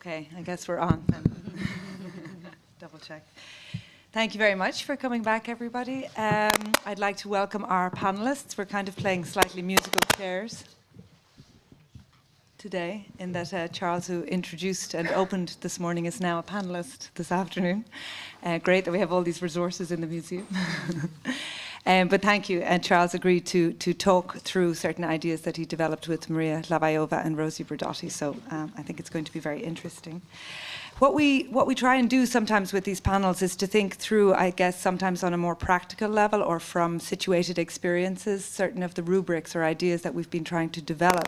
Okay, I guess we're on then. Double check. Thank you very much for coming back, everybody. I'd like to welcome our panelists. We're kind of playing slightly musical chairs today, in that Charles, who introduced and opened this morning, is now a panelist this afternoon. Great that we have all these resources in the museum. But thank you. And Charles agreed to talk through certain ideas that he developed with Maria Lavajova and Rosie Berdotti. So I think it's going to be very interesting. What we try and do sometimes with these panels is to think through, I guess, sometimes on a more practical level or from situated experiences, certain of the rubrics or ideas that we've been trying to develop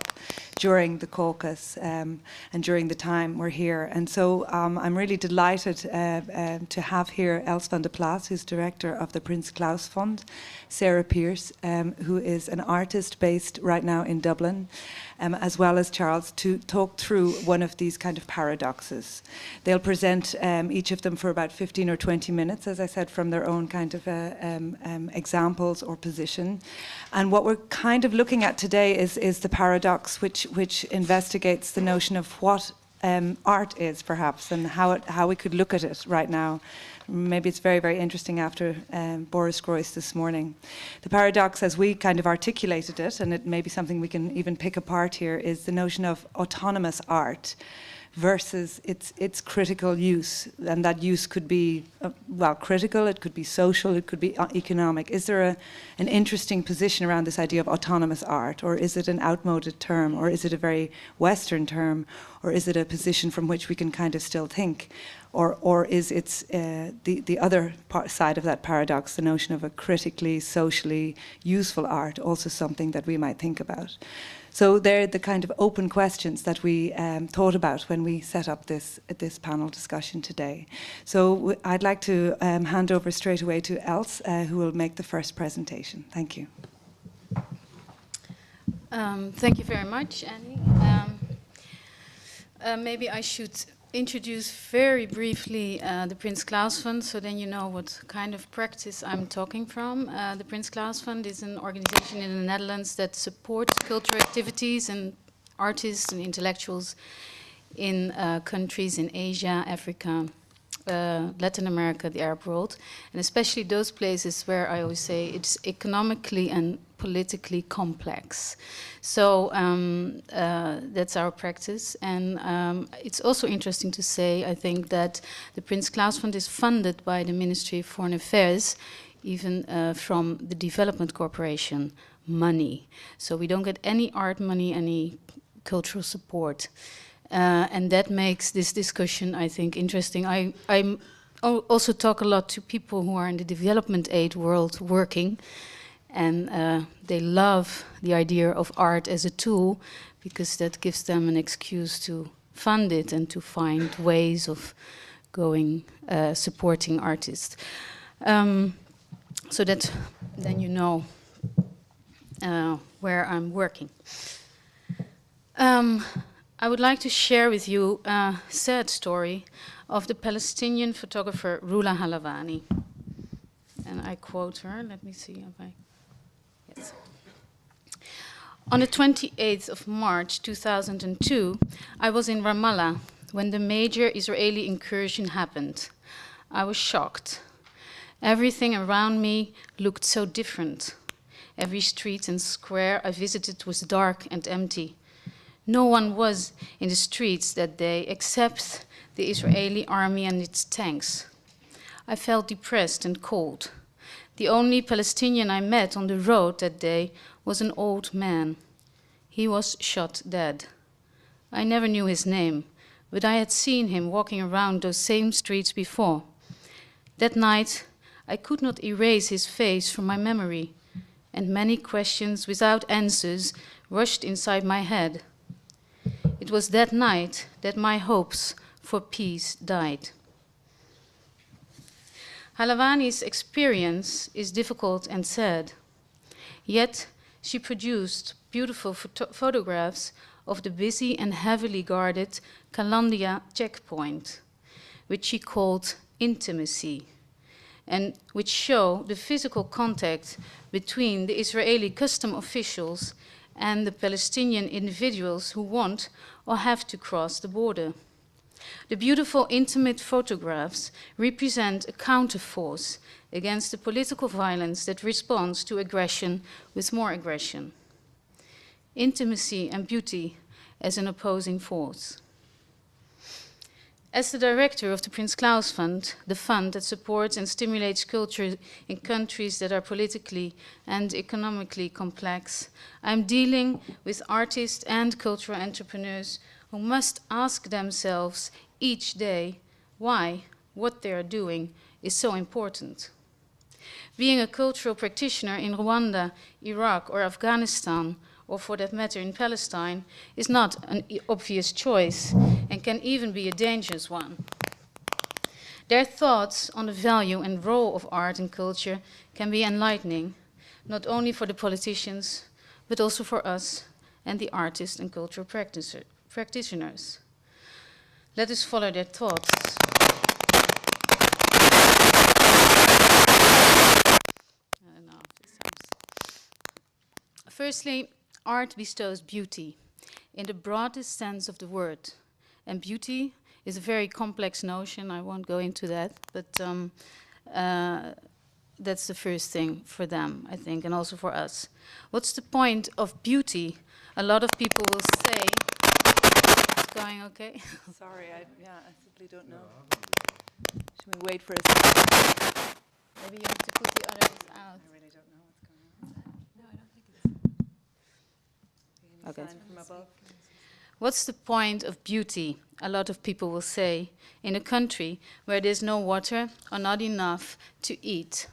during the caucus and during the time we're here. And so I'm really delighted to have here Els van der Plas, who's director of the Prins Claus Fund, Sarah Pearce, who is an artist based right now in Dublin, as well as Charles, to talk through one of these kind of paradoxes. They'll present each of them for about 15 or 20 minutes, as I said, from their own kind of examples or position. And what we're kind of looking at today is the paradox which investigates the notion of what art is, perhaps, and how we could look at it right now. Maybe it's very, very interesting after Boris Groys this morning. The paradox, as we kind of articulated it, and it may be something we can even pick apart here, is the notion of autonomous art versus its critical use. And that use could be, well, critical, it could be social, it could be economic. Is there an interesting position around this idea of autonomous art? Or is it an outmoded term? Or is it a very Western term? Or is it a position from which we can kind of still think? Or is it the other side of that paradox, the notion of a critically, socially useful art, also something that we might think about? So they're the kind of open questions that we thought about when we set up this panel discussion today. So I'd like to hand over straight away to Els, who will make the first presentation. Thank you. Thank you very much, Annie. Maybe I should introduce very briefly the Prins Claus Fund, so then you know what kind of practice I'm talking from. The Prins Claus Fund is an organization in the Netherlands that supports cultural activities and artists and intellectuals in countries in Asia, Africa, Latin America, the Arab world, and especially those places where I always say it's economically and politically complex. So that's our practice, and it's also interesting to say, I think, that the Prins Claus Fund is funded by the Ministry of Foreign Affairs, even from the Development Corporation money. So we don't get any art money, any cultural support. And that makes this discussion, I think, interesting. I also talk a lot to people who are in the development aid world working, and they love the idea of art as a tool because that gives them an excuse to fund it and to find ways of going supporting artists. So that then you know where I'm working. I would like to share with you a sad story of the Palestinian photographer Rula Halavani. And I quote her, let me see if I... Yes. On the 28th of March 2002, I was in Ramallah when the major Israeli incursion happened. I was shocked. Everything around me looked so different. Every street and square I visited was dark and empty. No one was in the streets that day except the Israeli army and its tanks. I felt depressed and cold. The only Palestinian I met on the road that day was an old man. He was shot dead. I never knew his name, but I had seen him walking around those same streets before. That night, I could not erase his face from my memory, and many questions without answers rushed inside my head. It was that night that my hopes for peace died. Halavani's experience is difficult and sad, yet she produced beautiful photographs of the busy and heavily guarded Kalandia checkpoint, which she called intimacy, and which show the physical contact between the Israeli custom officials and the Palestinian individuals who want or have to cross the border. The beautiful intimate photographs represent a counterforce against the political violence that responds to aggression with more aggression. Intimacy and beauty as an opposing force. As the director of the Prince Claus Fund, the fund that supports and stimulates culture in countries that are politically and economically complex, I'm dealing with artists and cultural entrepreneurs who must ask themselves each day why what they are doing is so important. Being a cultural practitioner in Rwanda, Iraq, or Afghanistan, or for that matter in Palestine, is not an obvious choice and can even be a dangerous one. Their thoughts on the value and role of art and culture can be enlightening, not only for the politicians, but also for us and the artists and cultural practitioners. Let us follow their thoughts. Firstly, art bestows beauty in the broadest sense of the word. And beauty is a very complex notion. I won't go into that, but that's the first thing for them, I think, and also for us. What's the point of beauty? A lot of people will say, it's going okay? Sorry, I simply don't know. Should we wait for a second? Maybe you have to put the others out. I really don't know what's going on. No, I don't think it's... Okay. Sign from above. What's the point of beauty, a lot of people will say, in a country where there's no water or not enough to eat?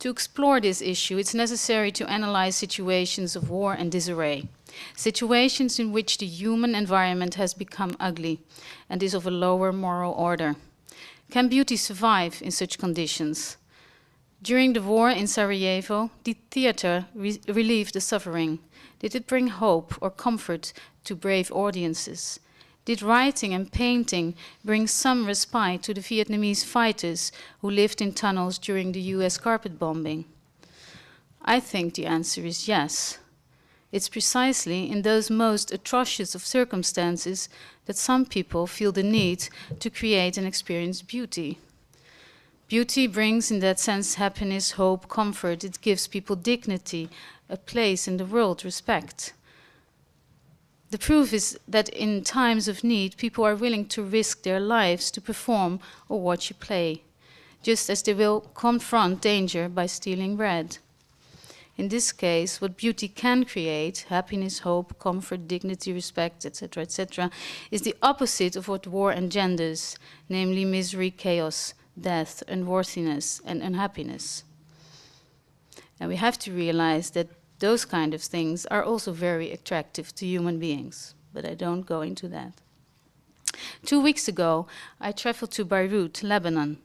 To explore this issue, it's necessary to analyze situations of war and disarray, situations in which the human environment has become ugly and is of a lower moral order. Can beauty survive in such conditions? During the war in Sarajevo, did theater relieve the suffering? Did it bring hope or comfort to brave audiences? Did writing and painting bring some respite to the Vietnamese fighters who lived in tunnels during the US carpet bombing? I think the answer is yes. It's precisely in those most atrocious of circumstances that some people feel the need to create and experience beauty. Beauty brings in that sense happiness, hope, comfort. It gives people dignity, a place in the world, respect. The proof is that in times of need, people are willing to risk their lives to perform or watch a play, just as they will confront danger by stealing bread. In this case, what beauty can create, happiness, hope, comfort, dignity, respect, etc., is the opposite of what war engenders, namely misery, chaos, death, unworthiness, and unhappiness. And we have to realize that those kind of things are also very attractive to human beings, but I don't go into that. 2 weeks ago, I traveled to Beirut, Lebanon,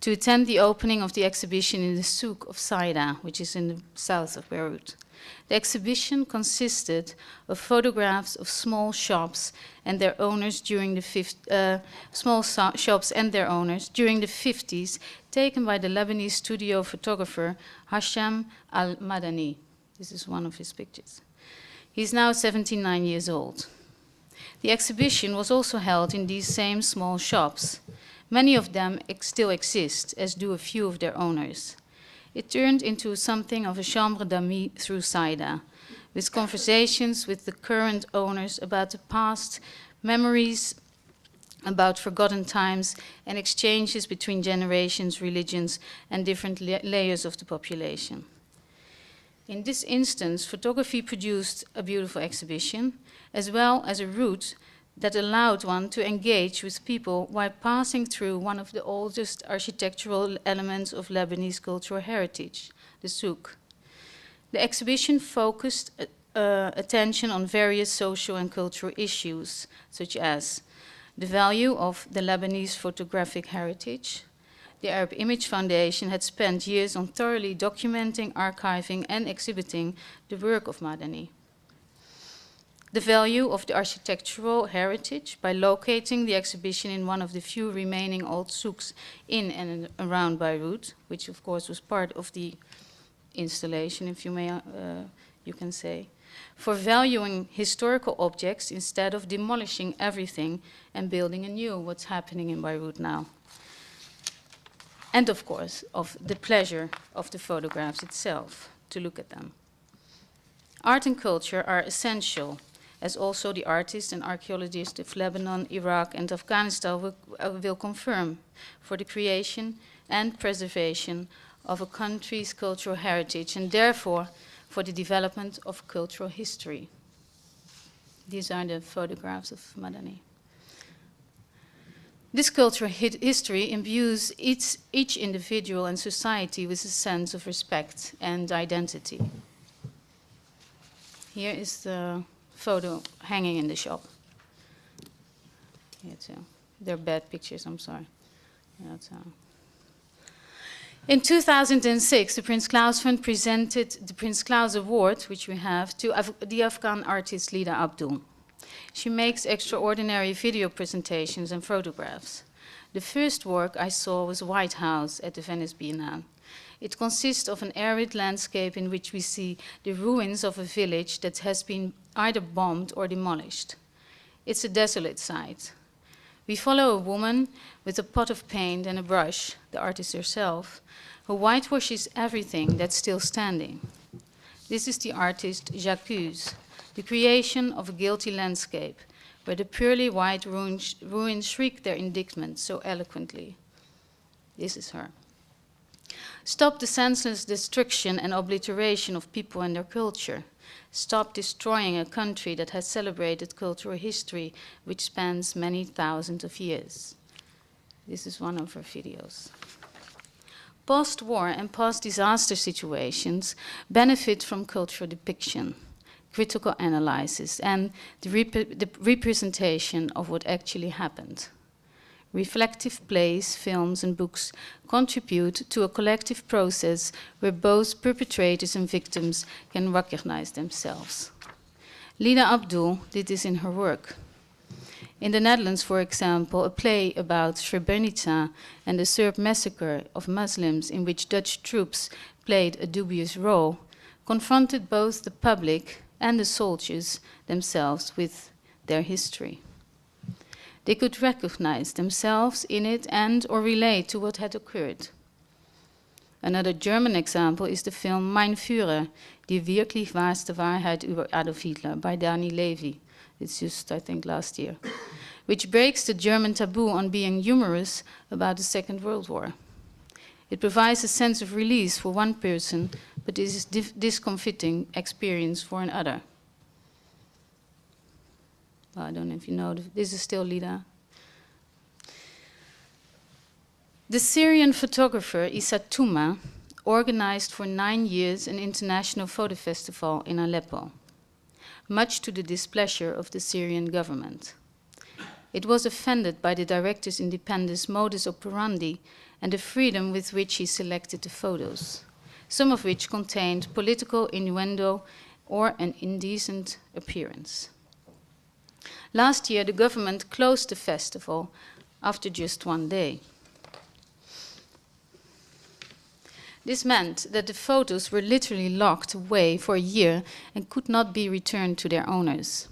to attend the opening of the exhibition in the souk of Saida, which is in the south of Beirut. The exhibition consisted of photographs of small shops and their owners during the 50s, taken by the Lebanese studio photographer Hasham Al-Madani. This is one of his pictures. He's now 79 years old. The exhibition was also held in these same small shops. Many of them still exist, as do a few of their owners. It turned into something of a chambre d'amis through Saida, with conversations with the current owners about the past, memories about forgotten times, and exchanges between generations, religions, and different layers of the population. In this instance, photography produced a beautiful exhibition, as well as a route that allowed one to engage with people while passing through one of the oldest architectural elements of Lebanese cultural heritage, the souk. The exhibition focused attention on various social and cultural issues, such as the value of the Lebanese photographic heritage. The Arab Image Foundation had spent years on thoroughly documenting, archiving, and exhibiting the work of Madani. The value of the architectural heritage by locating the exhibition in one of the few remaining old souks in and around Beirut, which of course was part of the installation, if you may, you can say. for valuing historical objects instead of demolishing everything and building anew, what's happening in Beirut now. And of course, of the pleasure of the photographs itself, to look at them. Art and culture are essential, as also the artists and archaeologists of Lebanon, Iraq, and Afghanistan will confirm, for the creation and preservation of a country's cultural heritage, and therefore for the development of cultural history. These are the photographs of Madani. This cultural history imbues each individual and society with a sense of respect and identity. Here is the photo hanging in the shop. They're bad pictures, I'm sorry. In 2006, the Prince Claus Fund presented the Prince Claus Award, which we have, to the Afghan artist Lida Abdul. She makes extraordinary video presentations and photographs. The first work I saw was White House at the Venice Biennale. It consists of an arid landscape in which we see the ruins of a village that has been either bombed or demolished. It's a desolate site. We follow a woman with a pot of paint and a brush, the artist herself, who whitewashes everything that's still standing. This is the artist J'accuse, the creation of a guilty landscape, where the purely white ruins shriek their indictment so eloquently. This is her. Stop the senseless destruction and obliteration of people and their culture. Stop destroying a country that has celebrated cultural history which spans many thousands of years. This is one of her videos. Post-war and post-disaster situations benefit from cultural depiction, critical analysis, and the representation of what actually happened. Reflective plays, films, and books contribute to a collective process where both perpetrators and victims can recognize themselves. Lida Abdul did this in her work. In the Netherlands, for example, a play about Srebrenica and the Serb massacre of Muslims, in which Dutch troops played a dubious role, confronted both the public and the soldiers themselves with their history. They could recognize themselves in it and or relate to what had occurred. Another German example is the film Mein Führer, Die wirklich wahrste Wahrheit über Adolf Hitler by Dani Levy. It's just, I think, last year, which breaks the German taboo on being humorous about the Second World War. It provides a sense of release for one person, but it is discomforting experience for another. Well, I don't know if you know, this is still Lida. The Syrian photographer Issa Touma organized for 9 years an international photo festival in Aleppo, much to the displeasure of the Syrian government. It was offended by the director's independence modus operandi and the freedom with which he selected the photos, some of which contained political innuendo or an indecent appearance. Last year, the government closed the festival after just 1 day. This meant that the photos were literally locked away for a year and could not be returned to their owners.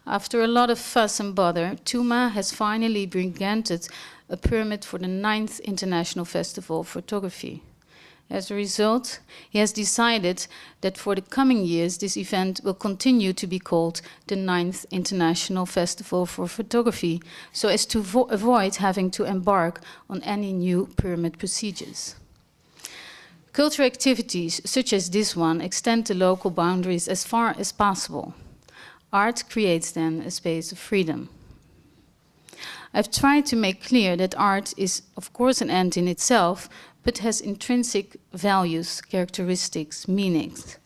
After a lot of fuss and bother, Touma has finally been granted a permit for the 9th International Festival of Photography. As a result, he has decided that for the coming years, this event will continue to be called the 9th International Festival for Photography, so as to avoid having to embark on any new permit procedures. Cultural activities such as this one extend the local boundaries as far as possible. Art creates then a space of freedom. I've tried to make clear that art is, of course, an end in itself, but has intrinsic values, characteristics, meanings.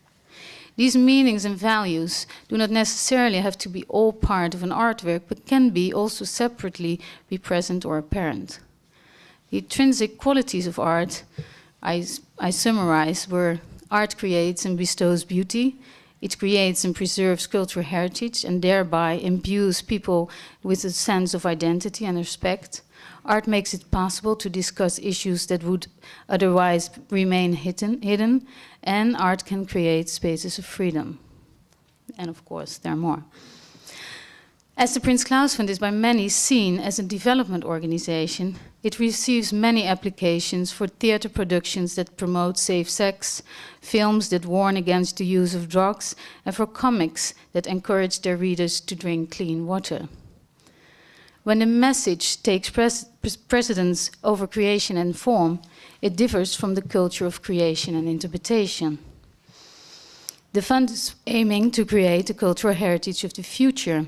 These meanings and values do not necessarily have to be all part of an artwork, but can be also separately be present or apparent. The intrinsic qualities of art I summarize were: art creates and bestows beauty, it creates and preserves cultural heritage and thereby imbues people with a sense of identity and respect. Art makes it possible to discuss issues that would otherwise remain hidden, and art can create spaces of freedom. And of course, there are more. As the Prins Claus Fund is by many seen as a development organization, it receives many applications for theater productions that promote safe sex, films that warn against the use of drugs, and for comics that encourage their readers to drink clean water. When the message takes precedence over creation and form, it differs from the culture of creation and interpretation. The fund is aiming to create a cultural heritage of the future.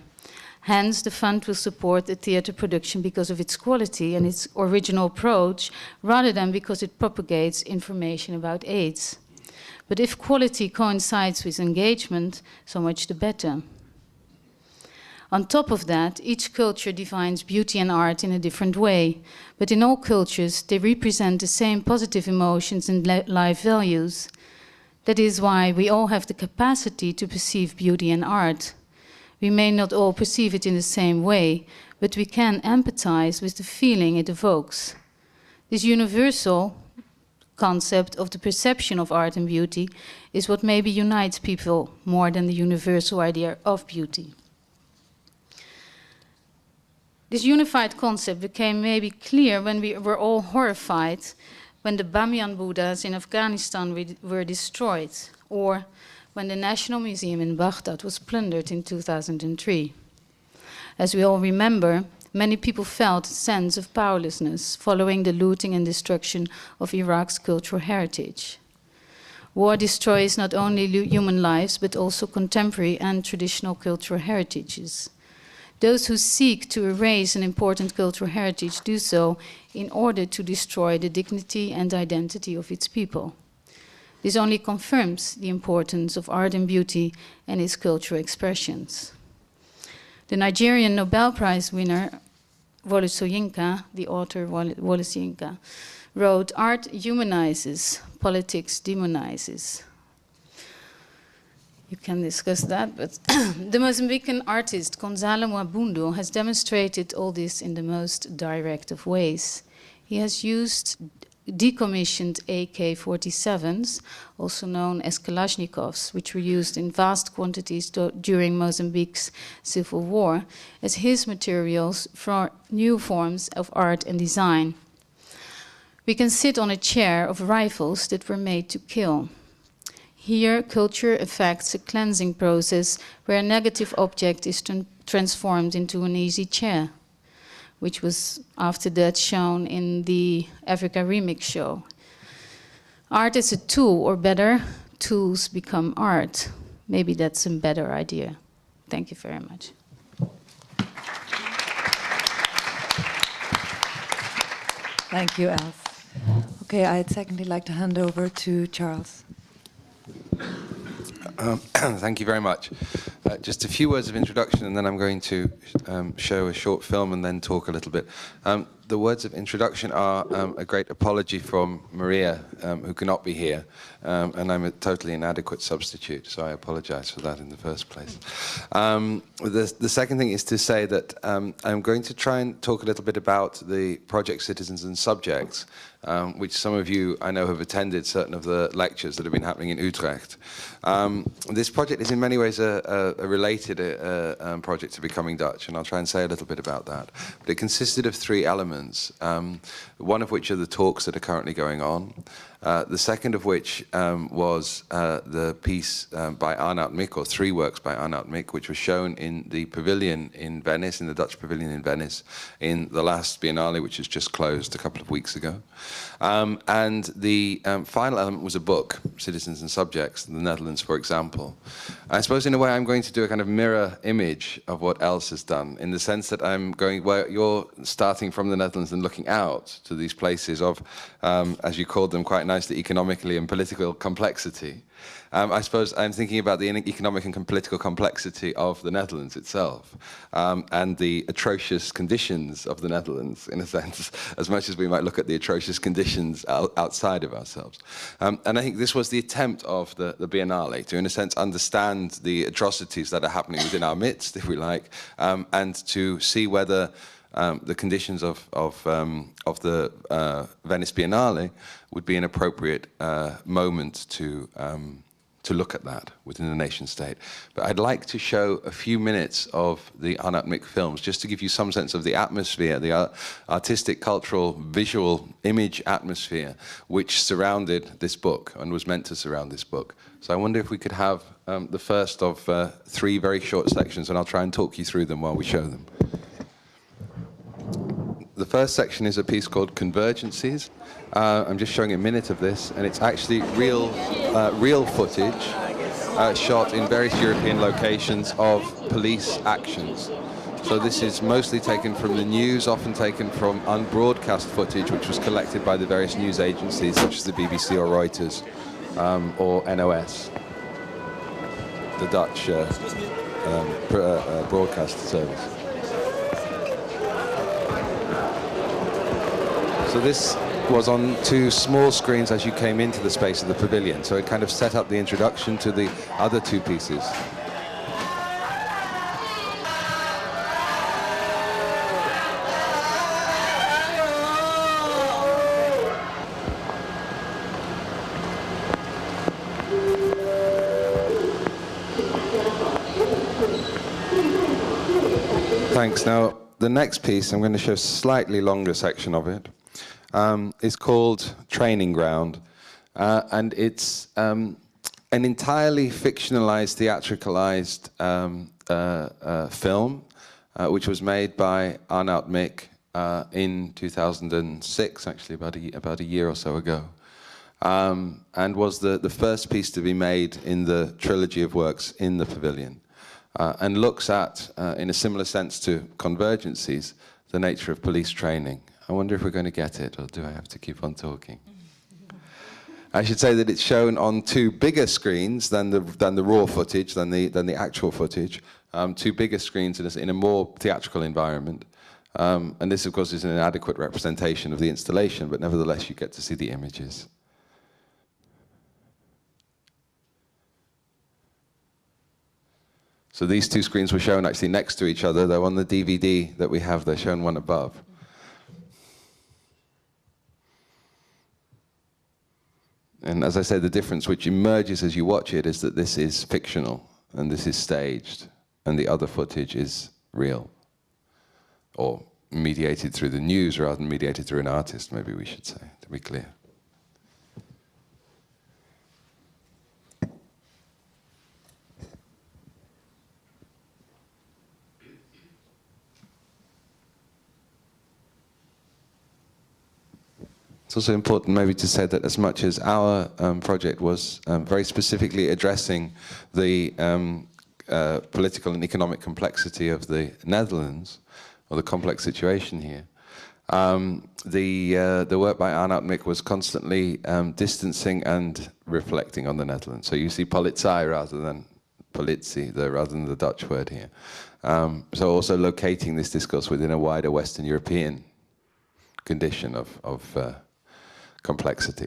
Hence, the fund will support the theatre production because of its quality and its original approach, rather than because it propagates information about AIDS. But if quality coincides with engagement, so much the better. On top of that, each culture defines beauty and art in a different way, but in all cultures, they represent the same positive emotions and life values. That is why we all have the capacity to perceive beauty and art. We may not all perceive it in the same way, but we can empathize with the feeling it evokes. This universal concept of the perception of art and beauty is what maybe unites people more than the universal idea of beauty. This unified concept became maybe clear when we were all horrified when the Bamiyan Buddhas in Afghanistan were destroyed, or when the National Museum in Baghdad was plundered in 2003. As we all remember, many people felt a sense of powerlessness following the looting and destruction of Iraq's cultural heritage. War destroys not only human lives, but also contemporary and traditional cultural heritages. Those who seek to erase an important cultural heritage do so in order to destroy the dignity and identity of its people. This only confirms the importance of art and beauty and its cultural expressions. The Nigerian Nobel Prize winner, Wole Soyinka, the author Wole Soyinka, wrote, "Art humanizes, politics demonizes." You can discuss that, but the Mozambican artist Gonzalo Mwabundo has demonstrated all this in the most direct of ways. He has used decommissioned AK-47s, also known as Kalashnikovs, which were used in vast quantities during Mozambique's civil war, as his materials for new forms of art and design. We can sit on a chair of rifles that were made to kill. Here, culture affects a cleansing process where a negative object is transformed into an easy chair, which was after that shown in the Africa Remix show. Art is a tool, or better, tools become art. Maybe that's a better idea. Thank you very much. Thank you, Els. Okay, I'd secondly like to hand over to Charles. Thank you very much. Just a few words of introduction, and then I'm going to show a short film and then talk a little bit. The words of introduction are a great apology from Maria, who cannot be here, and I'm a totally inadequate substitute, so I apologize for that in the first place. The second thing is to say that I'm going to try and talk a little bit about the project Citizens and Subjects, which some of you I know have attended certain of the lectures that have been happening in Utrecht. This project is in many ways a related project to Becoming Dutch, and I'll try and say a little bit about that. But it consisted of three elements, one of which are the talks that are currently going on. The second of which was the piece by Arnoud Mick, or three works by Arnoud Mick, which was shown in the pavilion in Venice, in the Dutch pavilion in Venice, in the last Biennale, which has just closed a couple of weeks ago. And the final element was a book, Citizens and Subjects, in the Netherlands, for example. I suppose in a way I'm going to do a kind of mirror image of what Els has done, in the sense that I'm going, where you're starting from the Netherlands and looking out to these places of, as you called them quite nicely, economically and political complexity. I suppose I'm thinking about the economic and political complexity of the Netherlands itself, and the atrocious conditions of the Netherlands, in a sense, as much as we might look at the atrocious conditions outside of ourselves. And I think this was the attempt of the Biennale, to, in a sense, understand the atrocities that are happening within our midst, if we like, and to see whether the conditions of the Venice Biennale would be an appropriate moment to to look at that within the nation state. But I'd like to show a few minutes of the Artur films, just to give you some sense of the atmosphere, the artistic, cultural, visual, image atmosphere which surrounded this book and was meant to surround this book. So I wonder if we could have the first of 3 very short sections, and I'll try and talk you through them while we show them. The first section is a piece called Convergencies. I'm just showing a minute of this, and it's actually real footage shot in various European locations of police actions. So this is mostly taken from the news, often taken from unbroadcast footage, which was collected by the various news agencies, such as the BBC or Reuters, or NOS, the Dutch broadcast service. So this was on 2 small screens as you came into the space of the pavilion. So it kind of set up the introduction to the other 2 pieces. Thanks. Now, the next piece, I'm going to show a slightly longer section of it. Is called Training Ground, and it's an entirely fictionalized, theatricalized film, which was made by Artur in 2006, actually about a year or so ago, and was the first piece to be made in the trilogy of works in the pavilion, and looks at, in a similar sense to Convergencies, the nature of police training. I wonder if we're going to get it, or do I have to keep on talking? I should say that it's shown on 2 bigger screens than the raw footage, than the actual footage. 2 bigger screens in a more theatrical environment. And this, of course, is an inadequate representation of the installation, but nevertheless, you get to see the images. So these 2 screens were shown actually next to each other, though on the DVD that we have, they're shown one above. And as I say, the difference which emerges as you watch it is that this is fictional, and this is staged, and the other footage is real, or mediated through the news rather than mediated through an artist, maybe we should say, to be clear. It's also important maybe to say that as much as our project was very specifically addressing the political and economic complexity of the Netherlands, or the complex situation here, the work by Artur was constantly distancing and reflecting on the Netherlands. So you see Polizei rather than politie, rather than the Dutch word here. So also locating this discourse within a wider Western European condition of complexity.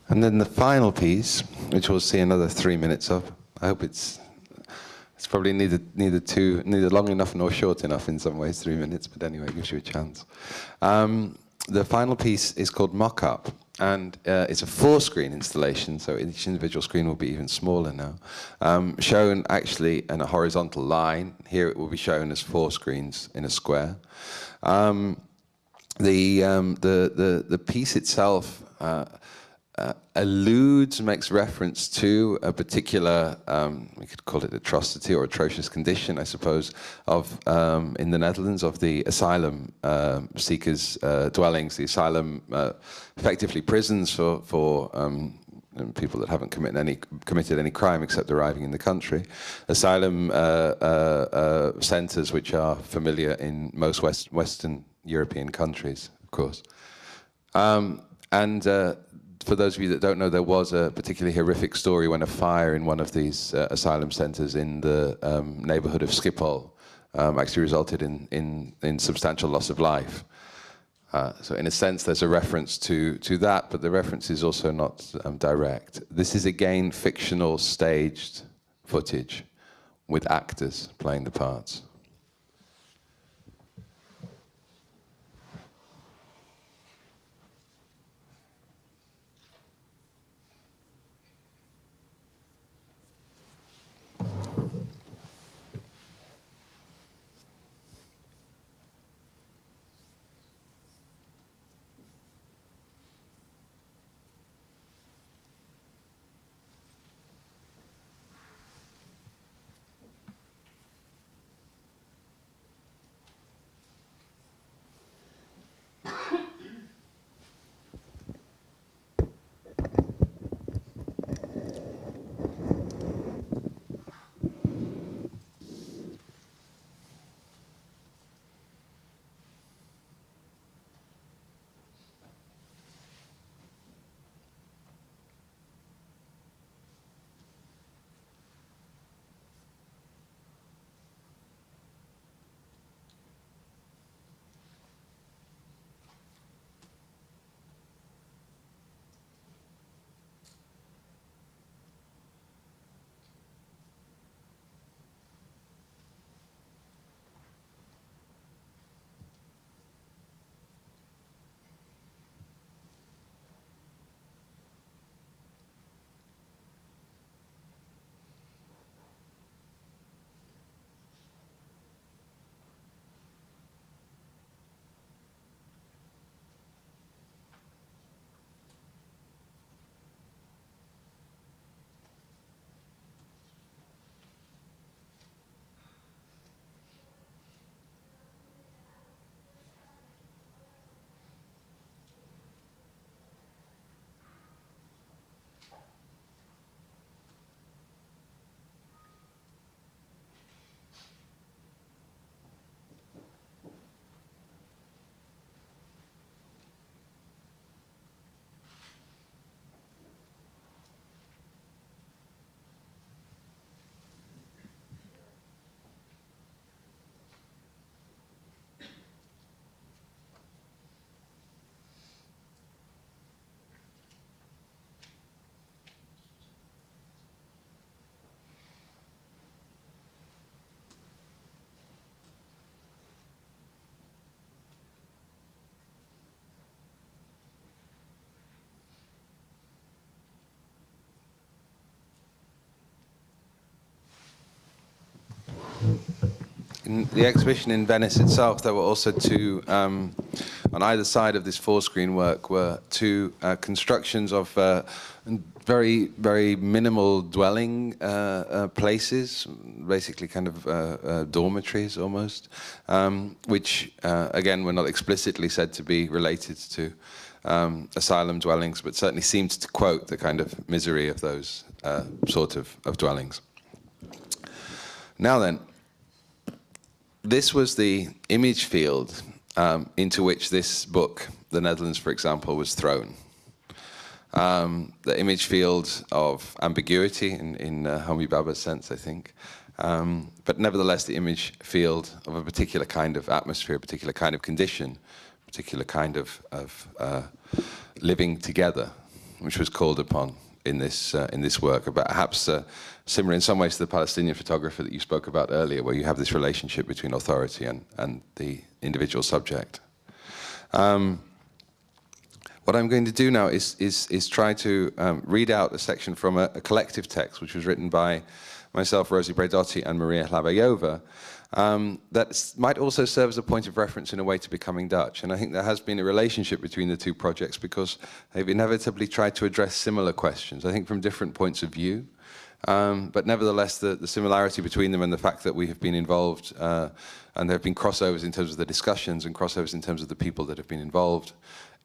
And then the final piece, which we'll see another 3 minutes of. I hope it's probably neither long enough nor short enough in some ways, 3 minutes, but anyway, it gives you a chance. The final piece is called Mock-Up, and it's a 4-screen installation, so each individual screen will be even smaller now. Shown actually in a horizontal line. Here it will be shown as 4 screens in a square. The piece itself alludes, makes reference to a particular, we could call it atrocity or atrocious condition, I suppose, of in the Netherlands, of the asylum seekers' dwellings, the asylum, effectively prisons for people that haven't committed any crime except arriving in the country. Asylum centres, which are familiar in most Western European countries, of course. For those of you that don't know, there was a particularly horrific story when a fire in one of these asylum centres in the neighbourhood of Schiphol actually resulted in substantial loss of life. So in a sense, there's a reference to that, but the reference is also not direct. This is again fictional staged footage with actors playing the parts. In the exhibition in Venice itself, there were also two, on either side of this 4-screen work, were two constructions of very, very minimal dwelling places, basically kind of dormitories almost, which, again, were not explicitly said to be related to asylum dwellings, but certainly seemed to quote the kind of misery of those sort of dwellings. Now then, this was the image field into which this book, The Netherlands, for example, was thrown. The image field of ambiguity in Žmijewski's sense, I think. But nevertheless, the image field of a particular kind of atmosphere, a particular kind of condition, a particular kind of living together which was called upon in this work, about perhaps similar in some ways to the Palestinian photographer that you spoke about earlier, where you have this relationship between authority and the individual subject. What I'm going to do now is try to read out a section from a collective text which was written by myself, Rosie Braidotti, and Maria Hlabajova, that might also serve as a point of reference in a way to Becoming Dutch. And I think there has been a relationship between the two projects because they've inevitably tried to address similar questions, I think from different points of view. But nevertheless, the similarity between them and the fact that we have been involved, and there have been crossovers in terms of the discussions and crossovers in terms of the people that have been involved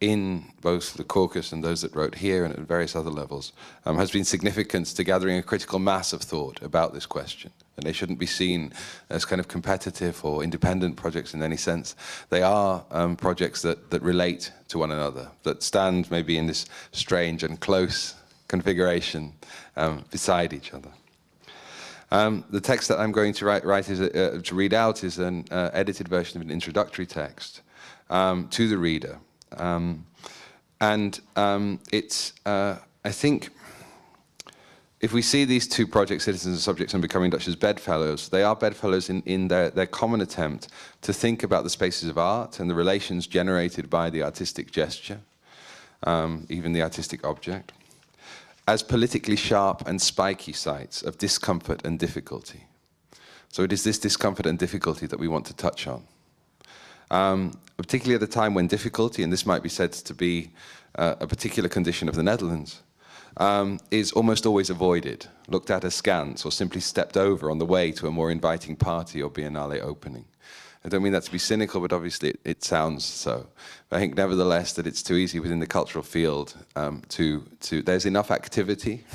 in both the caucus and those that wrote here and at various other levels, has been significant to gathering a critical mass of thought about this question. And they shouldn't be seen as kind of competitive or independent projects in any sense. They are projects that relate to one another, that stand maybe in this strange and close configuration beside each other. The text that I'm going to read out is an edited version of an introductory text to the reader. It's, I think, if we see these two projects, Citizens and Subjects and Becoming Dutch, as bedfellows, they are bedfellows in their common attempt to think about the spaces of art and the relations generated by the artistic gesture, even the artistic object, as politically sharp and spiky sites of discomfort and difficulty. So it is this discomfort and difficulty that we want to touch on. Particularly at a time when difficulty, and this might be said to be a particular condition of the Netherlands, is almost always avoided, looked at askance, or simply stepped over on the way to a more inviting party or biennale opening. I don't mean that to be cynical, but obviously it sounds so. But I think nevertheless that it's too easy within the cultural field there's enough activity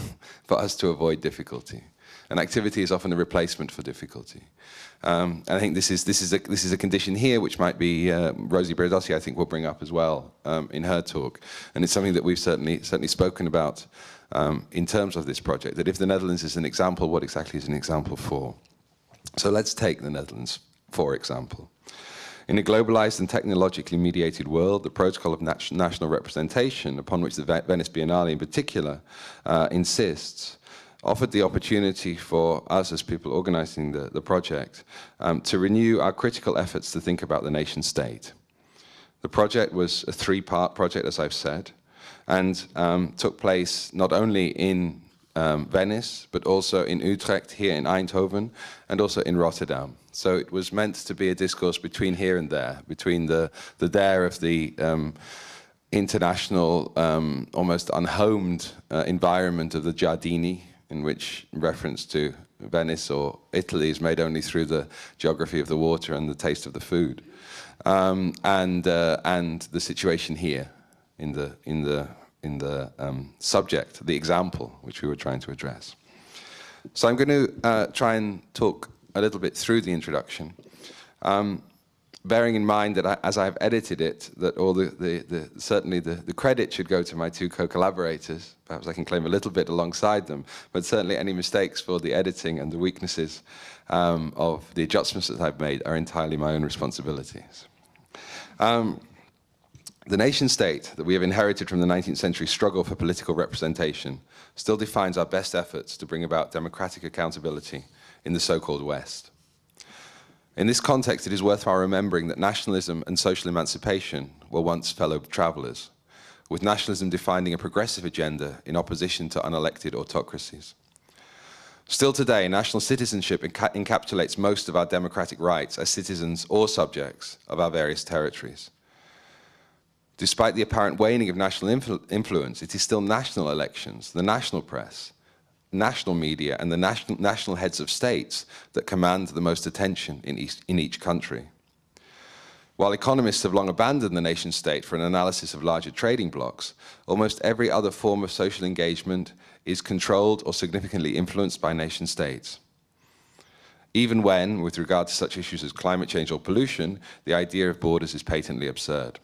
for us to avoid difficulty. And activity is often a replacement for difficulty. And I think this is a condition here which might be Rosie Braidotti, I think, will bring up as well in her talk. And it's something that we've certainly spoken about in terms of this project, that if the Netherlands is an example, what exactly is an example for? So let's take the Netherlands, for example. In a globalized and technologically mediated world, the protocol of national representation, upon which the Venice Biennale in particular insists, offered the opportunity for us as people organizing the project to renew our critical efforts to think about the nation state. The project was a three-part project, as I've said, and took place not only in Venice, but also in Utrecht, here in Eindhoven, and also in Rotterdam. So it was meant to be a discourse between here and there, between the there of the international, almost unhomed environment of the Giardini, in which reference to Venice or Italy is made only through the geography of the water and the taste of the food, and the situation here in the subject, the example which we were trying to address. So I'm going to try and talk a little bit through the introduction, bearing in mind that as I've edited it, that all certainly the credit should go to my two co-collaborators. Perhaps I can claim a little bit alongside them, but certainly any mistakes for the editing and the weaknesses of the adjustments that I've made are entirely my own responsibilities. The nation state that we have inherited from the 19th century struggle for political representation still defines our best efforts to bring about democratic accountability in the so-called West. In this context, it is worthwhile remembering that nationalism and social emancipation were once fellow travelers, with nationalism defining a progressive agenda in opposition to unelected autocracies. Still today, national citizenship encapsulates most of our democratic rights as citizens or subjects of our various territories. Despite the apparent waning of national influence, it is still national elections, the national press, national media and the national heads of states that command the most attention in each country. While economists have long abandoned the nation state for an analysis of larger trading blocs, almost every other form of social engagement is controlled or significantly influenced by nation states. Even when, with regard to such issues as climate change or pollution, the idea of borders is patently absurd.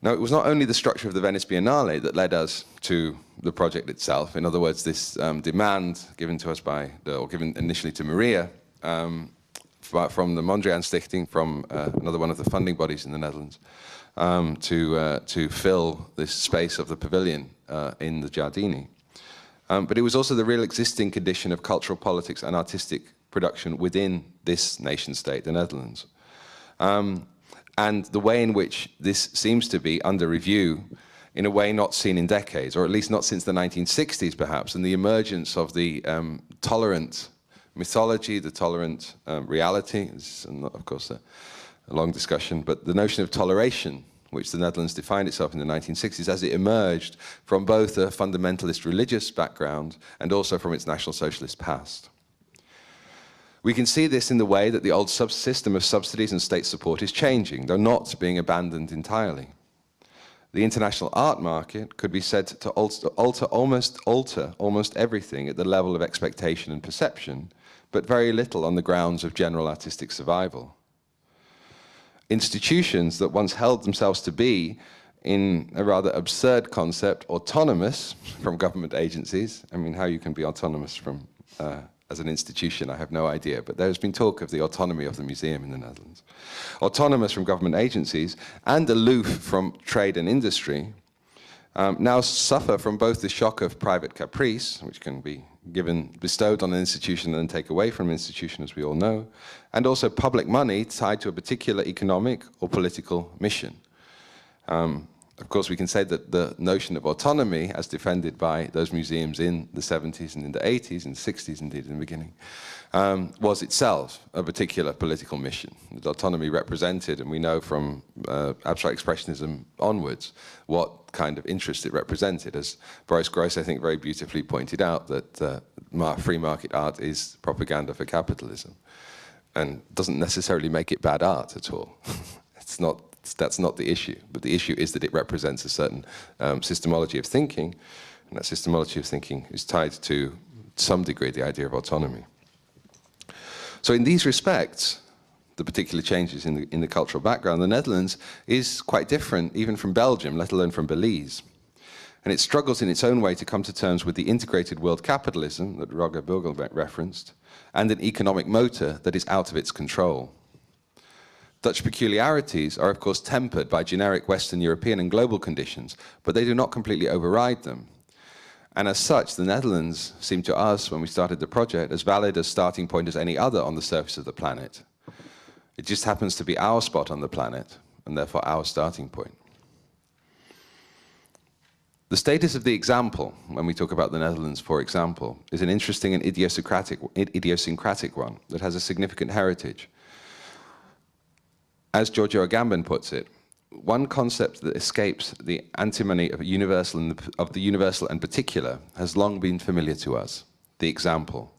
Now, it was not only the structure of the Venice Biennale that led us to the project itself. In other words, this demand given to us or given initially to Maria from the Mondriaan Stichting, from another one of the funding bodies in the Netherlands, to fill this space of the pavilion in the Giardini. But it was also the real existing condition of cultural politics and artistic production within this nation state, the Netherlands. And the way in which this seems to be under review in a way not seen in decades, or at least not since the 1960s perhaps, and the emergence of the tolerant mythology, the tolerant reality. This is, of course, a long discussion, but the notion of toleration, which the Netherlands defined itself in the 1960s as it emerged from both a fundamentalist religious background and also from its National Socialist past. We can see this in the way that the old system of subsidies and state support is changing, though not being abandoned entirely. The international art market could be said to alter almost everything at the level of expectation and perception, but very little on the grounds of general artistic survival. Institutions that once held themselves to be, in a rather absurd concept, autonomous from government agencies. I mean, how you can be autonomous from as an institution, I have no idea, but there's been talk of the autonomy of the museum in the Netherlands. Autonomous from government agencies and aloof from trade and industry, now suffer from both the shock of private caprice, which can be bestowed on an institution and then take away from an institution, as we all know, and also public money tied to a particular economic or political mission. Of course, we can say that the notion of autonomy, as defended by those museums in the 70s and in the 80s and 60s, indeed, in the beginning, was itself a particular political mission. That autonomy represented, and we know from abstract expressionism onwards, what kind of interest it represented. As Boris Groys, I think, very beautifully pointed out, that free market art is propaganda for capitalism, and doesn't necessarily make it bad art at all. That's not the issue, but the issue is that it represents a certain systemology of thinking, and that systemology of thinking is tied to some degree the idea of autonomy. So in these respects, the particular changes in the cultural background, the Netherlands is quite different even from Belgium, let alone from Belize. And it struggles in its own way to come to terms with the integrated world capitalism that Roger Burgel referenced, and an economic motor that is out of its control. Dutch peculiarities are, of course, tempered by generic Western European and global conditions, but they do not completely override them. And as such, the Netherlands seemed to us, when we started the project, as valid a starting point as any other on the surface of the planet. It just happens to be our spot on the planet, and therefore our starting point. The status of the example, when we talk about the Netherlands, for example, is an interesting and idiosyncratic one that has a significant heritage. As Giorgio Agamben puts it, one concept that escapes the antinomy of the universal and particular has long been familiar to us, the example.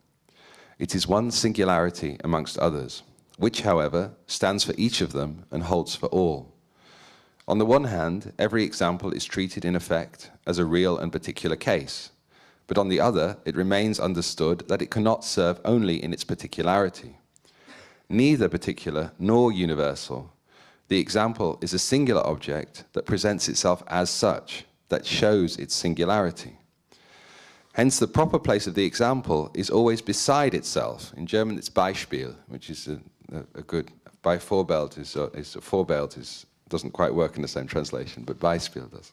It is one singularity amongst others, which, however, stands for each of them and holds for all. On the one hand, every example is treated in effect as a real and particular case, but on the other, it remains understood that it cannot serve only in its particularity. Neither particular nor universal. The example is a singular object that presents itself as such, that shows its singularity. Hence, the proper place of the example is always beside itself. In German, it's Beispiel, which is a good, by Vorbild doesn't quite work in the same translation, but Beispiel does.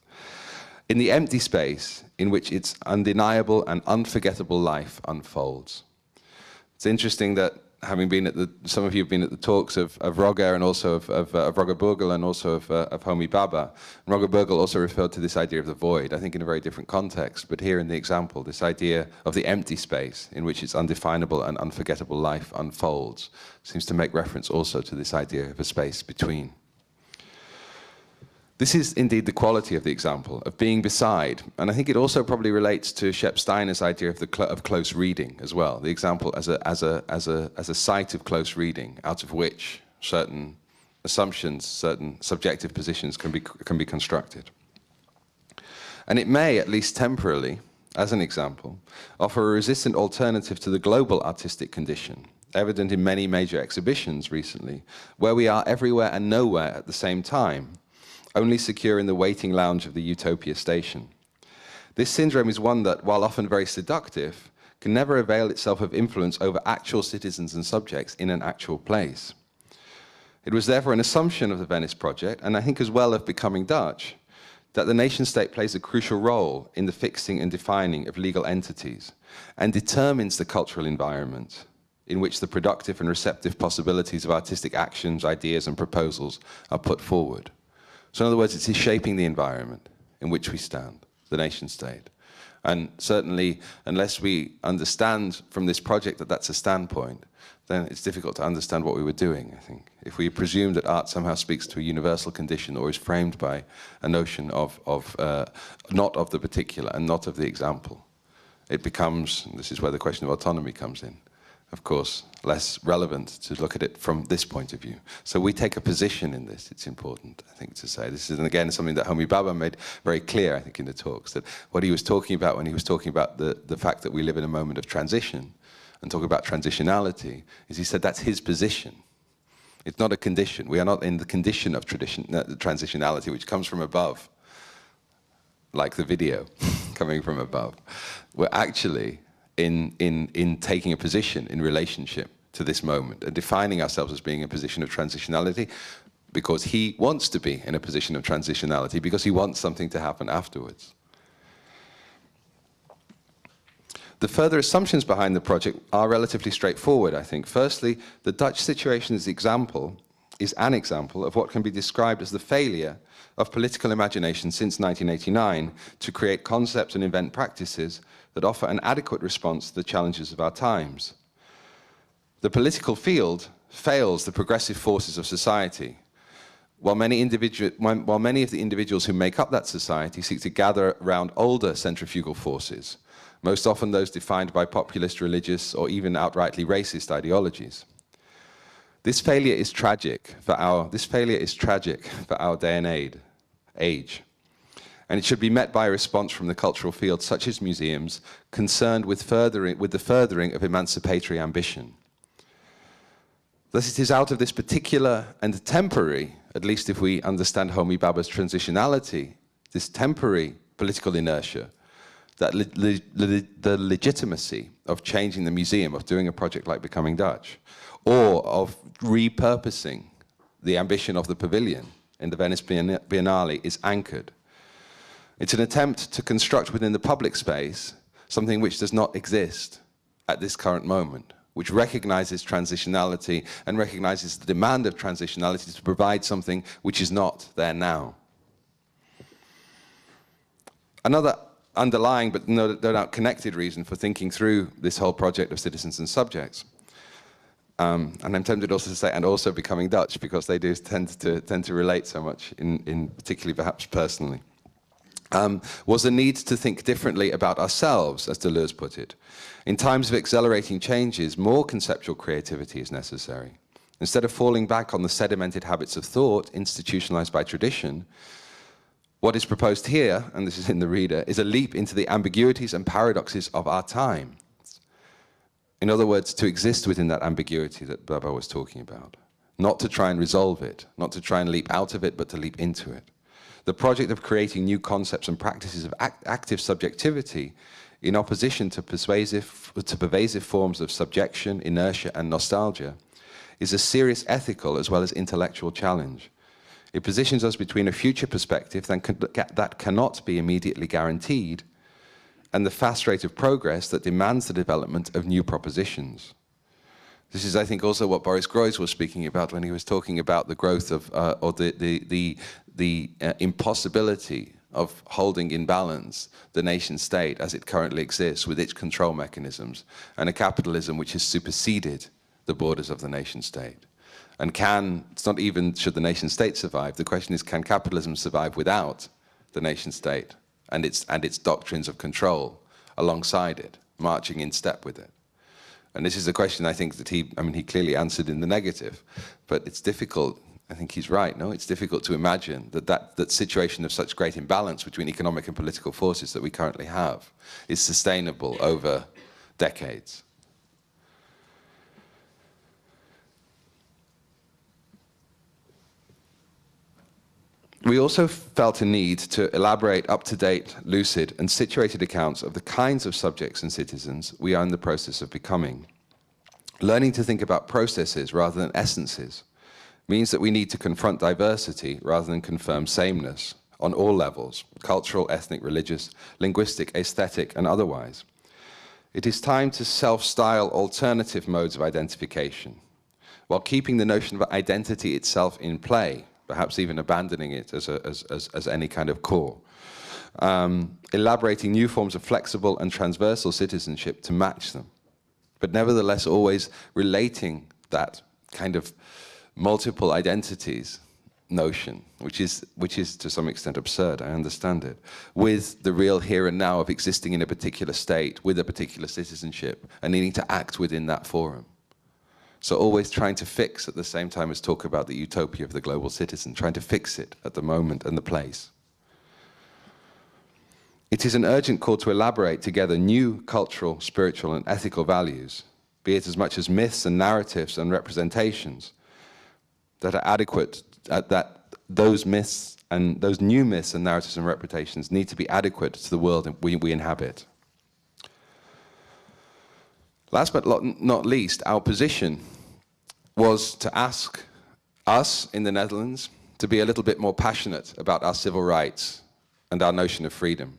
In the empty space in which its undeniable and unforgettable life unfolds. It's interesting that having been at some of you have been at the talks of Roger and also of Roger Burgel and also of Homi Bhabha. And Roger Burgel also referred to this idea of the void, I think in a very different context, but here in the example, this idea of the empty space in which its undefinable and unforgettable life unfolds seems to make reference also to this idea of a space between. This is indeed the quality of the example, of being beside, and I think it also probably relates to Shep Steiner's idea of close reading as well. The example as a site of close reading, out of which certain assumptions, certain subjective positions can be constructed. And it may, at least temporarily, as an example, offer a resistant alternative to the global artistic condition, evident in many major exhibitions recently, where we are everywhere and nowhere at the same time, only secure in the waiting lounge of the Utopia station. This syndrome is one that, while often very seductive, can never avail itself of influence over actual citizens and subjects in an actual place. It was therefore an assumption of the Venice project, and I think as well of Becoming Dutch, that the nation state plays a crucial role in the fixing and defining of legal entities and determines the cultural environment in which the productive and receptive possibilities of artistic actions, ideas and proposals are put forward. So in other words, it's shaping the environment in which we stand, the nation state. And certainly, unless we understand from this project that that's a standpoint, then it's difficult to understand what we were doing, I think. If we presume that art somehow speaks to a universal condition or is framed by a notion of not of the particular and not of the example, it becomes, and this is where the question of autonomy comes in, of course, less relevant to look at it from this point of view. So we take a position in this, it's important, I think, to say. This is, and again, something that Žmijewski made very clear, I think, in the talks, that what he was talking about when he was talking about the fact that we live in a moment of transition, and talk about transitionality, is he said that's his position. It's not a condition. We are not in the condition of transitionality, which comes from above, like the video coming from above. We're actually in taking a position in relationship to this moment and defining ourselves as being in a position of transitionality because he wants to be in a position of transitionality because he wants something to happen afterwards. The further assumptions behind the project are relatively straightforward, I think. Firstly, the Dutch situation is an example of what can be described as the failure of political imagination since 1989 to create concepts and invent practices that offer an adequate response to the challenges of our times. The political field fails the progressive forces of society, while many of the individuals who make up that society seek to gather around older centrifugal forces, most often those defined by populist, religious, or even outrightly racist ideologies. This failure is tragic for our day and age. And it should be met by a response from the cultural field, such as museums, concerned with the furthering of emancipatory ambition. Thus it is out of this particular and temporary, at least if we understand Žmijewski's transitionality, this temporary political inertia, that the legitimacy of changing the museum, of doing a project like Becoming Dutch, or of repurposing the ambition of the pavilion in the Venice Biennale is anchored. It's an attempt to construct within the public space something which does not exist at this current moment, which recognizes transitionality and recognizes the demand of transitionality to provide something which is not there now. Another underlying but no doubt connected reason for thinking through this whole project of citizens and subjects, and I'm tempted also to say, and also Becoming Dutch, because they do tend to relate so much, in particularly perhaps personally, was the need to think differently about ourselves, as Deleuze put it. In times of accelerating changes, more conceptual creativity is necessary. Instead of falling back on the sedimented habits of thought institutionalized by tradition, what is proposed here, and this is in the reader, is a leap into the ambiguities and paradoxes of our time. In other words, to exist within that ambiguity that Baba was talking about. Not to try and resolve it, not to try and leap out of it, but to leap into it. The project of creating new concepts and practices of active subjectivity in opposition to pervasive forms of subjection, inertia, and nostalgia is a serious ethical as well as intellectual challenge. It positions us between a future perspective that cannot be immediately guaranteed and the fast rate of progress that demands the development of new propositions. This is, I think, also what Boris Groys was speaking about when he was talking about the growth of, or the impossibility of holding in balance the nation state as it currently exists with its control mechanisms and a capitalism which has superseded the borders of the nation state. And it's not even should the nation state survive, the question is, can capitalism survive without the nation state and its doctrines of control alongside it, marching in step with it? And this is a question I think that he clearly answered in the negative, but it's difficult, I think he's right, no? It's difficult to imagine that situation of such great imbalance between economic and political forces that we currently have is sustainable over decades. We also felt a need to elaborate up-to-date, lucid, and situated accounts of the kinds of subjects and citizens we are in the process of becoming. Learning to think about processes rather than essences means that we need to confront diversity rather than confirm sameness on all levels, cultural, ethnic, religious, linguistic, aesthetic, and otherwise. It is time to self-style alternative modes of identification, while keeping the notion of identity itself in play, perhaps even abandoning it as any kind of core. Elaborating new forms of flexible and transversal citizenship to match them, but nevertheless always relating that kind of multiple identities notion, which is to some extent absurd, I understand it, with the real here and now of existing in a particular state, with a particular citizenship, and needing to act within that forum. So always trying to fix at the same time as talk about the utopia of the global citizen, trying to fix it at the moment and the place. It is an urgent call to elaborate together new cultural, spiritual, and ethical values, be it as much as myths and narratives and representations that are adequate, that those myths and those new myths and narratives and representations need to be adequate to the world we inhabit. Last but not least, our position was to ask us in the Netherlands to be a little bit more passionate about our civil rights and our notion of freedom,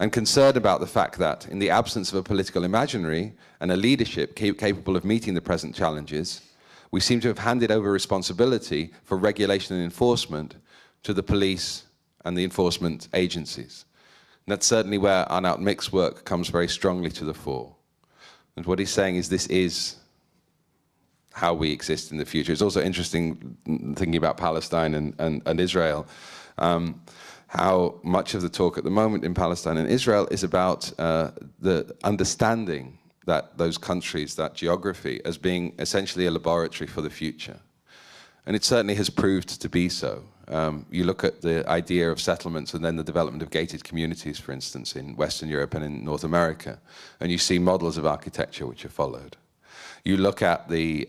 and concerned about the fact that in the absence of a political imaginary and a leadership capable of meeting the present challenges, we seem to have handed over responsibility for regulation and enforcement to the police and the enforcement agencies. And that's certainly where Arnout Mik's work comes very strongly to the fore. And what he's saying is this is how we exist in the future. It's also interesting thinking about Palestine and Israel, how much of the talk at the moment in Palestine and Israel is about the understanding that those countries, that geography, as being essentially a laboratory for the future. And it certainly has proved to be so. You look at the idea of settlements and then the development of gated communities, for instance, in Western Europe and in North America, and you see models of architecture which are followed. You look at the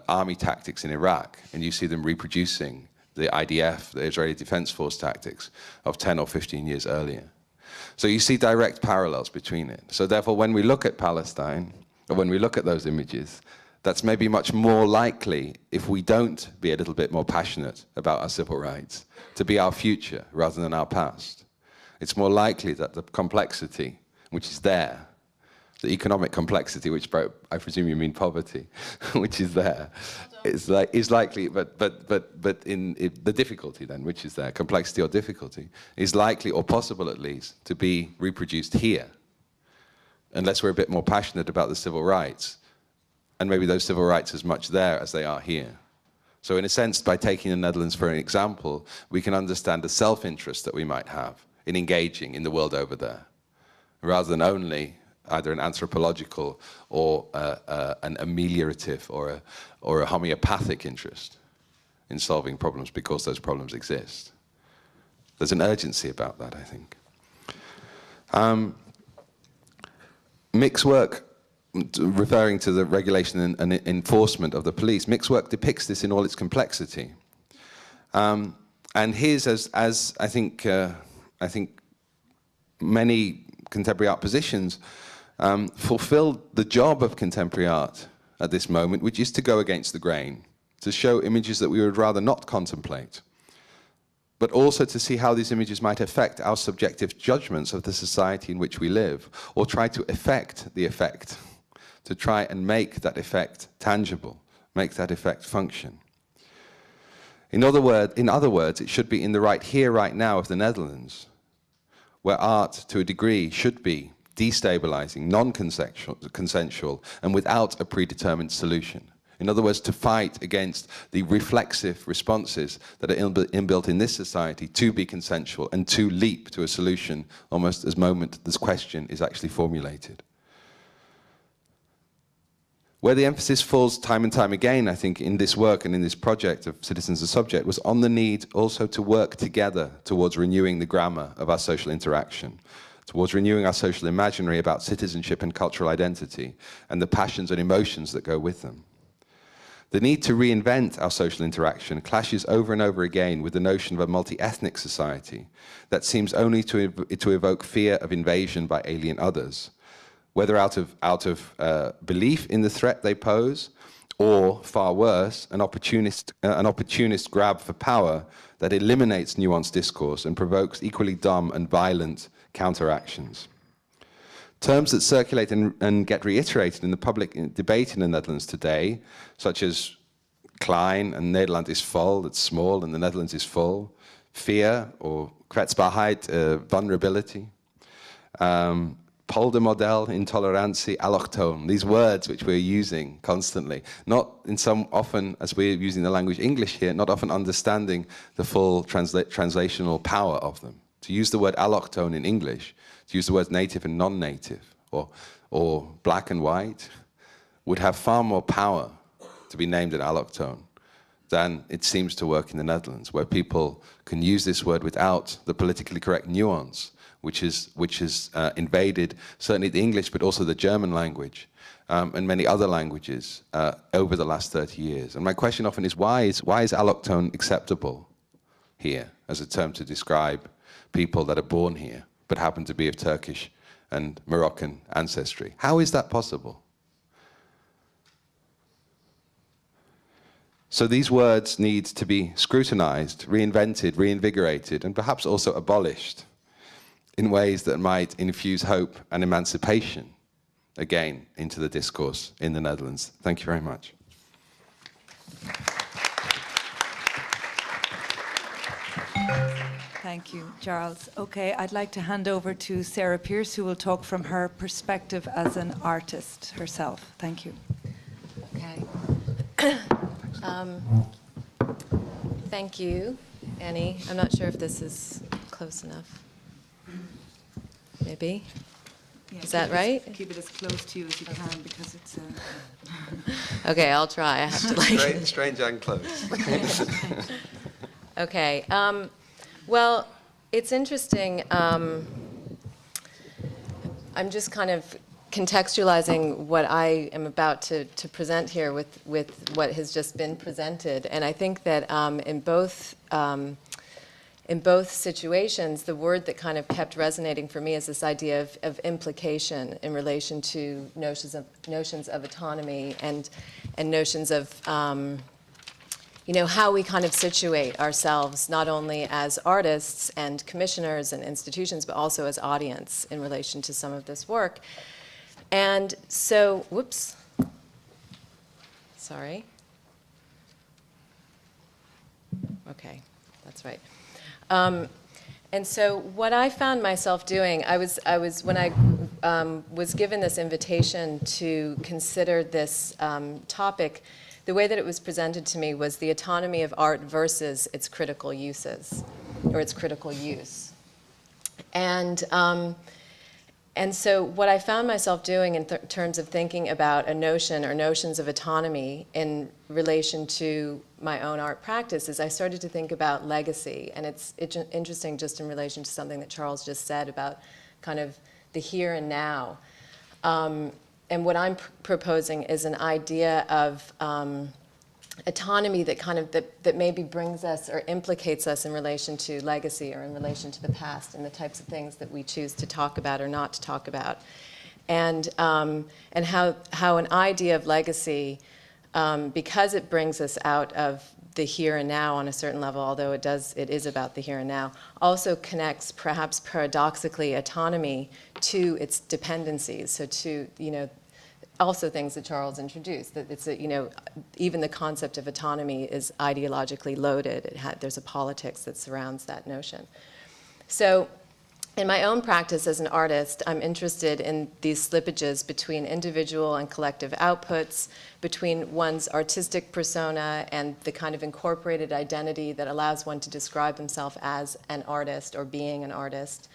army tactics in Iraq, and you see them reproducing the IDF, the Israeli Defense Force tactics of 10 or 15 years earlier. So you see direct parallels between it. So therefore, when we look at Palestine, or when we look at those images, that's maybe much more likely, if we don't be a little bit more passionate about our civil rights, to be our future rather than our past. It's more likely that the complexity, which is there, the economic complexity, which I presume you mean poverty, which is there, is likely, but in the difficulty then, which is there, complexity or difficulty, is likely, or possible at least, to be reproduced here, unless we're a bit more passionate about the civil rights, and maybe those civil rights as much there as they are here. So in a sense, by taking the Netherlands for an example, we can understand the self-interest that we might have in engaging in the world over there, rather than only either an anthropological or an ameliorative or a homeopathic interest in solving problems because those problems exist. There's an urgency about that, I think. Mik's work, referring to the regulation and enforcement of the police, Mik's work depicts this in all its complexity. And his, as I think many contemporary art positions, fulfilled the job of contemporary art at this moment, which is to go against the grain, to show images that we would rather not contemplate, but also to see how these images might affect our subjective judgments of the society in which we live, or try to affect the effect, to try and make that effect tangible, make that effect function. In other words, it should be in the right here, right now of the Netherlands, where art, to a degree, should be destabilizing, non-consensual, and without a predetermined solution. In other words, to fight against the reflexive responses that are inbuilt in this society to be consensual and to leap to a solution almost as moment this question is actually formulated. Where the emphasis falls time and time again, I think, in this work and in this project of Citizens as Subject, was on the need also to work together towards renewing the grammar of our social interaction, towards renewing our social imaginary about citizenship and cultural identity, and the passions and emotions that go with them. The need to reinvent our social interaction clashes over and over again with the notion of a multi-ethnic society that seems only to evoke fear of invasion by alien others, whether out of belief in the threat they pose, or, far worse, an opportunist grab for power that eliminates nuanced discourse and provokes equally dumb and violent counteractions. Terms that circulate and get reiterated in the public debate in the Netherlands today, such as klein and Nederland is vol, it's small, and the Netherlands is full, fear or kwetsbaarheid, vulnerability, poldermodel, intolerantie, allochtoon, these words which we're using constantly, not in some often, as we're using the language English here, not often understanding the full translational power of them. To use the word allochtoon in English, to use the words native and non-native, or black and white, would have far more power to be named an allochtoon than it seems to work in the Netherlands, where people can use this word without the politically correct nuance, which is invaded certainly the English, but also the German language, and many other languages over the last 30 years. And my question often is, why is allochtoon acceptable here as a term to describe people that are born here, but happen to be of Turkish and Moroccan ancestry? How is that possible? So these words need to be scrutinized, reinvented, reinvigorated, and perhaps also abolished in ways that might infuse hope and emancipation again into the discourse in the Netherlands. Thank you very much. Thank you, Charles. Okay, I'd like to hand over to Sarah Pearce, who will talk from her perspective as an artist herself. Thank you. Okay. Thank you, Annie. I'm not sure if this is close enough. Maybe? Yeah, is that right? Keep it as close to you as you can, because it's... Okay, I'll try. I have to like... Strange and close. Okay. Well, it's interesting. I'm just kind of contextualizing what I am about to present here with what has just been presented. And I think that in both situations, the word that kind of kept resonating for me is this idea of implication in relation to notions of autonomy and notions of how we kind of situate ourselves not only as artists and commissioners and institutions, but also as audience in relation to some of this work. And so, whoops, sorry. Okay, that's right. And so what I found myself doing, when I was given this invitation to consider this topic, the way that it was presented to me was the autonomy of art versus its critical uses, or its critical use. And so what I found myself doing in terms of thinking about a notion or notions of autonomy in relation to my own art practice is I started to think about legacy. And it's interesting just in relation to something that Charles just said about kind of the here and now. And what I'm proposing is an idea of autonomy that kind of that maybe brings us or implicates us in relation to legacy or in relation to the past and the types of things that we choose to talk about or not to talk about, and how an idea of legacy, because it brings us out of the here and now on a certain level, although it is about the here and now, also connects perhaps paradoxically autonomy to its dependencies. So to also things that Charles introduced, that it's even the concept of autonomy is ideologically loaded. There's a politics that surrounds that notion. So in my own practice as an artist, I'm interested in these slippages between individual and collective outputs, between one's artistic persona and the kind of incorporated identity that allows one to describe himself as an artist or being an artist.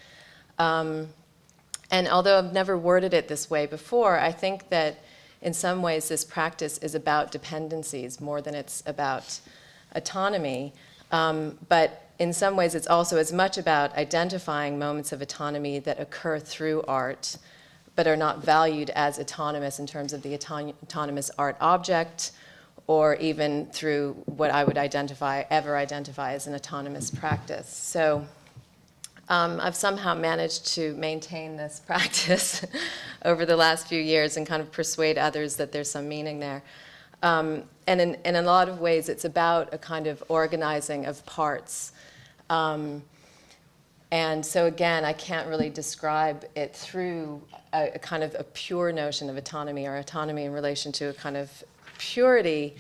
And although I've never worded it this way before, I think that in some ways this practice is about dependencies more than it's about autonomy. But in some ways it's also as much about identifying moments of autonomy that occur through art, but are not valued as autonomous in terms of the autonomous art object, or even through what I would ever identify as an autonomous practice. So I've somehow managed to maintain this practice over the last few years and kind of persuade others that there's some meaning there. and in a lot of ways, it's about a kind of organizing of parts. And so again, I can't really describe it through a kind of a pure notion of autonomy or autonomy in relation to a kind of purity.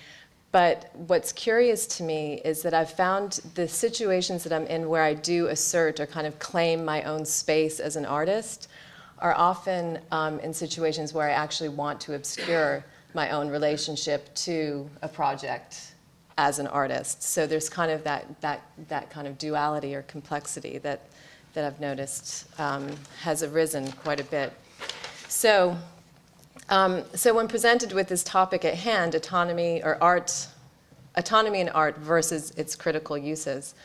But what's curious to me is that I've found the situations that I'm in where I do assert or kind of claim my own space as an artist are often in situations where I actually want to obscure my own relationship to a project as an artist. So there's kind of that kind of duality or complexity that I've noticed has arisen quite a bit. So when presented with this topic at hand, autonomy or art, autonomy in art versus its critical uses,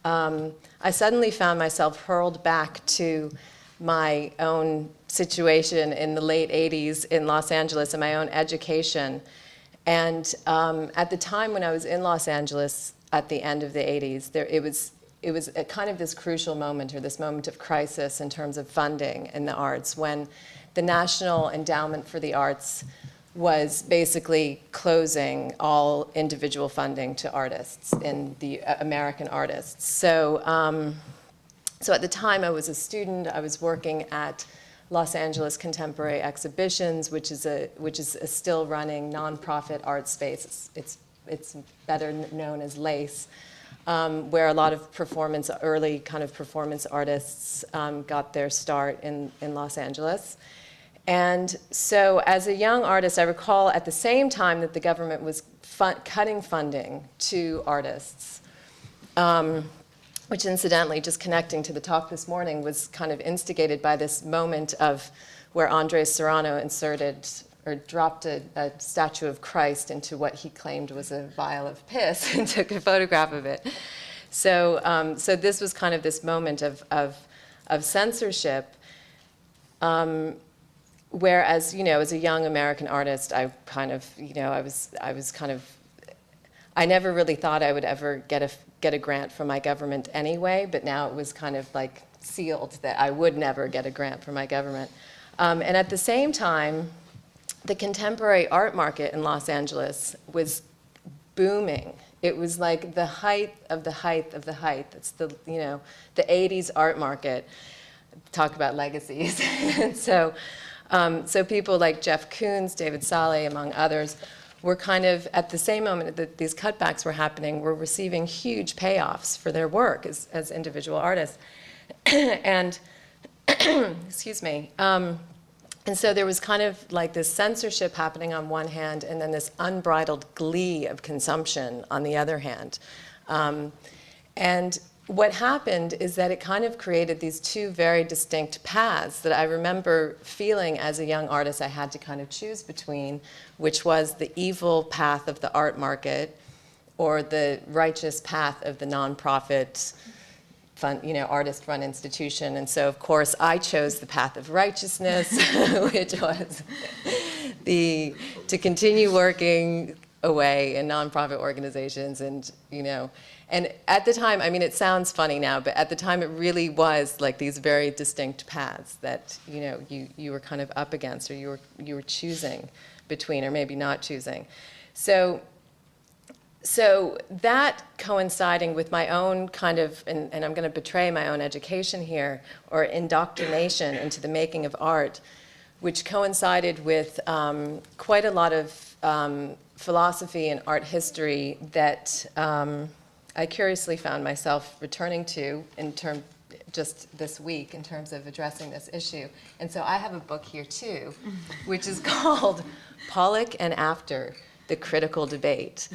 I suddenly found myself hurled back to my own situation in the late 80s in Los Angeles and my own education. And at the time when I was in Los Angeles at the end of the 80s, it was a kind of this crucial moment, or this moment of crisis in terms of funding in the arts, when the National Endowment for the Arts was basically closing all individual funding to artists, in the American artists. So at the time I was a student, I was working at Los Angeles Contemporary Exhibitions, which is a still running nonprofit art space. It's better known as LACE, where a lot of early kind of performance artists got their start in Los Angeles. And so as a young artist, I recall at the same time that the government was cutting funding to artists, which incidentally, just connecting to the talk this morning, was kind of instigated by this moment of where Andres Serrano inserted or dropped a statue of Christ into what he claimed was a vial of piss and took a photograph of it. So, so this was kind of this moment of censorship. Whereas, you know, as a young American artist, I kind of, you know, I never really thought I would ever get a grant from my government anyway, but now it was kind of like sealed that I would never get a grant from my government. And at the same time, the contemporary art market in Los Angeles was booming. It was like the height of the height of the height. It's the, you know, the 80s art market. Talk about legacies. And so people like Jeff Koons, David Saleh, among others, were kind of, at the same moment that these cutbacks were happening, were receiving huge payoffs for their work as individual artists. And, excuse me, and so there was kind of like this censorship happening on one hand, and then this unbridled glee of consumption on the other hand. And what happened is that it kind of created these two very distinct paths that I remember feeling as a young artist I had to kind of choose between, which was the evil path of the art market or the righteous path of the nonprofit artist-run institution. And so, of course, I chose the path of righteousness, which was to continue working away in nonprofit organizations, and, you know, and at the time, I mean, it sounds funny now, but at the time it really was like these very distinct paths that, you know, you were kind of up against, or you were choosing between, or maybe not choosing. So that coinciding with my own kind of, and I'm going to betray my own education here, or indoctrination into the making of art, which coincided with quite a lot of philosophy and art history that I curiously found myself returning to just this week in terms of addressing this issue. And so I have a book here too, which is called Pollock and After, The Critical Debate.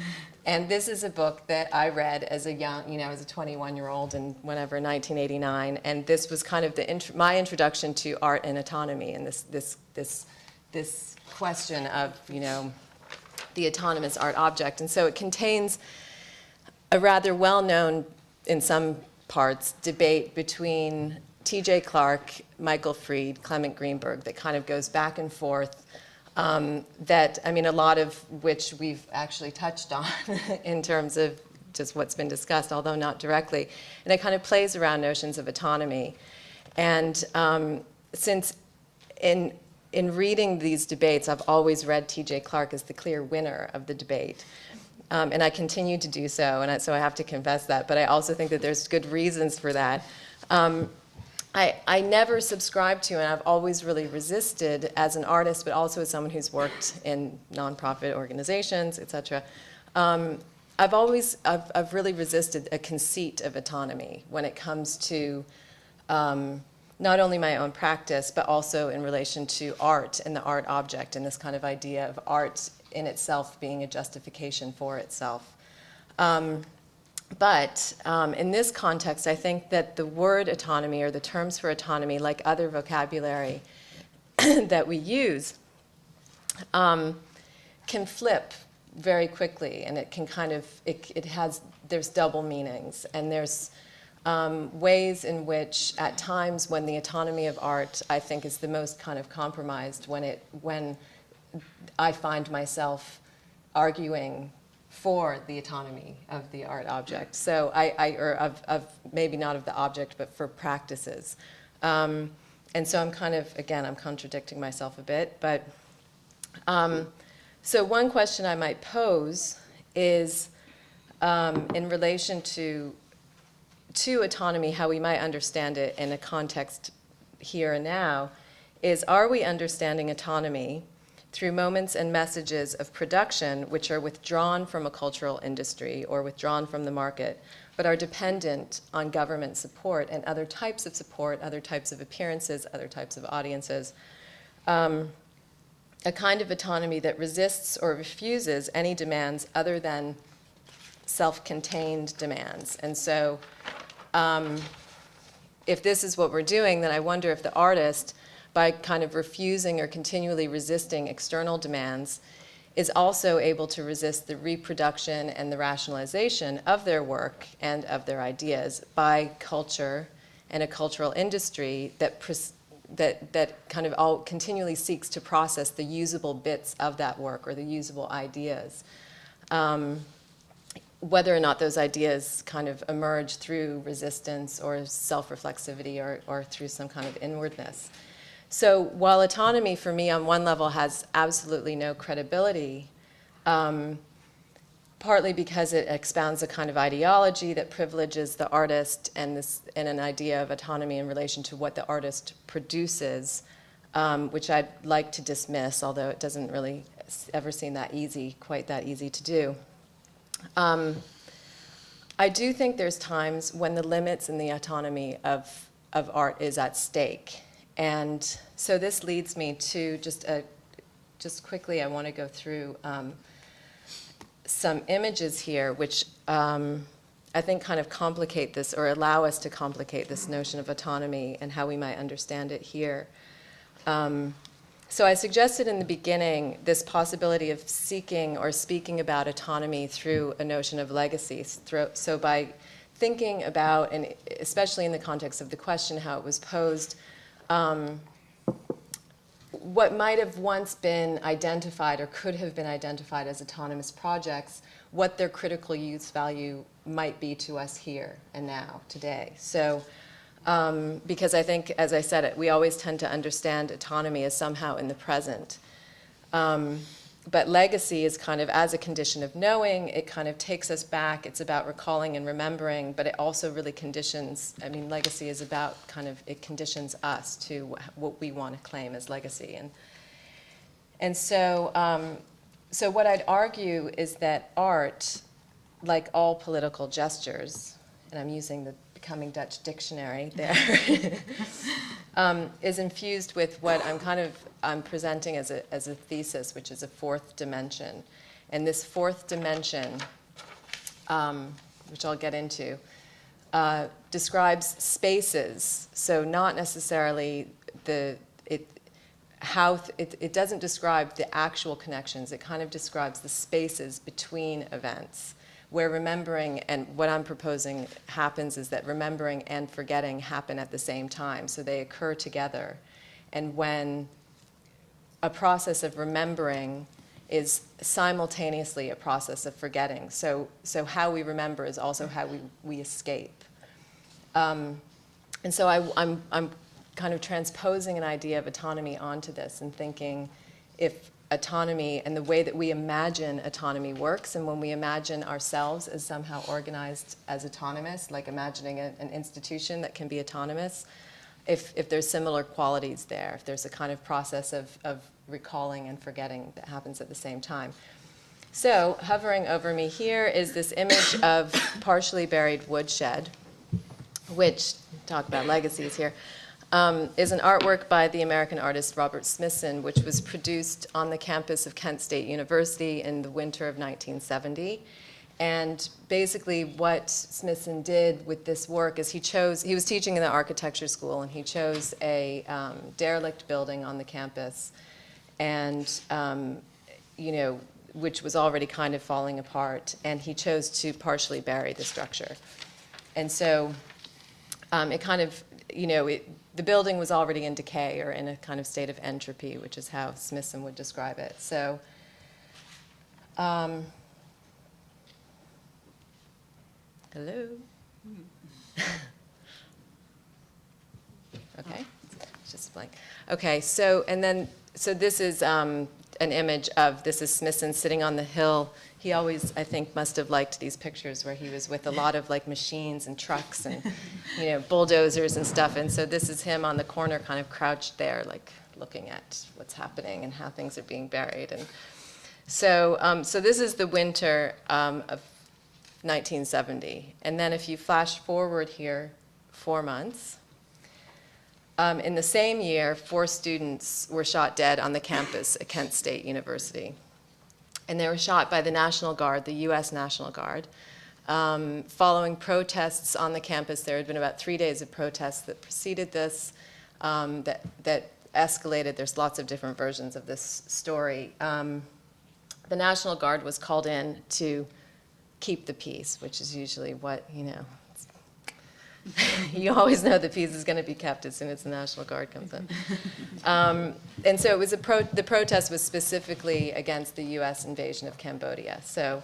And this is a book that I read as a young, you know, as a 21-year-old in whenever, 1989. And this was kind of my introduction to art and autonomy, and this question of, you know, the autonomous art object. And so it contains a rather well-known, in some parts, debate between T.J. Clark, Michael Fried, Clement Greenberg, that kind of goes back and forth, that, I mean, a lot of which we've actually touched on in terms of just what's been discussed, although not directly. And it kind of plays around notions of autonomy. And since in in reading these debates, I've always read T.J. Clark as the clear winner of the debate. And I continue to do so, and so I have to confess that. But I also think that there's good reasons for that. I never subscribed to, and I've always really resisted as an artist, but also as someone who's worked in nonprofit organizations, et cetera. I've really resisted a conceit of autonomy when it comes to not only my own practice, but also in relation to art and the art object, and this kind of idea of art in itself being a justification for itself. But in this context, I think that the word autonomy, or the terms for autonomy, like other vocabulary that we use, can flip very quickly, and it can kind of, there's double meanings, and there's ways in which, at times, when the autonomy of art, I think, is the most kind of compromised, when I find myself arguing for the autonomy of the art object. So or of maybe not of the object, but for practices. And so I'm kind of, again, I'm contradicting myself a bit, but so one question I might pose is in relation to autonomy, how we might understand it in a context here and now, is, are we understanding autonomy through moments and messages of production which are withdrawn from a cultural industry or withdrawn from the market, but are dependent on government support and other types of support, other types of appearances, other types of audiences, a kind of autonomy that resists or refuses any demands other than self-contained demands. And so if this is what we're doing, then I wonder if the artist, by kind of refusing or continually resisting external demands, is also able to resist the reproduction and the rationalization of their work and of their ideas by culture and a cultural industry that kind of all continually seeks to process the usable bits of that work or the usable ideas. Whether or not those ideas kind of emerge through resistance or self-reflexivity or through some kind of inwardness. So while autonomy for me on one level has absolutely no credibility, partly because it expounds a kind of ideology that privileges the artist and an idea of autonomy in relation to what the artist produces, which I'd like to dismiss, although it doesn't really ever seem quite that easy to do. I do think there's times when the limits in the autonomy of art is at stake. And so this leads me to just quickly, I want to go through some images here, which I think kind of complicate this, or allow us to complicate this notion of autonomy and how we might understand it here. So I suggested in the beginning this possibility of seeking or speaking about autonomy through a notion of legacy. So by thinking about, and especially in the context of the question, how it was posed, what might have once been identified or could have been identified as autonomous projects, what their critical use value might be to us here and now, today. So, because I think, as I said, we always tend to understand autonomy as somehow in the present. But legacy is kind of, as a condition of knowing, it kind of takes us back. It's about recalling and remembering, but it also really conditions, I mean, legacy is about kind of, it conditions us to what we want to claim as legacy. And so, so what I'd argue is that art, like all political gestures, and I'm using the Becomingdutch dictionary there, is infused with what I'm presenting as a thesis, which is a fourth dimension. And this fourth dimension, which I'll get into, describes spaces. So not necessarily it doesn't describe the actual connections. It kind of describes the spaces between events, where remembering, and what I'm proposing happens is that remembering and forgetting happen at the same time, so they occur together. And when a process of remembering is simultaneously a process of forgetting, so how we remember is also how we escape. And so I'm kind of transposing an idea of autonomy onto this and thinking if autonomy and the way that we imagine autonomy works, and when we imagine ourselves as somehow organized as autonomous, like imagining an institution that can be autonomous, if there's similar qualities there, if there's a kind of process of recalling and forgetting that happens at the same time. So hovering over me here is this image of partially buried woodshed, which, talk about legacies here, is an artwork by the American artist Robert Smithson, which was produced on the campus of Kent State University in the winter of 1970. And basically what Smithson did with this work is he was teaching in the architecture school, and he chose a derelict building on the campus, and which was already kind of falling apart, and he chose to partially bury the structure. And so it kind of, the building was already in decay, or in a kind of state of entropy, which is how Smithson would describe it. So hello? Okay, it's just blank. Okay, so this is an image of, this is Smithson sitting on the hill. He always, I think, must have liked these pictures where he was with a lot of like machines and trucks and bulldozers and stuff. And so this is him on the corner, kind of crouched there, like looking at what's happening and how things are being buried. And so, so this is the winter of 1970. And then if you flash forward here 4 months, in the same year, 4 students were shot dead on the campus at Kent State University. And they were shot by the National Guard, the US National Guard. Following protests on the campus, there had been about 3 days of protests that preceded this, that escalated. There's lots of different versions of this story. The National Guard was called in to keep the peace, which is usually what, you always know the peace is going to be kept as soon as the National Guard comes in. And so it was the protest was specifically against the US invasion of Cambodia. So,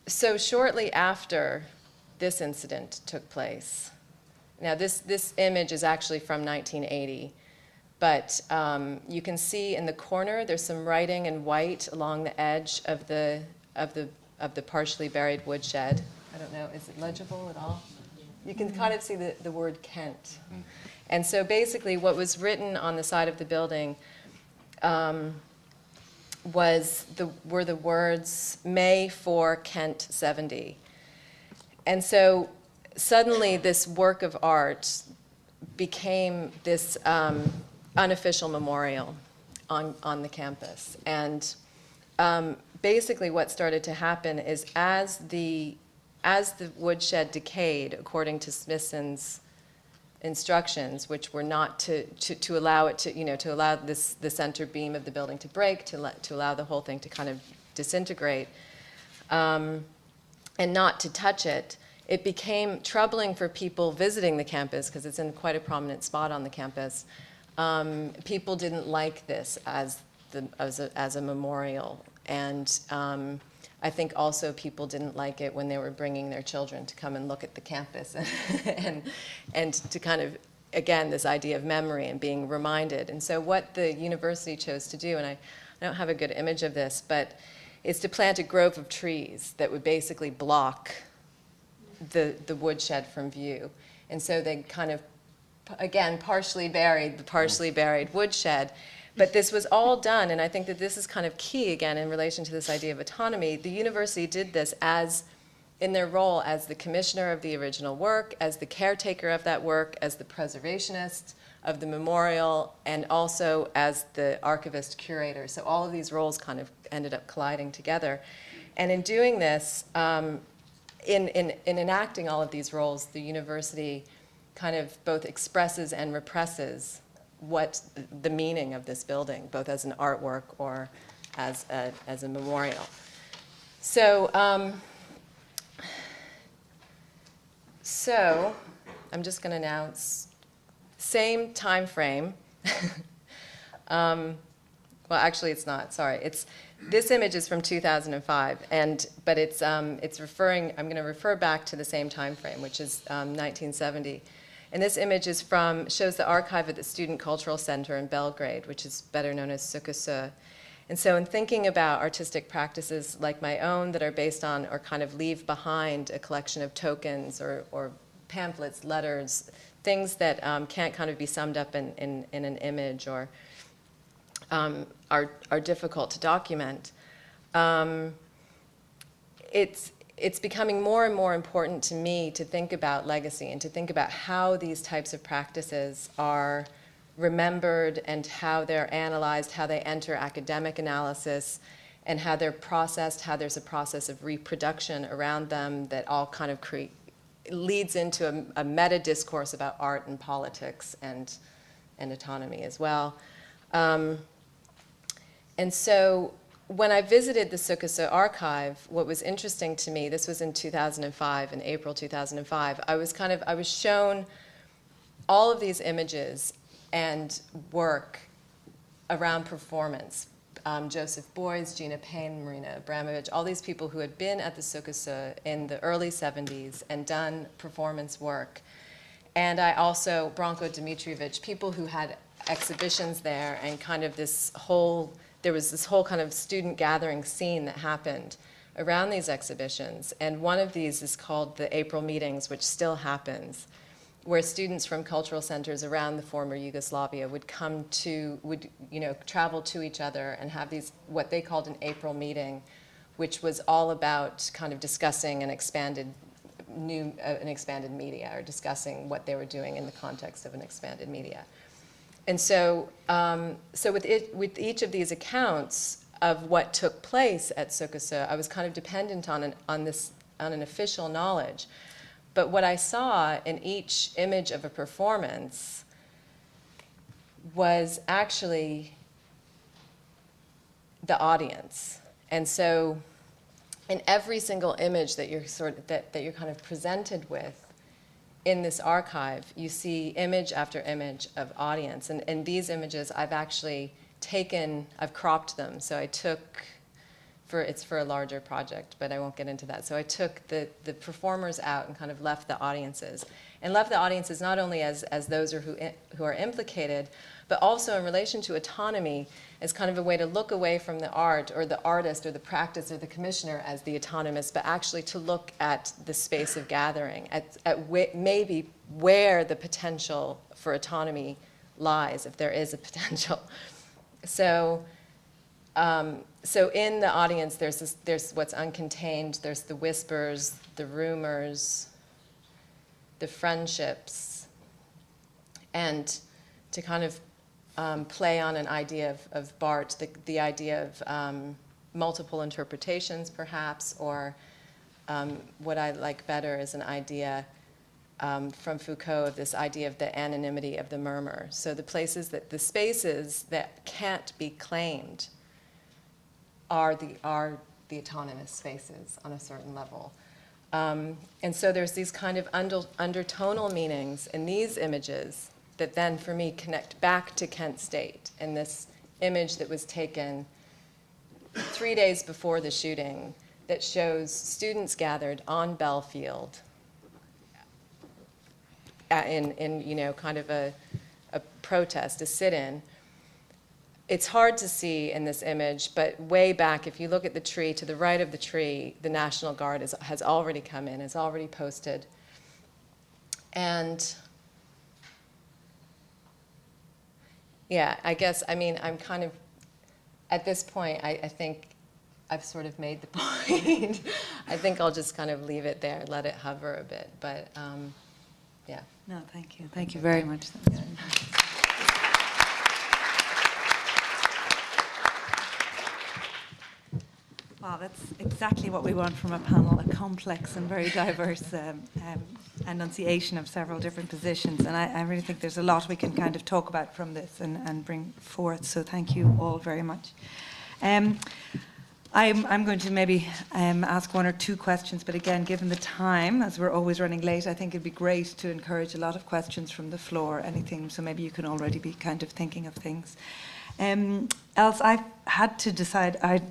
so shortly after this incident took place, now this image is actually from 1980, but you can see in the corner there's some writing in white along the edge of the partially buried woodshed. I don't know, is it legible at all? You can kind of see the word Kent. And so basically what was written on the side of the building were the words, May for Kent 70. And so suddenly this work of art became this unofficial memorial on the campus. And basically what started to happen is as the woodshed decayed, according to Smithson's instructions, which were not to allow it to allow the center beam of the building to break, to allow the whole thing to kind of disintegrate, and not to touch it, it became troubling for people visiting the campus because it's in quite a prominent spot on the campus. People didn't like this as a memorial. And I think also people didn't like it when they were bringing their children to come and look at the campus and to kind of, again, this idea of memory and being reminded. And so what the university chose to do, and I don't have a good image of this, but is to plant a grove of trees that would basically block the woodshed from view. And so they kind of, again, partially buried the partially buried woodshed. But this was all done, and I think that this is kind of key, again, in relation to this idea of autonomy. The university did this in their role as the commissioner of the original work, as the caretaker of that work, as the preservationist of the memorial, and also as the archivist curator. So all of these roles kind of ended up colliding together. And in doing this, in enacting all of these roles, the university kind of both expresses and represses what the meaning of this building, both as an artwork or as a memorial. So, so I'm just going to announce same time frame. Well, actually, it's not. Sorry, it's This image is from 2005, but it's referring. I'm going to refer back to the same time frame, which is 1970. And this image shows the archive at the Student Cultural Center in Belgrade, which is better known as CityTV.nl. And so in thinking about artistic practices like my own that are based on or kind of leave behind a collection of tokens or pamphlets, letters, things that can't kind of be summed up in an image or are difficult to document, it's becoming more and more important to me to think about legacy and to think about how these types of practices are remembered and how they're analyzed, how they enter academic analysis, and how they're processed, how there's a process of reproduction around them that all kind of leads into a meta discourse about art and politics and autonomy as well. And so when I visited the CityTV.nl archive, what was interesting to me, this was in 2005, in April 2005, I was shown all of these images and work around performance. Joseph Beuys, Gina Payne, Marina Abramovich, all these people who had been at the CityTV.nl in the early 70s and done performance work. And I also, Branko Dimitrijević, people who had exhibitions there and kind of there was this whole kind of student gathering scene that happened around these exhibitions. And one of these is called the April Meetings, which still happens, where students from cultural centers around the former Yugoslavia would travel to each other and have these, what they called an April meeting, which was all about kind of discussing an expanded media, or discussing what they were doing in the context of an expanded media. And so, with each of these accounts of what took place at CityTV.nl, I was kind of dependent on an official knowledge. But what I saw in each image of a performance was actually the audience. And so in every single image that you're kind of presented with in this archive, you see image after image of audience. And these images I've actually I've cropped them. So I took, it's for a larger project, but I won't get into that. So I took the performers out and kind of left the audiences. And left the audiences not only as those who are implicated, but also in relation to autonomy as kind of a way to look away from the art or the artist or the practice or the commissioner as the autonomous, but actually to look at the space of gathering, at maybe where the potential for autonomy lies, if there is a potential. So in the audience, there's what's uncontained, there's the whispers, the rumors, the friendships, and to kind of play on an idea of Barth, the idea of multiple interpretations, perhaps, or what I like better is an idea from Foucault of this idea of the anonymity of the murmur. So the spaces that can't be claimed are the autonomous spaces on a certain level. And so there's these kind of undertonal meanings in these images that then, for me, connect back to Kent State and this image that was taken 3 days before the shooting that shows students gathered on Belfield in kind of a protest, a sit-in. It's hard to see in this image, but way back, if you look at the tree, to the right of the tree, the National Guard has already come in, has already posted. And yeah, I guess, I mean, I'm kind of, at this point, I think I've sort of made the point. I think I'll just kind of leave it there, let it hover a bit, but yeah. No, thank you. Thank you very much. Wow, that's exactly what we want from a panel, a complex and very diverse enunciation of several different positions. And I really think there's a lot we can kind of talk about from this and bring forth. So thank you all very much. I'm going to maybe ask one or two questions, but again, given the time, as we're always running late, I think it'd be great to encourage a lot of questions from the floor, anything, so maybe you can already be kind of thinking of things. Else, I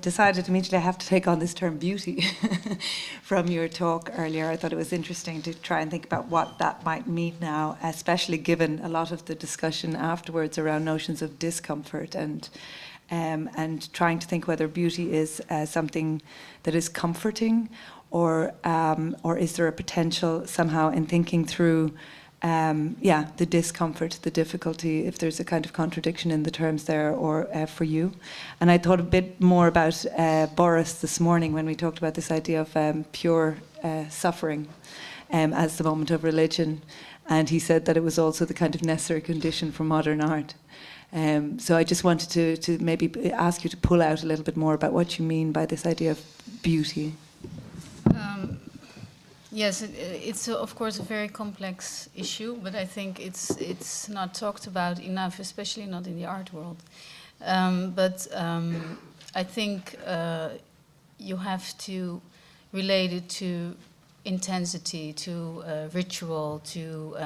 decided immediately I have to take on this term beauty from your talk earlier. I thought it was interesting to try and think about what that might mean now, especially given a lot of the discussion afterwards around notions of discomfort and trying to think whether beauty is something that is comforting, or is there a potential somehow in thinking through the discomfort, the difficulty, if there's a kind of contradiction in the terms there, or for you. And I thought a bit more about Boris this morning when we talked about this idea of pure suffering as the moment of religion, and he said that it was also the kind of necessary condition for modern art. So I just wanted to maybe ask you to pull out a little bit more about what you mean by this idea of beauty. Yes, it's of course a very complex issue, but I think it's not talked about enough, especially not in the art world. I think you have to relate it to intensity, to ritual, to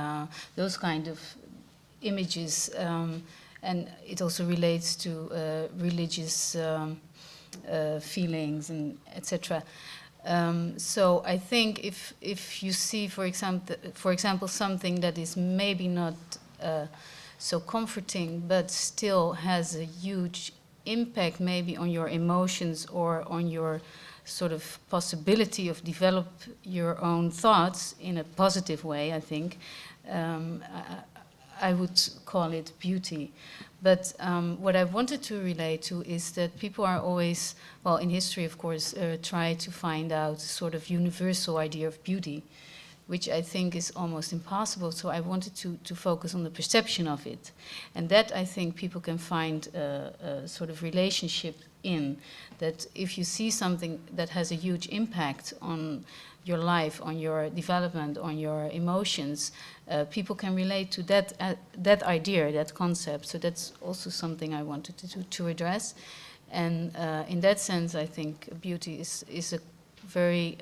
those kind of images, and it also relates to religious feelings and etc. So I think if you see, for example, something that is maybe not so comforting, but still has a huge impact, maybe on your emotions or on your sort of possibility of develop your own thoughts in a positive way, I think I would call it beauty. But what I wanted to relate to is that people are always, well, in history, of course, try to find out sort of universal idea of beauty, which I think is almost impossible. So I wanted to focus on the perception of it. And that, I think, people can find a sort of relationship in, that if you see something that has a huge impact on your life, on your development, on your emotions, people can relate to that idea, that concept. So that's also something I wanted to address. And in that sense, I think beauty is a very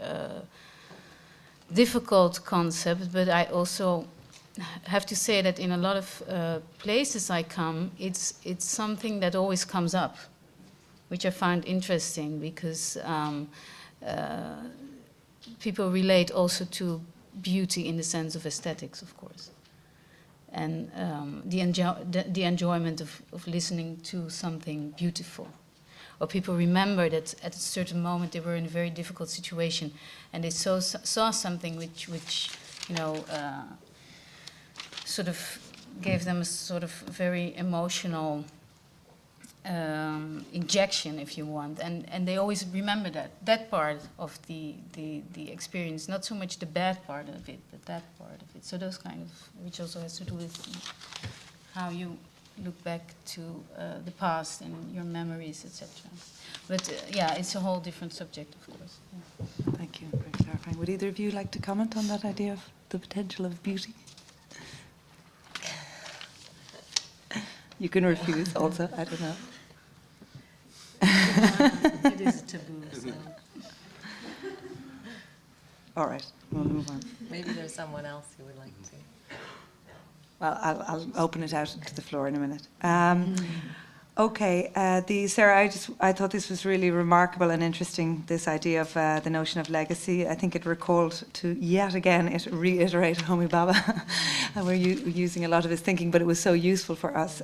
difficult concept, but I also have to say that in a lot of places I come, it's something that always comes up, which I find interesting, because people relate also to beauty in the sense of aesthetics, of course, and the enjoyment of listening to something beautiful. Or people remember that at a certain moment they were in a very difficult situation, and they saw something which you know, sort of gave them a sort of very emotional injection, if you want, and they always remember that part of the experience, not so much the bad part of it, but that part of it. So those kind of, which also has to do with how you look back to the past and your memories, etc. But yeah, it's a whole different subject, of course. Yeah. Thank you for clarifying. Would either of you like to comment on that idea of the potential of beauty? You can refuse also, I don't know. It is a taboo. So. All right, we'll move on. Maybe there's someone else who would like to. Well, I'll open it out to the floor in a minute. Okay, Sarah, I thought this was really remarkable and interesting, this idea of the notion of legacy. I think it recalled to, yet again, it reiterated Homi Bhabha, and we're using a lot of his thinking, but it was so useful for us.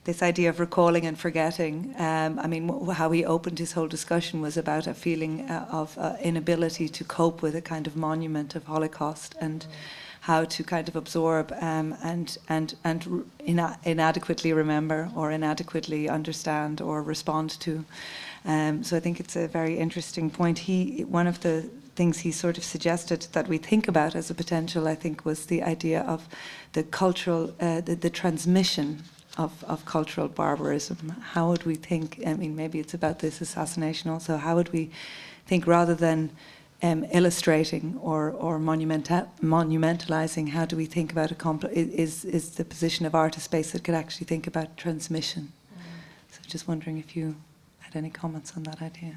This idea of recalling and forgetting. I mean, how he opened his whole discussion was about a feeling of inability to cope with a kind of monument of Holocaust, and how to kind of absorb and inadequately remember, or inadequately understand or respond to. So I think it's a very interesting point. One of the things he sort of suggested that we think about as a potential, I think, was the idea of the cultural, the transmission of cultural barbarism. How would we think, I mean, maybe it's about this assassination also, how would we think, rather than illustrating or monumentalizing, how do we think about is the position of art a space that could actually think about transmission? So just wondering if you had had any comments on that idea.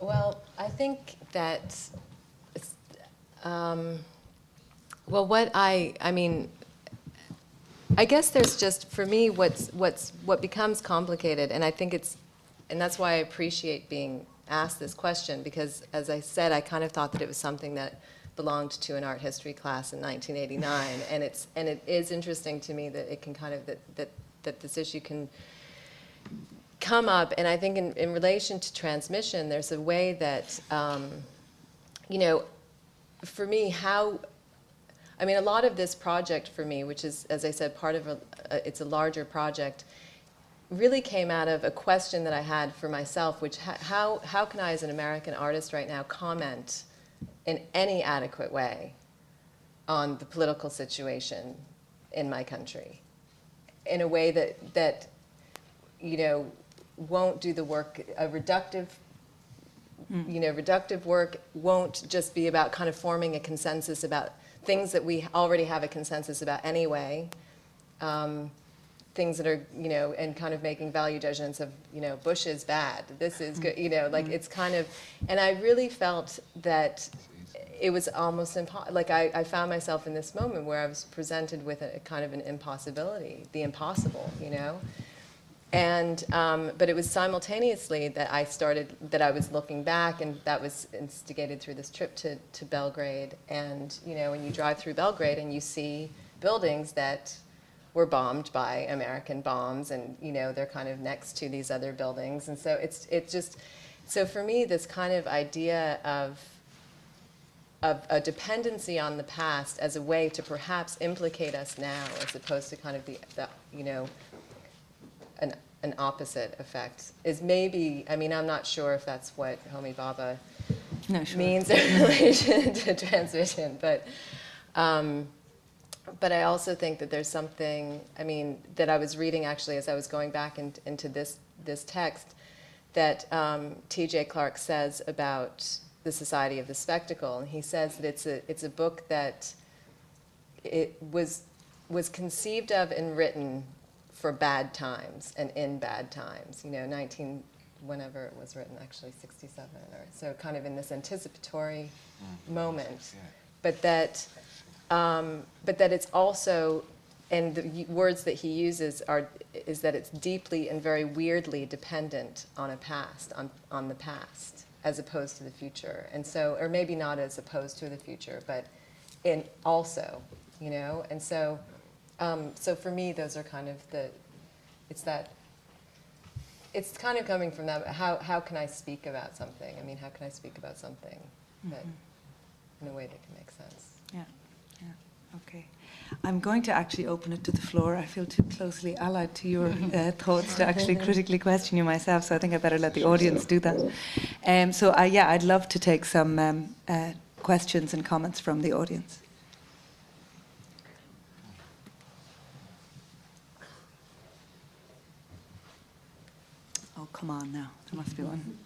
Well, I think that, well, I mean, I guess there's just, for me, what becomes complicated, and I think and that's why I appreciate being asked this question, because as I said, I kind of thought that it was something that belonged to an art history class in 1989, and it is interesting to me that it can kind of, that this issue can come up, and I think in relation to transmission, there's a way that, you know, for me, I mean, a lot of this project for me, which is, as I said, part of it's a larger project, really came out of a question that I had for myself, which how can I, as an American artist right now, comment in any adequate way on the political situation in my country, in a way that you know, won't do the work, a reductive, you know, reductive work won't just be about kind of forming a consensus about things that we already have a consensus about anyway, things that are, you know, and kind of making value judgments of, you know, Bush is bad, this is good, you know, like it's kind of, and I really felt that it was almost impossible. Like I found myself in this moment where I was presented with a kind of an impossibility, the impossible, you know. And, but it was simultaneously that I was looking back, and that was instigated through this trip to Belgrade. And, you know, when you drive through Belgrade and you see buildings that were bombed by American bombs, and, you know, they're kind of next to these other buildings. And so it's just, so for me, this kind of idea of a dependency on the past as a way to perhaps implicate us now, as opposed to kind of the you know, an opposite effect, is maybe, I mean, I'm not sure if that's what Homi Bhabha means in relation to transmission, but I also think that there's something, I mean, that I was reading actually as I was going back into this text, that T.J. Clark says about the Society of the Spectacle, and he says that it's a book that it was conceived of and written for bad times and in bad times, you know, whenever it was written, actually 67, or so, kind of in this anticipatory moment, but that it's also, and the words that he uses is that it's deeply and very weirdly dependent on on the past, as opposed to the future, and so, or maybe not as opposed to the future, but in also, you know, and so. So for me, those are kind of it's kind of coming from that, how can I speak about something? I mean, how can I speak about something that, in a way that can make sense? Yeah, yeah, okay. I'm going to actually open it to the floor. I feel too closely allied to your thoughts to actually critically question you myself, so I think I better let the audience do that. So yeah, I'd love to take some questions and comments from the audience. Oh, come on now. There must be one.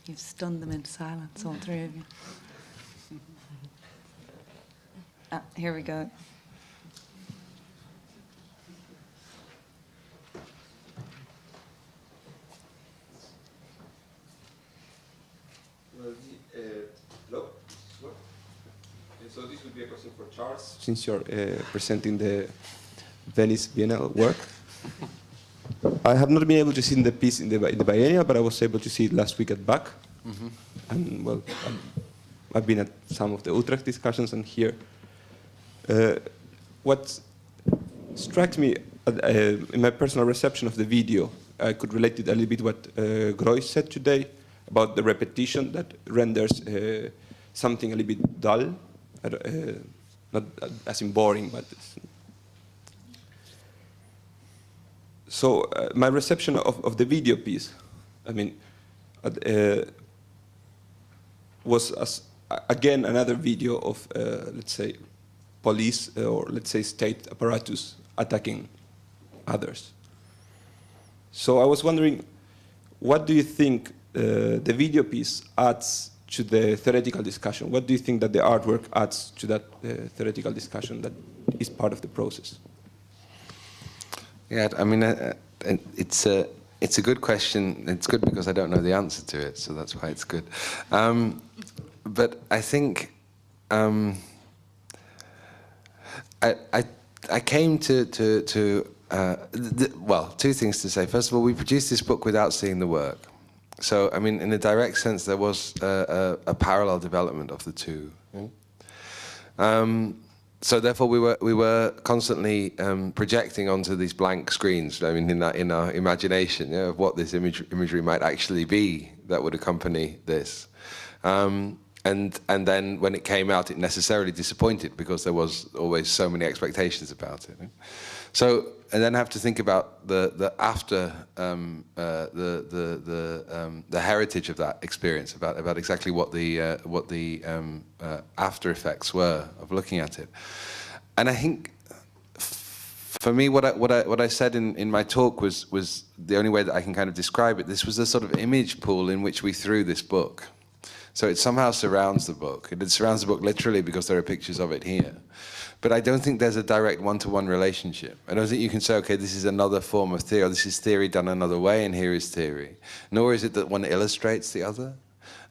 You've stunned them into silence, all three of you. Here we go. Hello? So this would be a question for Charles, since you're presenting the Venice Biennale work. I have not been able to see the piece in the biennial, but I was able to see it last week at BAC. And well, I've been at some of the Utrecht discussions and here. What strikes me in my personal reception of the video, I could relate it a little bit what Groy said today about the repetition that renders something a little bit dull. Not as in boring, but so my reception of the video piece, I mean, was again another video of let's say police or let's say state apparatus attacking others. So I was wondering, what do you think the video piece adds to the theoretical discussion? What do you think that the artwork adds to that theoretical discussion that is part of the process? Yeah, I mean, it's a good question. It's good because I don't know the answer to it, so that's why it's good. But I think I came to well, two things to say. First of all, we produced this book without seeing the work. So, I mean, in a direct sense, there was a parallel development of the two. So, therefore, we were constantly projecting onto these blank screens. I mean, in our imagination, of what this imagery might actually be that would accompany this. And then when it came out, it necessarily disappointed because there was always so many expectations about it. So, and then have to think about the after the heritage of that experience, about exactly what the after effects were of looking at it. And I think for me, what I said in my talk was the only way that I can kind of describe it. This was the sort of image pool in which we threw this book. So it somehow surrounds the book. It surrounds the book literally because there are pictures of it here. But I don't think there's a direct one-to-one relationship. I don't think you can say, okay, this is another form of theory, or this is theory done another way, and here is theory. Nor is it that one illustrates the other.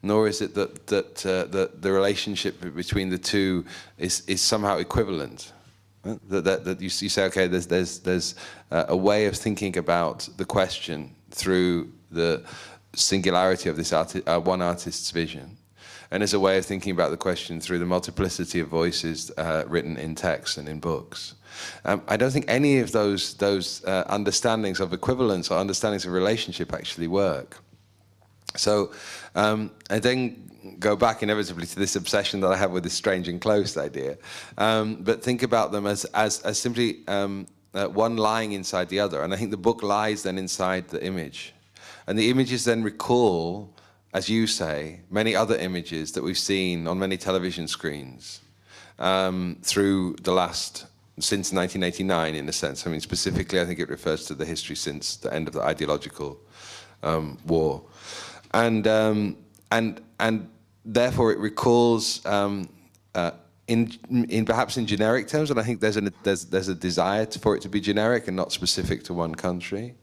Nor is it that the relationship between the two is somehow equivalent. That you say, okay, there's a way of thinking about the question through the singularity of this one artist's vision. And as a way of thinking about the question through the multiplicity of voices written in text and in books. I don't think any of those understandings of equivalence or understandings of relationship actually work. So I then go back inevitably to this obsession that I have with this strange enclosed idea. But think about them as simply one lying inside the other. And I think the book lies then inside the image. And the images then recall, as you say, many other images that we've seen on many television screens through the since 1989, in a sense. I mean, specifically, I think it refers to the history since the end of the ideological war. And therefore, it recalls, perhaps in generic terms, and I think there's a desire for it to be generic and not specific to one country.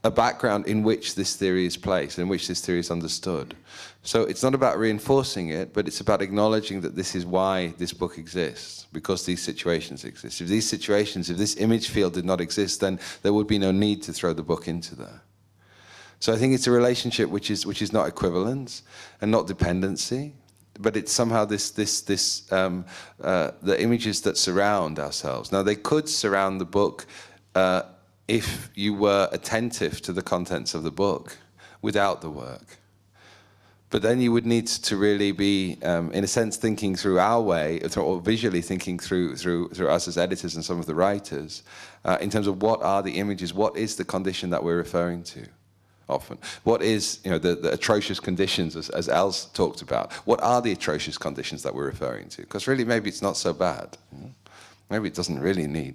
A background in which this theory is placed, in which this theory is understood. So it's not about reinforcing it, but it's about acknowledging that this is why this book exists, because these situations exist. If this image field did not exist, then there would be no need to throw the book into there. So I think it's a relationship which is not equivalence and not dependency, but it's somehow the images that surround ourselves. Now they could surround the book if you were attentive to the contents of the book without the work. But then you would need to really be, in a sense, thinking through our way, or visually thinking through us as editors and some of the writers, in terms of what are the images, what is the condition that we're referring to often? What is, the atrocious conditions, as Els talked about? What are the atrocious conditions that we're referring to? Because really, maybe it's not so bad. Maybe it doesn't really need,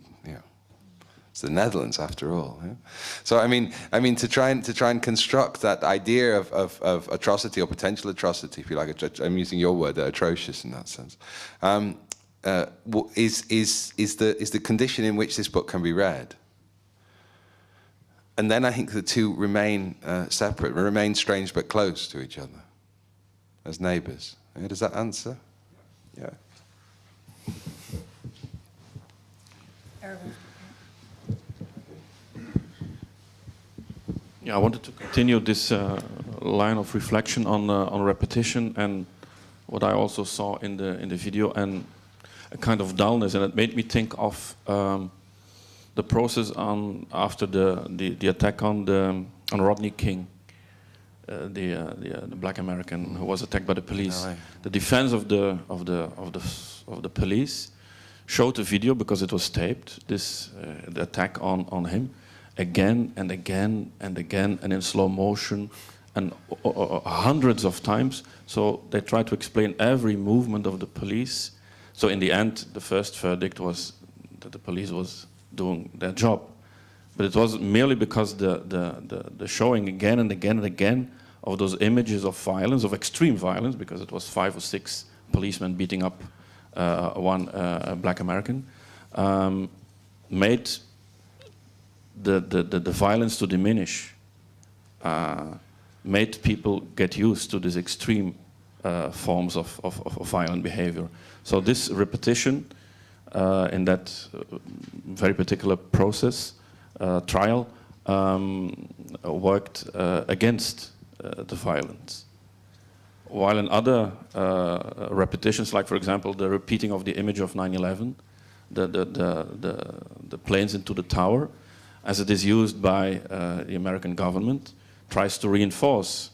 It's the Netherlands, after all. Yeah? So I mean, to try and construct that idea of atrocity or potential atrocity, if you like, I'm using your word, atrocious in that sense, is the condition in which this book can be read. And then I think the two remain separate, remain strange but close to each other, as neighbours. Yeah, does that answer? Yeah. Yeah, I wanted to continue this line of reflection on repetition and what I also saw in the video, and a kind of dullness, and it made me think of the process after the attack on Rodney King, the black American who was attacked by the police. Oh, the defense of the police showed the video because it was taped. The attack on him. Again and again and again, and in slow motion, and hundreds of times. So they tried to explain every movement of the police. So in the end, the first verdict was that the police was doing their job. But it was merely because the showing again and again and again of those images of violence, of extreme violence, because it was 5 or 6 policemen beating up one black American, made the violence to diminish, made people get used to these extreme forms of violent behavior. So this repetition in that very particular process, trial, worked against the violence. While in other repetitions, like for example the repeating of the image of 9/11, the planes into the tower, as it is used by the American government, tries to reinforce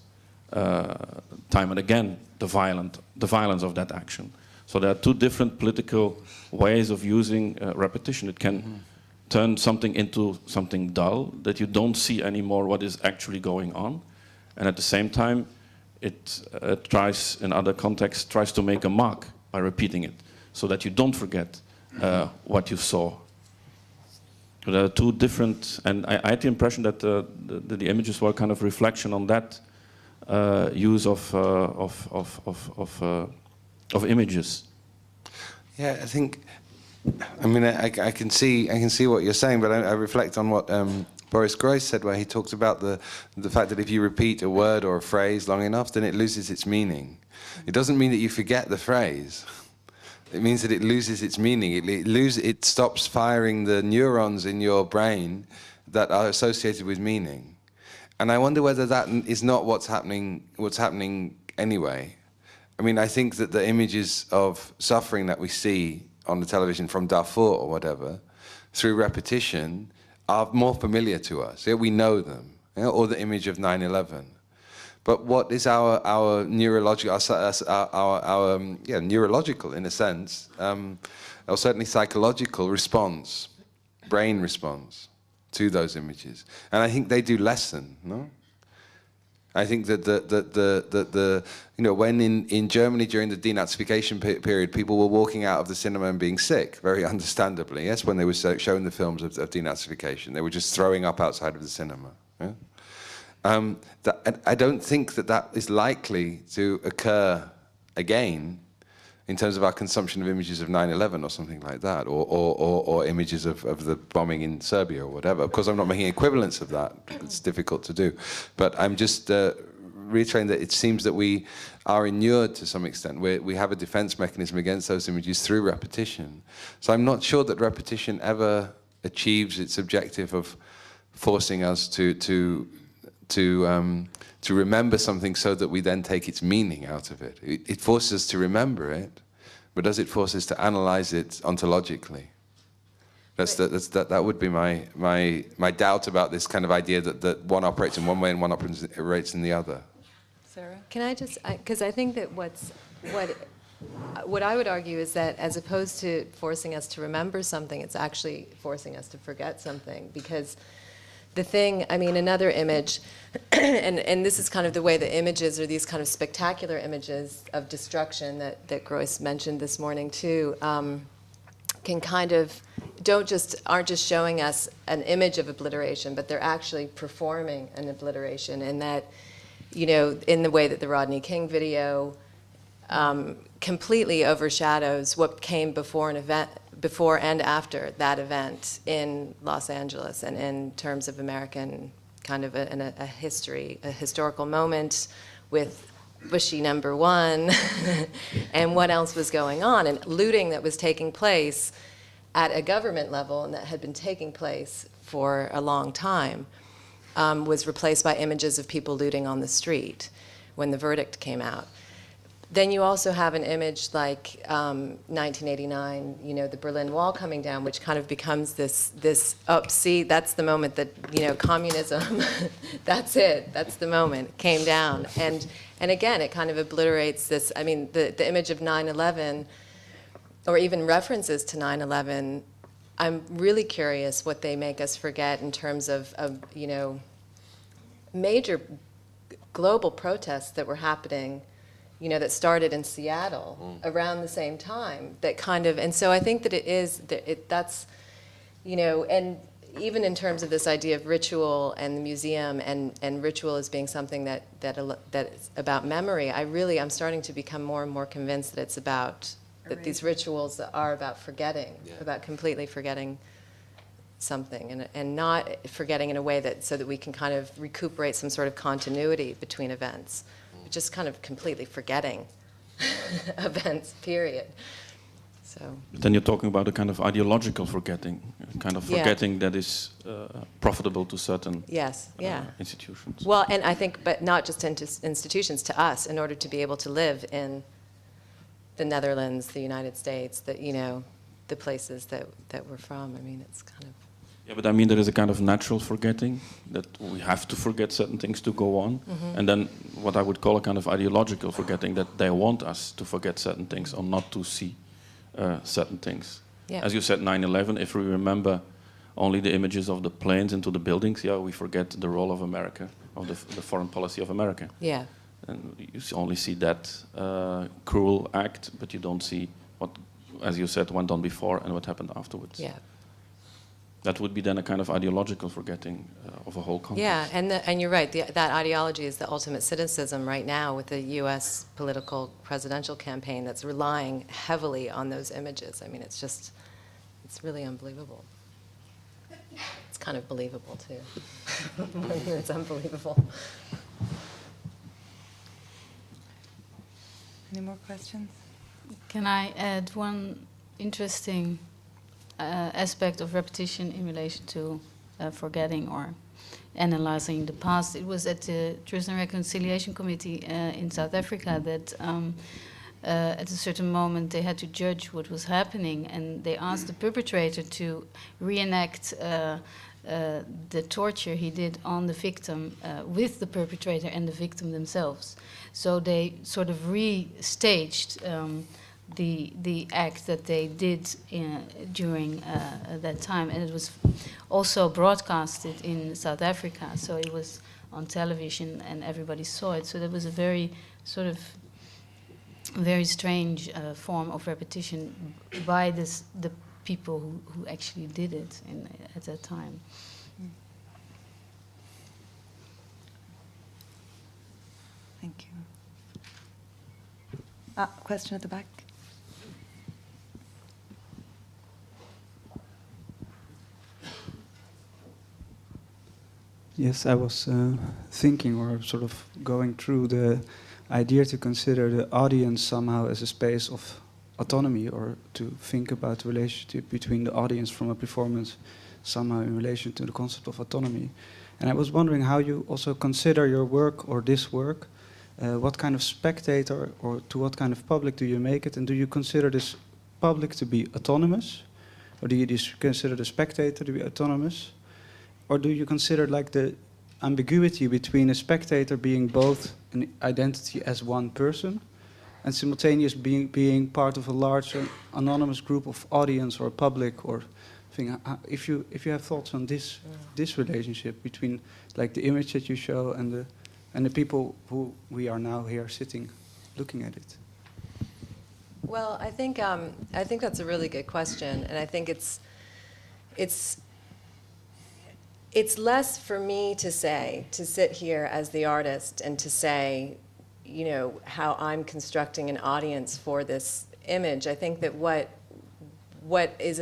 time and again the violence of that action. So there are 2 different political ways of using repetition. It can turn something into something dull, that you don't see anymore what is actually going on, and at the same time it tries, in other contexts, tries to make a mark by repeating it, so that you don't forget what you saw. So there are 2 different, and I had the impression that the images were kind of reflection on that use of images. Yeah, I think. I mean, I can see what you're saying, but I reflect on what Boris Groys said, where he talked about the fact that if you repeat a word or a phrase long enough, then it loses its meaning. It doesn't mean that you forget the phrase. It means that it loses its meaning. It stops firing the neurons in your brain that are associated with meaning. And I wonder whether that is not what's happening anyway. I mean, I think that the images of suffering that we see on the television from Darfur or whatever, through repetition, are more familiar to us. Yeah, we know them, or the image of 9/11. But what is our neurological, neurological in a sense, or certainly psychological response, brain response to those images? And I think they do lessen, no? I think that when in Germany during the denazification period, people were walking out of the cinema and being sick, very understandably. Yes, when they were showing the films of denazification, they were just throwing up outside of the cinema. Yeah? I don't think that is likely to occur again in terms of our consumption of images of 9/11 or something like that, or images of the bombing in Serbia or whatever. Of course, I'm not making equivalents of that. It's difficult to do. But I'm just reiterating that it seems that we are inured to some extent. We have a defense mechanism against those images through repetition. So I'm not sure that repetition ever achieves its objective of forcing us to remember something so that we then take its meaning out of it. It forces us to remember it, but does it force us to analyze it ontologically? That would be my doubt about this kind of idea that one operates in one way and one operates in the other. Sarah? Can I just, because I think that what I would argue is that as opposed to forcing us to remember something, it's actually forcing us to forget something, because the thing, I mean, another image, and this is kind of the way the images are, these kind of spectacular images of destruction that Groys mentioned this morning too, can kind of, aren't just showing us an image of obliteration, but they're actually performing an obliteration, in that, in the way that the Rodney King video completely overshadows what came before and after that event in Los Angeles, and in terms of American kind of a historical moment with Bushy #1 and what else was going on, and looting that was taking place at a government level and that had been taking place for a long time, was replaced by images of people looting on the street when the verdict came out. Then you also have an image like 1989, the Berlin Wall coming down, which kind of becomes this see, that's the moment that, communism, that's it, that's the moment, came down. And again, it kind of obliterates this, I mean, the image of 9/11, or even references to 9/11, I'm really curious what they make us forget in terms of major global protests that were happening, that started in Seattle around the same time, that kind of, and so I think that it is, that's, and, even in terms of this idea of ritual and the museum and ritual as being something that is about memory, I'm starting to become more and more convinced that it's about, that these rituals are about forgetting, about completely forgetting something, and not forgetting in a way that, so that we can kind of recuperate some sort of continuity between events, but just kind of completely forgetting events, period. So. Then you're talking about a kind of ideological forgetting, kind of forgetting that is profitable to certain institutions. Well, and I think, but not just into institutions, to us, in order to be able to live in the Netherlands, the United States, that, you know, the places that we're from. I mean, it's kind of. Yeah, but I mean, there is a kind of natural forgetting, that we have to forget certain things to go on. And then what I would call a kind of ideological forgetting, that they want us to forget certain things or not to see certain things. Yeah. As you said, 9/11, if we remember only the images of the planes into the buildings, we forget the role of America, of the foreign policy of America. Yeah. And you only see that cruel act, but you don't see what, as you said, went on before and what happened afterwards. Yeah. That would be then a kind of ideological forgetting of a whole context. Yeah, and you're right. That ideology is the ultimate cynicism right now with the U.S. presidential campaign that's relying heavily on those images. I mean, it's really unbelievable. It's kind of believable, too. It's unbelievable. Any more questions? Can I add one interesting aspect of repetition in relation to forgetting or analyzing the past? It was at the Truth and Reconciliation Committee in South Africa that at a certain moment they had to judge what was happening, and they asked the perpetrator to reenact the torture he did on the victim with the perpetrator and the victim themselves. So they sort of restaged the act that they did during that time, and it was also broadcasted in South Africa, so it was on television and everybody saw it. So there was a very sort of very strange form of repetition by the people who actually did it at that time. Thank you. Question at the back. Yes, I was thinking, or sort of going through the idea to consider the audience somehow as a space of autonomy, or to think about the relationship between the audience from a performance somehow in relation to the concept of autonomy. And I was wondering how you also consider your work or this work. What kind of spectator or to what kind of public do you make it? And do you consider this public to be autonomous? Or do you consider the spectator to be autonomous? Or do you consider like the ambiguity between a spectator being both an identity as one person and simultaneously being part of a larger anonymous group of audience or public or thing? If you have thoughts on this relationship between like the image that you show and the people who we are now here sitting looking at it. Well, I think that's a really good question, and I think it's less for me to sit here as the artist and to say, you know, how I'm constructing an audience for this image. I think that what is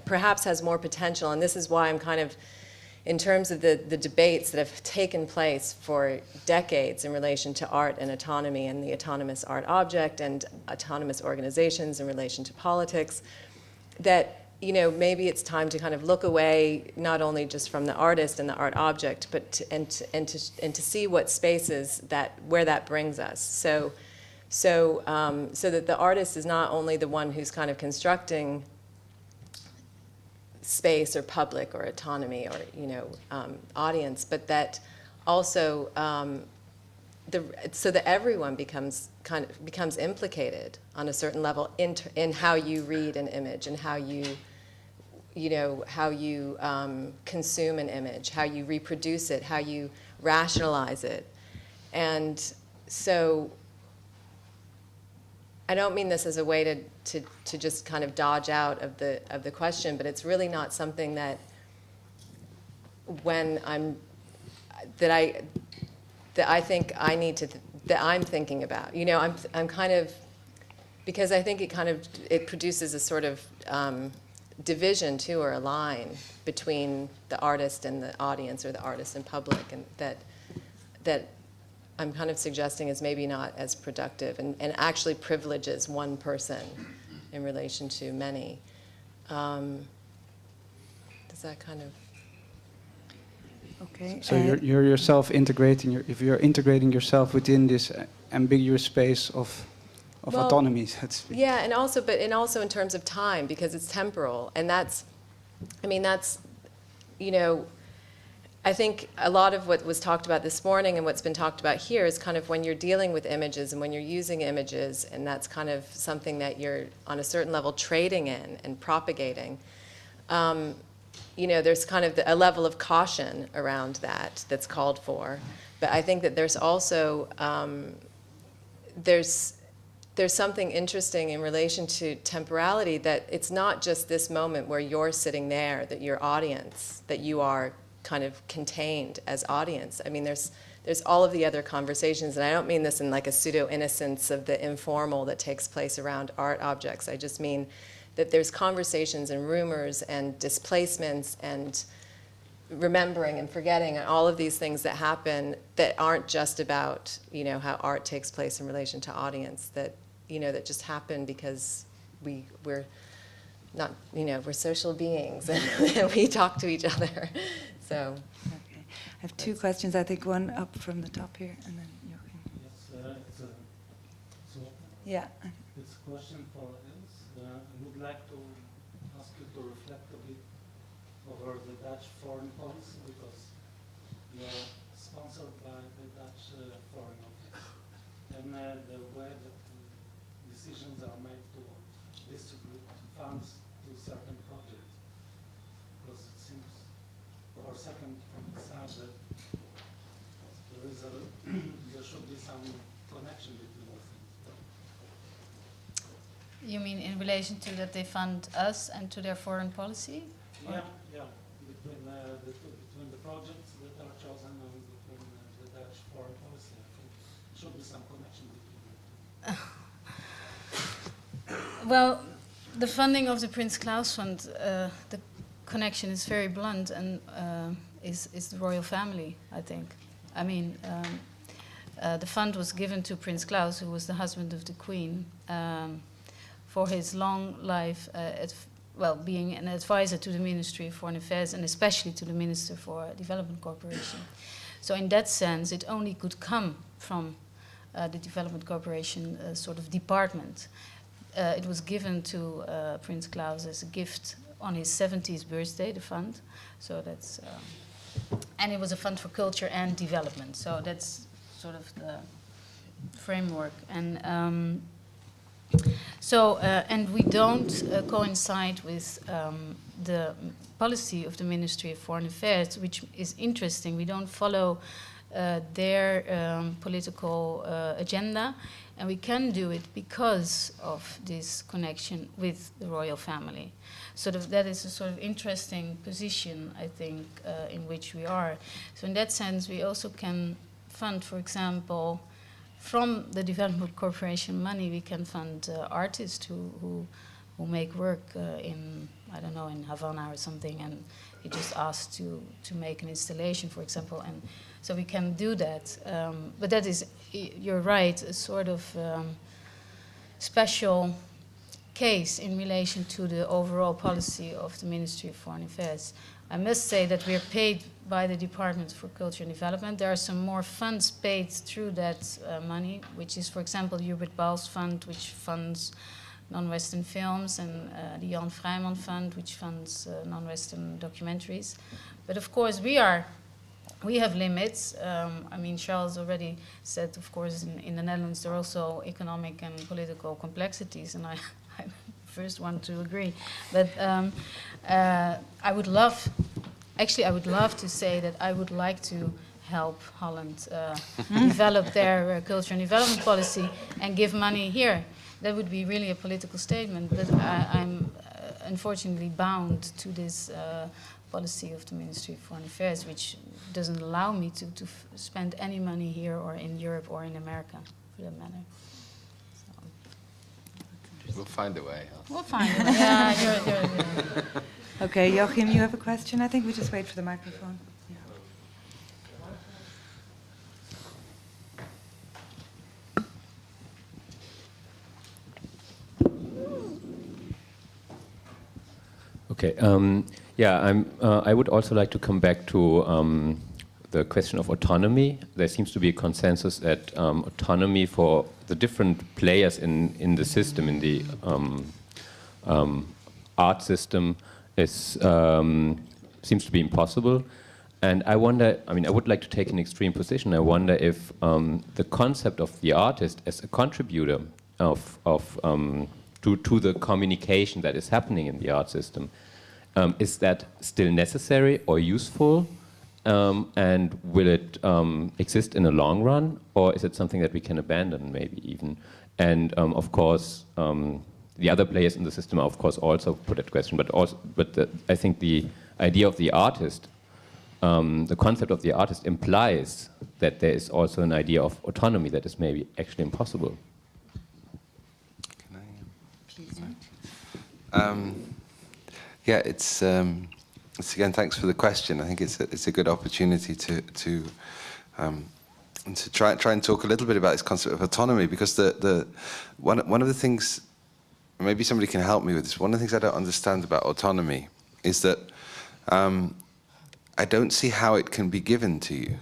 perhaps has more potential, and this is why I'm kind of, in terms of the debates that have taken place for decades in relation to art and autonomy and the autonomous art object and autonomous organizations in relation to politics, that, you know, maybe it's time to kind of look away not only just from the artist and the art object, but to see what spaces where that brings us. So that the artist is not only the one who's kind of constructing space or public or autonomy or, you know, audience, but that also so that everyone becomes implicated on a certain level in how you read an image and how you consume an image, how you reproduce it, how you rationalize it. And so I don't mean this as a way to just kind of dodge out of the question, but it's really not something that when that I think I need to that I'm thinking about. You know, I'm kind of, because I think it produces a sort of division too, or a line between the artist and the audience, or the artist and public, and that I'm kind of suggesting is maybe not as productive, and actually privileges one person in relation to many. Does that kind of... Okay. So you're yourself integrating, if you're integrating yourself within this ambiguous space of Well, autonomy, so to speak. Yeah, and also in terms of time, because it's temporal, and that's, you know, I think a lot of what was talked about this morning and what's been talked about here is kind of when you're dealing with images and when you're using images, and that's kind of something that you're on a certain level trading in and propagating. You know, there's kind of a level of caution around that's called for, but I think that there's also there's something interesting in relation to temporality, that it's not just this moment where you're sitting there, that your audience, that you are kind of contained as audience. I mean, there's all of the other conversations, and I don't mean this in like a pseudo-innocence of the informal that takes place around art objects. I just mean that there's conversations and rumors and displacements and remembering and forgetting and all of these things that happen that aren't just about, you know, how art takes place in relation to audience, that, you know, that just happen because we're not, you know, we're social beings and we talk to each other. So. Okay. I have two questions. I think one up from the top here, and then you can. Yes, Yeah. it's a question for us. I would like to ask you to reflect a bit over the Dutch foreign policy, because you are sponsored by the Dutch Foreign Office, and the way that decisions are made to distribute funds to certain projects, because it seems, or second from the side, that there should be some connection between the things. You mean in relation to that they fund us and to their foreign policy? Yeah, yeah. Between the projects that are chosen and between the Dutch foreign policy, I think there should be some connection between them. Well, the funding of the Prince Claus Fund, the connection is very blunt, and is the royal family, I think. I mean, the fund was given to Prince Claus, who was the husband of the Queen, for his long life, being an advisor to the Ministry of Foreign Affairs, and especially to the Minister for Development Cooperation. So in that sense, it only could come from the Development Cooperation sort of department. It was given to Prince Claus as a gift on his 70th birthday, the fund. So that's, and it was a fund for culture and development. So that's sort of the framework. And and we don't coincide with the policy of the Ministry of Foreign Affairs, which is interesting. We don't follow their political agenda, and we can do it because of this connection with the royal family. So that is a sort of interesting position, I think, in which we are. So in that sense, we also can fund, for example, from the Development Corporation money, we can fund artists who make work in, I don't know, in Havana or something, and he just asked to make an installation, for example, and so we can do that. But that is, you're right, a sort of special case in relation to the overall policy of the Ministry of Foreign Affairs. I must say that we are paid by the Department for Culture and Development. There are some more funds paid through that money, which is, for example, Hubert Bals Fund, which funds non-Western films, and the Jan Vrijman Fund, which funds non-Western documentaries. But of course, we have limits. I mean, Charles already said, of course, in the Netherlands there are also economic and political complexities, and I'm the first one to agree. But I would love to say that I would like to help Holland develop their culture and development policy and give money here. That would be really a political statement, but I'm unfortunately bound to this policy of the Ministry of Foreign Affairs, which doesn't allow me to spend any money here or in Europe or in America, for that matter. So. We'll find a way. We'll find a way. Yeah, you're Okay, Joachim, you have a question? I think we just wait for the microphone. Okay. Yeah, I would also like to come back to the question of autonomy. There seems to be a consensus that autonomy for the different players in the system, in the art system, is seems to be impossible. And I wonder, I mean, I would like to take an extreme position. I wonder if the concept of the artist as a contributor to the communication that is happening in the art system, is that still necessary or useful? And will it exist in the long run, or is it something that we can abandon, maybe even? And of course, the other players in the system, of course, also put that question. But I think the idea of the artist, the concept of the artist, implies that there is also an idea of autonomy that is maybe actually impossible. Yeah, it's again, thanks for the question. I think it's a good opportunity to try and talk a little bit about this concept of autonomy, because one of the things, maybe somebody can help me with this. One of the things I don't understand about autonomy is that I don't see how it can be given to you.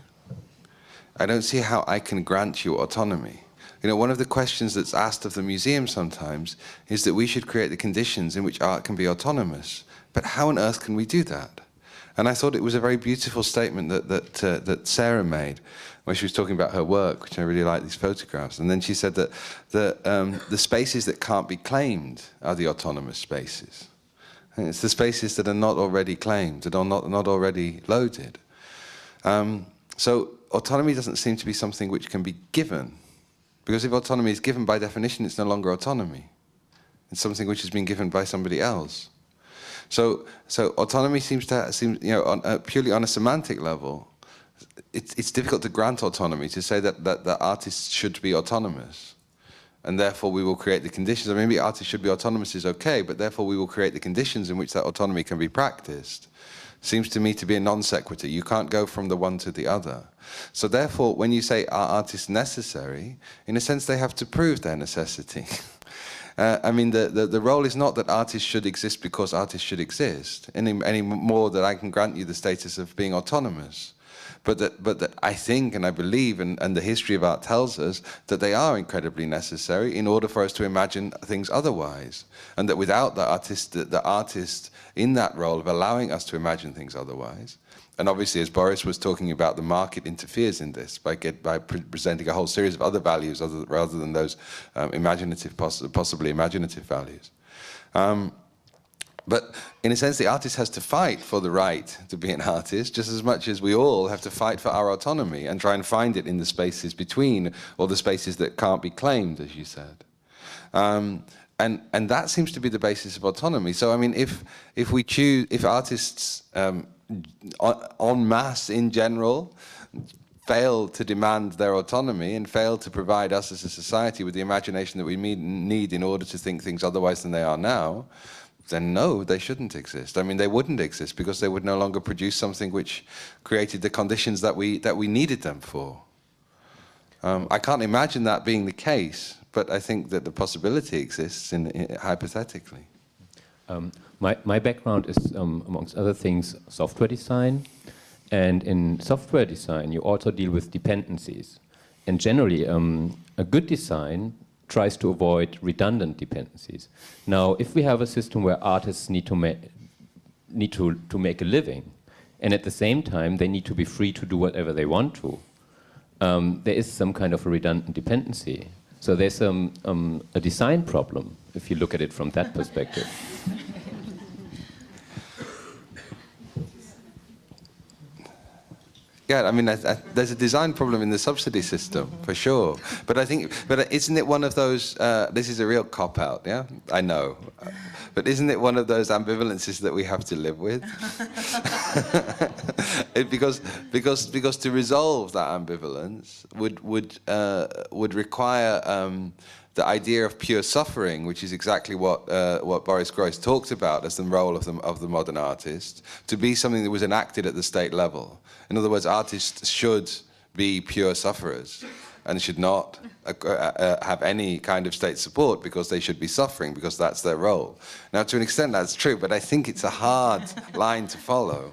I don't see how I can grant you autonomy. You know, one of the questions that's asked of the museum sometimes is that we should create the conditions in which art can be autonomous. But how on earth can we do that? And I thought it was a very beautiful statement that Sarah made when she was talking about her work, which I really like, these photographs. And then she said that the spaces that can't be claimed are the autonomous spaces. And it's the spaces that are not already claimed, that are not already loaded. So autonomy doesn't seem to be something which can be given. Because if autonomy is given, by definition, it's no longer autonomy. It's something which has been given by somebody else. So autonomy seems, you know, purely on a semantic level, it's difficult to grant autonomy, to say that artists should be autonomous. And therefore we will create the conditions. I mean, maybe artists should be autonomous is okay, but therefore we will create the conditions in which that autonomy can be practiced. Seems to me to be a non sequitur. You can't go from the one to the other. So therefore, when you say, are artists necessary, in a sense they have to prove their necessity. I mean, the role is not that artists should exist because artists should exist, any more that I can grant you the status of being autonomous. But that I think and I believe, and the history of art tells us, that they are incredibly necessary in order for us to imagine things otherwise. And that without the artist in that role of allowing us to imagine things otherwise, and obviously, as Boris was talking about, the market interferes in this by presenting a whole series of other values rather than those possibly imaginative values. But in a sense, the artist has to fight for the right to be an artist, just as much as we all have to fight for our autonomy and try and find it in the spaces between, or the spaces that can't be claimed, as you said. And that seems to be the basis of autonomy. So, I mean, if artists en masse in general fail to demand their autonomy and fail to provide us as a society with the imagination that we need in order to think things otherwise than they are now, then no, they shouldn't exist. I mean, they wouldn't exist because they would no longer produce something which created the conditions that we needed them for. I can't imagine that being the case, but I think that the possibility exists hypothetically. My background is, amongst other things, software design. And in software design, you also deal with dependencies. And generally, a good design tries to avoid redundant dependencies. Now, if we have a system where artists need to make a living, and at the same time they need to be free to do whatever they want to, there is some kind of a redundant dependency. So there's a design problem, if you look at it from that perspective. Yeah, I mean, there's a design problem in the subsidy system, for sure. But I think, isn't it one of those, this is a real cop-out, yeah? I know. But isn't it one of those ambivalences that we have to live with? because to resolve that ambivalence would require the idea of pure suffering, which is exactly what Boris Groys talked about as the role of the modern artist, to be something that was enacted at the state level. In other words, artists should be pure sufferers and should not have any kind of state support because they should be suffering, because that's their role. Now, to an extent, that's true, but I think it's a hard line to follow.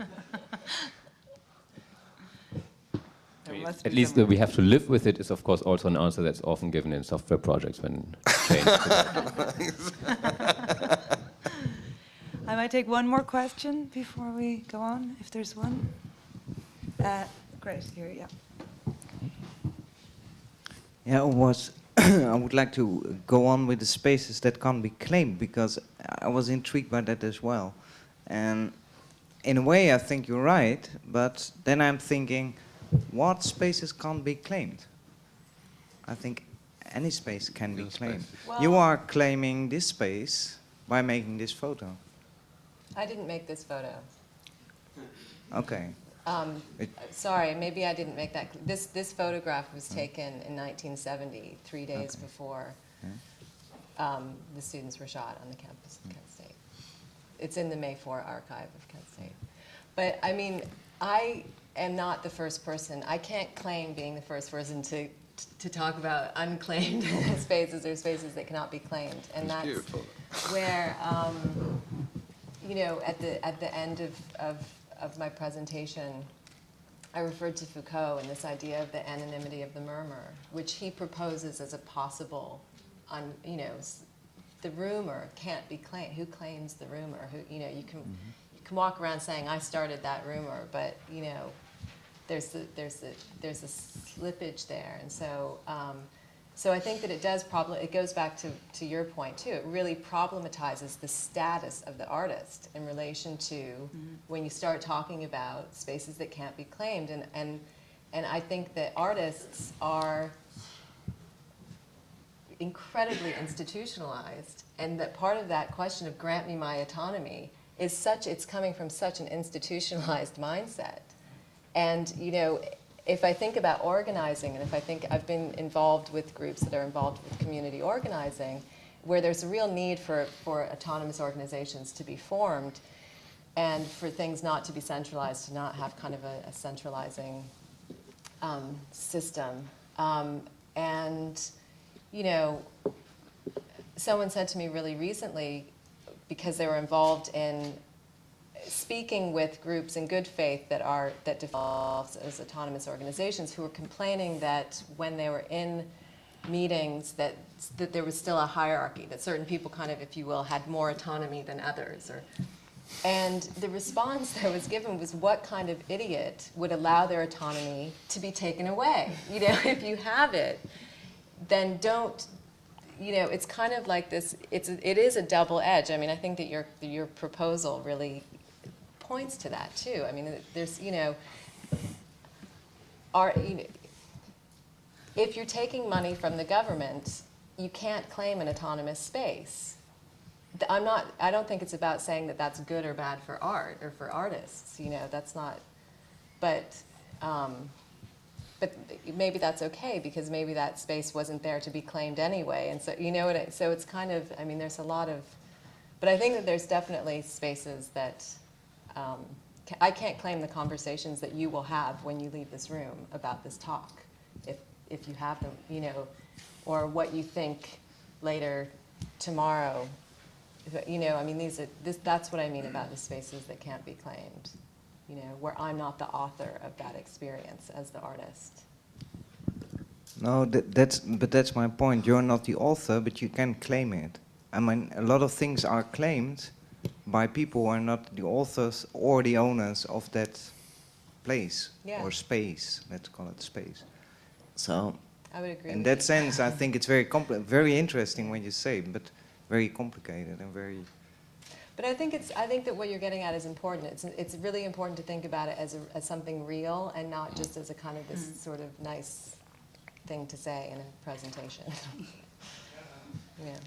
At least we have to live with it is, of course, also an answer that's often given in software projects when change. I might take one more question before we go on, if there's one. Great, here, yeah. Yeah, I would like to go on with the spaces that can't be claimed, because I was intrigued by that as well. And in a way, I think you're right, but then I'm thinking, what spaces can't be claimed? I think any space can be claimed. Well, you are claiming this space by making this photo. I didn't make this photo. Okay. Sorry, maybe I didn't make that. This photograph was taken in 1970, 3 days before the students were shot on the campus of Kent State. It's in the May 4 archive of Kent State. But I mean, I am not the first person. I can't claim being the first person to talk about unclaimed spaces or spaces that cannot be claimed, and that's beautiful. Where you know, at the end of my presentation, I referred to Foucault and this idea of the anonymity of the murmur, which he proposes as a possible, you know, the rumor can't be claimed. Who claims the rumor? Who, you know, you can walk around saying I started that rumor, but you know, there's a slippage there, and so. So I think that it goes back to your point too. It really problematizes the status of the artist in relation to when you start talking about spaces that can't be claimed. And I think that artists are incredibly institutionalized, and that part of that question of grant me my autonomy is it's coming from such an institutionalized mindset. And you know, if I think about organizing, and if I think I've been involved with groups that are involved with community organizing, where there's a real need for autonomous organizations to be formed, and for things not to be centralized, to not have kind of a centralizing system. And, you know, someone said to me really recently, because they were involved in speaking with groups in good faith that develop as autonomous organizations, who were complaining that when they were in meetings that there was still a hierarchy, that certain people kind of, if you will, had more autonomy than others. And the response that was given was, what kind of idiot would allow their autonomy to be taken away? You know, if you have it, then don't, you know, it's kind of like this, it is a double edge. I mean, I think that your proposal really points to that too. I mean, there's, you know, if you're taking money from the government, you can't claim an autonomous space. I don't think it's about saying that that's good or bad for art or for artists. You know, that's not. But maybe that's okay, because maybe that space wasn't there to be claimed anyway. And so, you know, so it's kind of. I mean, there's a lot of. But I think that there's definitely spaces that. I can't claim the conversations that you will have when you leave this room about this talk, if you have them, you know, or what you think later tomorrow. You know, I mean, that's what I mean about the spaces that can't be claimed, you know, where I'm not the author of that experience as the artist. No, that's my point. You're not the author, but you can claim it. I mean, a lot of things are claimed by people who are not the authors or the owners of that place or space. Let's call it space. So, I would agree. In that sense, I think it's very interesting when you say, but very complicated and very. But I think that what you're getting at is important. It's really important to think about it as something real and not just as a kind of this sort of nice thing to say in a presentation. Yeah.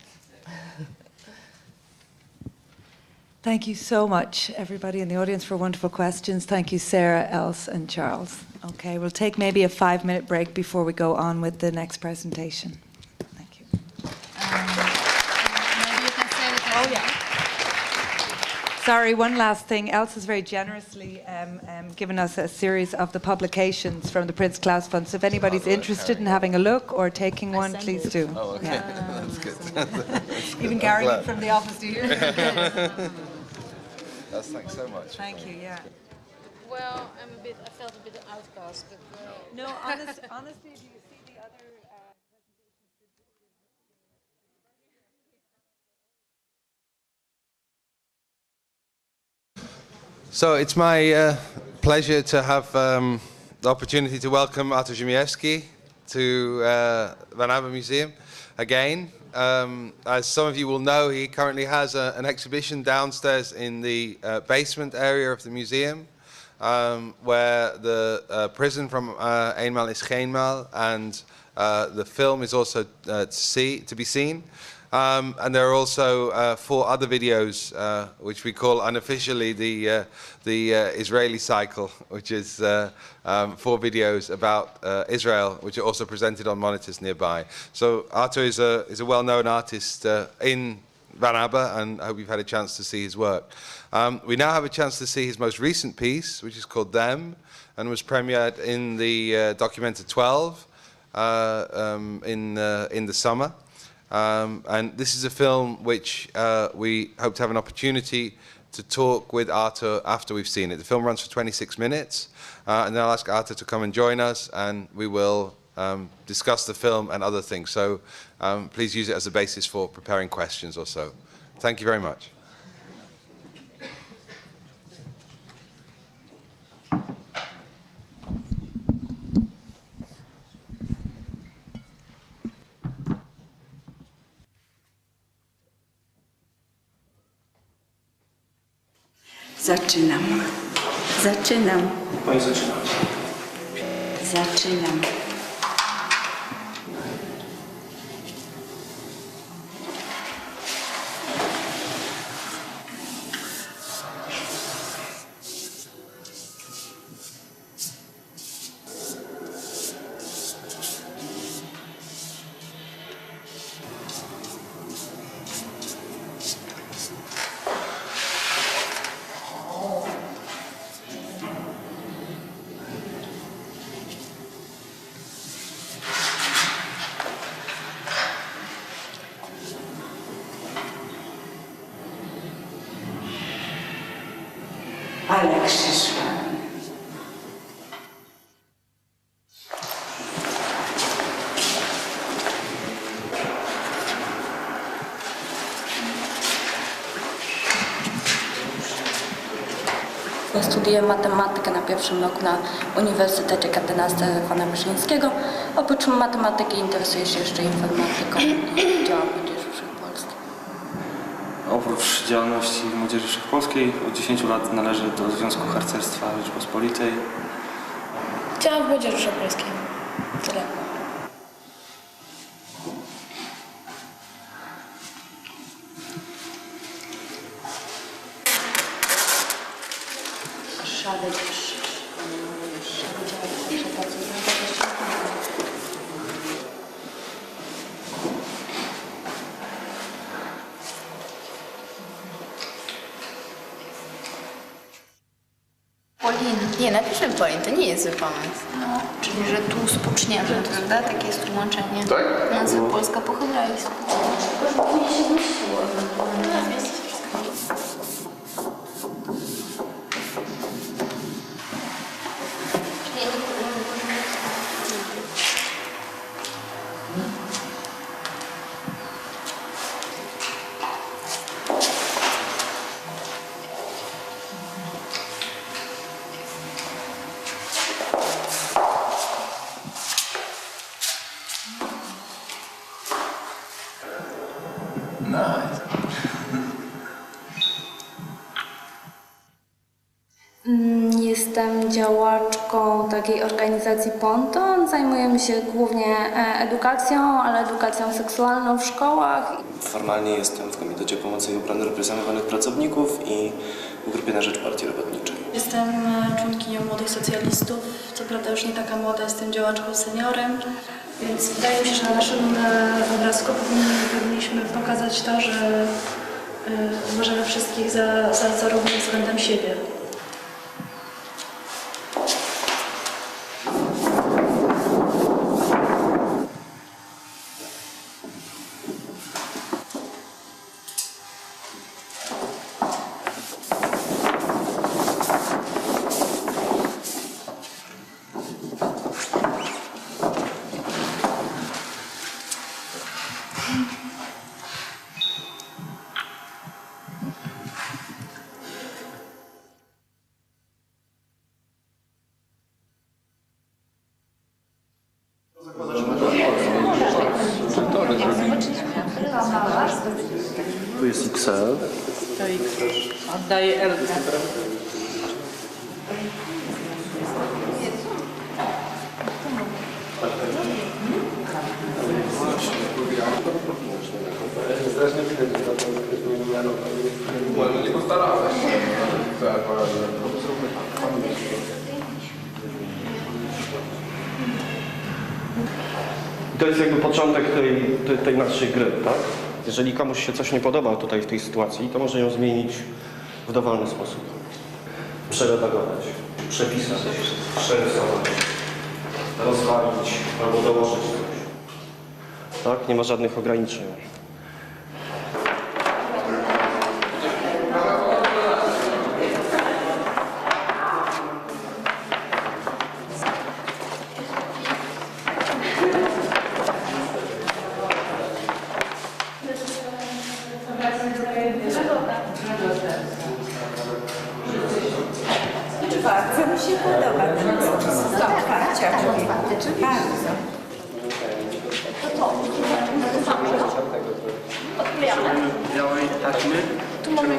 Thank you so much, everybody in the audience, for wonderful questions. Thank you, Sarah, Else, and Charles. Okay, we'll take maybe a 5-minute break before we go on with the next presentation. Thank you. Maybe you can say that. Oh, yeah. Sorry, one last thing. Else has very generously given us a series of the publications from the Prince Claus Fund. So if anybody's interested in having a look or taking one, please do. Oh, okay. Yeah. That's good. Even carrying it from the office, do you? Thanks so much. Thank you, yeah. Well, I felt a bit outcast, but... No, honestly, do you see the other... So it's my pleasure to have the opportunity to welcome Artur Žmijewski to vanabbemuseum again. As some of you will know, he currently has an exhibition downstairs in the basement area of the museum, where the prison from Eenmaal is Geenmaal and the film is also to be seen. And there are also 4 other videos, which we call unofficially the Israeli cycle, which is 4 videos about Israel, which are also presented on monitors nearby. So Artur is a well-known artist in vanabbe, and I hope you've had a chance to see his work. We now have a chance to see his most recent piece, which is called Them, and was premiered in the Documenta 12 in the summer. And this is a film which we hope to have an opportunity to talk with Artur after we've seen it. The film runs for 26 minutes, and then I'll ask Artur to come and join us, and we will discuss the film and other things. So please use it as a basis for preparing questions or so. Thank you very much. Zaczynam. Zaczynam. Pani zaczyna. Zaczynam. Studiuję matematykę na pierwszym roku na Uniwersytecie Kardynała Żmijewskiego. Oprócz matematyki interesuję się jeszcze informatyką i działam w Młodzieży Wszechpolskiej. Oprócz działalności Młodzieży Wszechpolskiej od 10 lat należy do Związku Harcerstwa Rzeczypospolitej. Działam w Młodzieży Wszechpolskiej. Tyle. Nie, napiszmy Polin, to nie jest zły pomysł. No, czyli że tu spoczniemy, prawda? Takie jest tłumaczenie. Tak? Nazwa polska po hebrajsku. Nie się nosiło. Jestem działaczką takiej organizacji Ponton. Zajmujemy się głównie edukacją, ale edukacją seksualną w szkołach. Formalnie jestem w Komitecie Pomocy i Obrony Represjonowanych Pracowników i w Grupie na Rzecz Partii Robotniczej. Jestem członkinią Młodych Socjalistów. Co prawda już nie taka młoda, jestem działaczką seniorem. Więc wydaje mi się, że na naszym obrazku powinniśmy pokazać to, że uważamy wszystkich za równych względem siebie. Tu jest XL. Oddaję L. Nie postarałeś. To jest jakby początek tej naszej gry, tak? Jeżeli komuś się coś nie podoba tutaj w tej sytuacji, to może ją zmienić w dowolny sposób. Przeredagować, przepisać, przerysować, rozwalić albo dołożyć coś. Tak? Nie ma żadnych ograniczeń. Bardzo mi się podoba ten otwarcia. Bardzo. Białej taśmy. Tu mamy...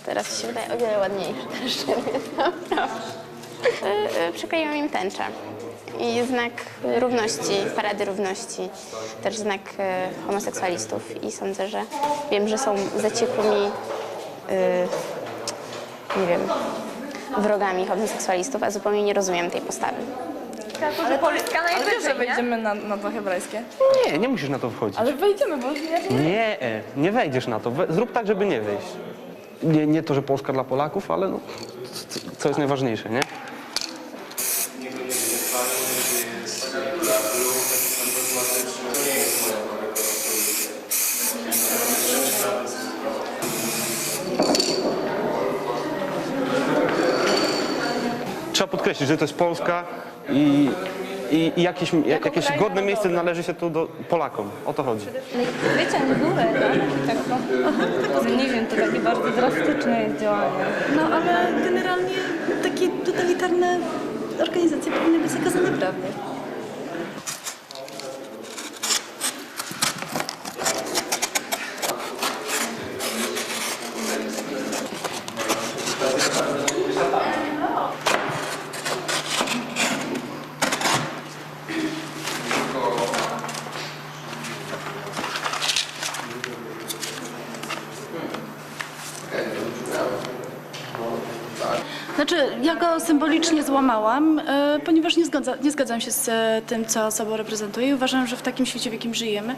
Teraz się wydaje o wiele ładniejsze. Przykleiłam im tęczę i znak równości, parady równości, też znak homoseksualistów i sądzę, że wiem, że są zaciekłymi, nie wiem, wrogami homoseksualistów, a zupełnie nie rozumiem tej postawy. Ale Polska najwyżej, że wejdziemy na to hebrajskie? Nie, nie musisz na to wchodzić. Ale wejdziemy, bo inaczej Nie wejdziesz na to. Zrób tak, żeby nie wejść. Nie to, że Polska dla Polaków, ale no, co jest najważniejsze, nie? Trzeba podkreślić, że to jest Polska i jakieś godne miejsce należy się tu Polakom. O to chodzi. Wyciąć górę, tak? No nie wiem, to takie bardzo drastyczne jest działanie. No ale generalnie takie totalitarne organizacje powinny być zakazane prawnie. Znaczy, ja go symbolicznie złamałam, ponieważ nie zgadzam się z tym, co sobą reprezentuję i uważam, że w takim świecie, w jakim żyjemy,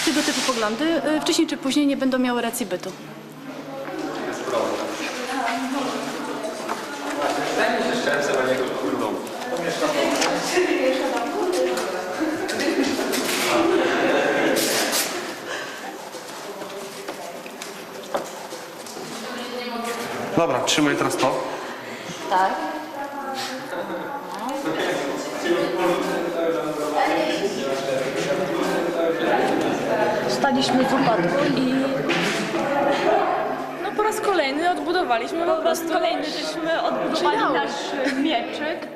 tego typu poglądy wcześniej czy później nie będą miały racji bytu. Dobra, trzymaj teraz to. Tak. wstaliśmy z upadku i no po raz kolejny odbudowaliśmy, po raz kolejny żeśmy odbudowali nasz mieczyk,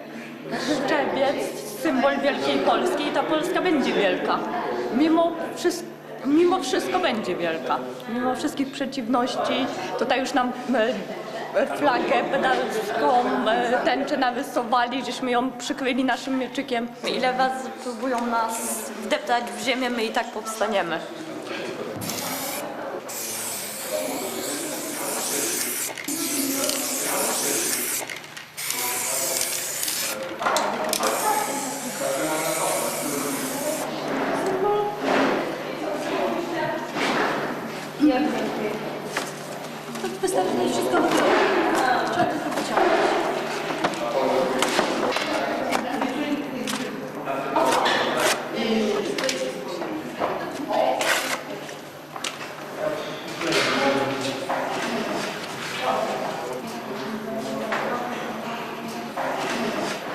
nasz szczebiec, symbol Wielkiej Polski i ta Polska będzie wielka. Mimo wszystko będzie wielka. Mimo wszystkich przeciwności. Tutaj już nam flagę pedalską, tęczę narysowali, żeśmy ją przykryli naszym mieczykiem. Ile was próbują nas wdeptać w ziemię, my i tak powstaniemy. Wystarczy wszystko do trzeba tylko wyciągnąć.